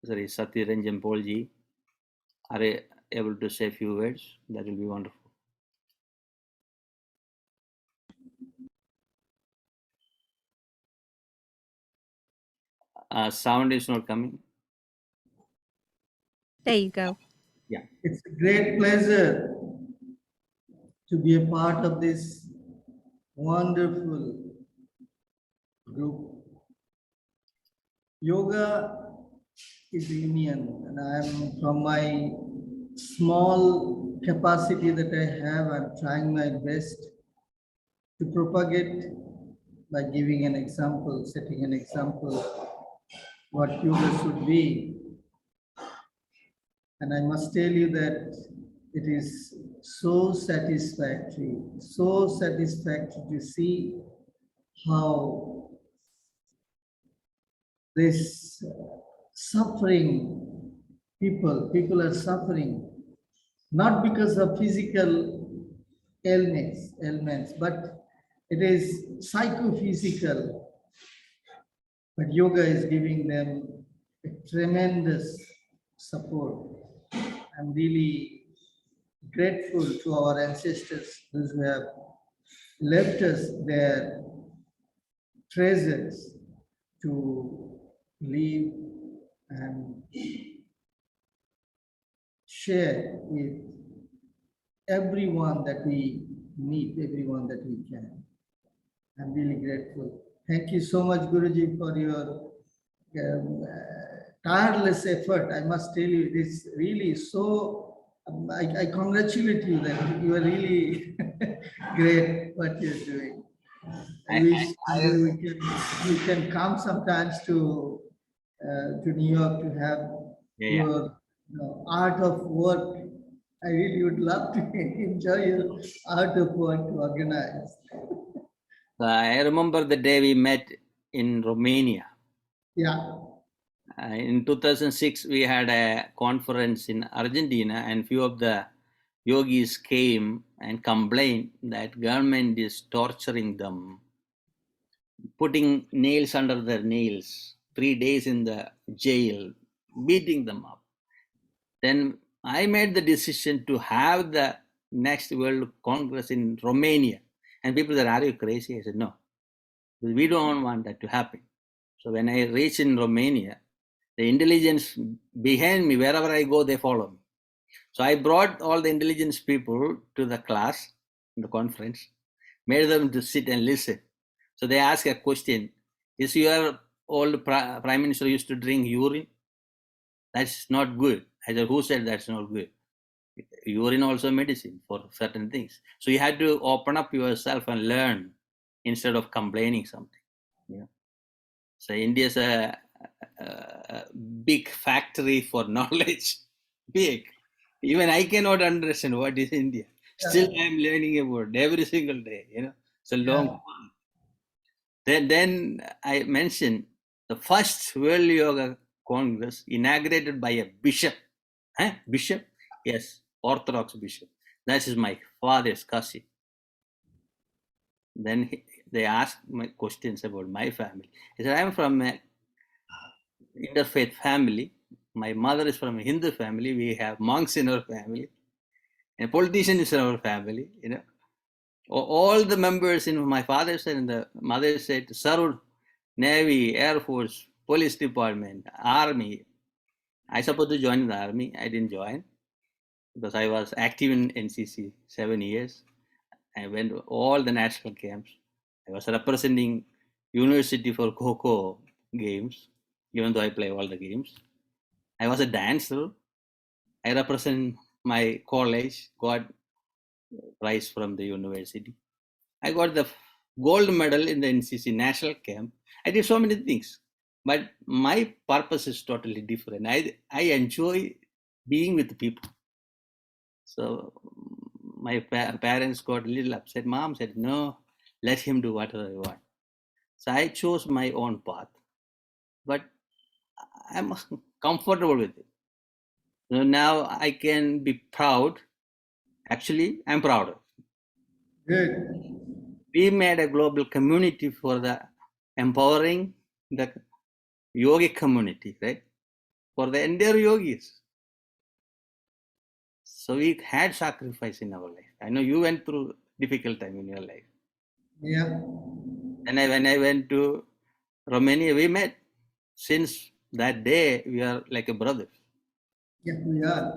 Satyaranjan Polji are able to say a few words. That will be wonderful. Sound is not coming. There you go. Yeah. It's a great pleasure to be a part of this wonderful group. Yoga is union, and I'm from my small capacity that I have, I'm trying my best to propagate by giving an example, setting an example what yoga should be. And I must tell you that it is so satisfactory to see how this suffering people are suffering, not because of physical ailments, but it is psychophysical. But yoga is giving them a tremendous support. I'm really grateful to our ancestors, those who have left us their treasures to live and share with everyone that we meet, everyone that we can. I'm really grateful. Thank you so much, Guruji, for your tireless effort. I must tell you, it is really so, I congratulate you that you are really great what you're doing. I wish we can come sometimes to New York to have your art of work. I really would love to enjoy your art of work to organize. I remember the day we met in Romania. Yeah. In 2006, we had a conference in Argentina, and few of the yogis came and complained that government is torturing them, putting nails under their nails, 3 days in the jail, beating them up. Then I made the decision to have the next World Congress in Romania. And people said, are you crazy? I said, no, we don't want that to happen. So when I reached in Romania, the intelligence behind me, wherever I go, they follow me. So I brought all the intelligence people to the class, the conference, made them to sit and listen. So they asked a question, is your old prime minister used to drink urine? That's not good. I said, who said that's not good? Urine also medicine for certain things. So you had to open up yourself and learn instead of complaining something. Yeah. So India is a big factory for knowledge. Big. Even I cannot understand what is India. Still I am learning about every single day. It's a long path. Then I mentioned the first World Yoga Congress inaugurated by a bishop. Bishop? Yes, Orthodox bishop. That is my father's cousin. Then they asked my questions about my family. I said, I am from an interfaith family. My mother is from a Hindu family. We have monks in our family. A politician is in our family. All the members in my father's side and the mother's side served Navy, Air Force, Police Department, Army. I supposed to join the Army. I didn't join because I was active in NCC 7 years. I went to all the national camps. I was representing university for Kho games, even though I play all the games. I was a dancer. I represent my college, got prize from the university. I got the gold medal in the NCC national camp. I did so many things, but my purpose is totally different. I enjoy being with people. So my parents got a little upset. Mom said, no, let him do whatever he wants. So I chose my own path, but I'm comfortable with it. So now I can be proud. Actually, I'm proud. Good. We made a global community for the empowering the yogic community, right? For the entire yogis. So we had sacrifice in our life. I know you went through difficult time in your life. Yeah. And when I went to Romania, we met. Since that day, we are like a brother. Yeah, we are.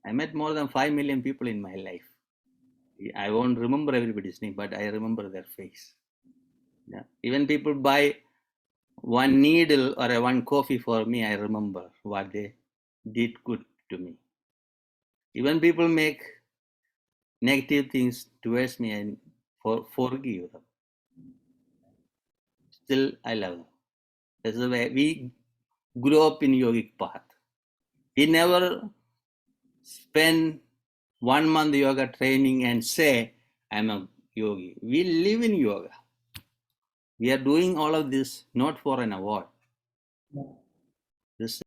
I met more than 5 million people in my life. I won't remember everybody's name, but I remember their face. Yeah. Even people buy one needle or one coffee for me, I remember what they did good to me. Even people make negative things towards me and forgive them. Still, I love them. That's the way we grew up in yogic path. We never spend 1 month yoga training and say, I'm a yogi. We live in yoga. We are doing all of this not for an award. This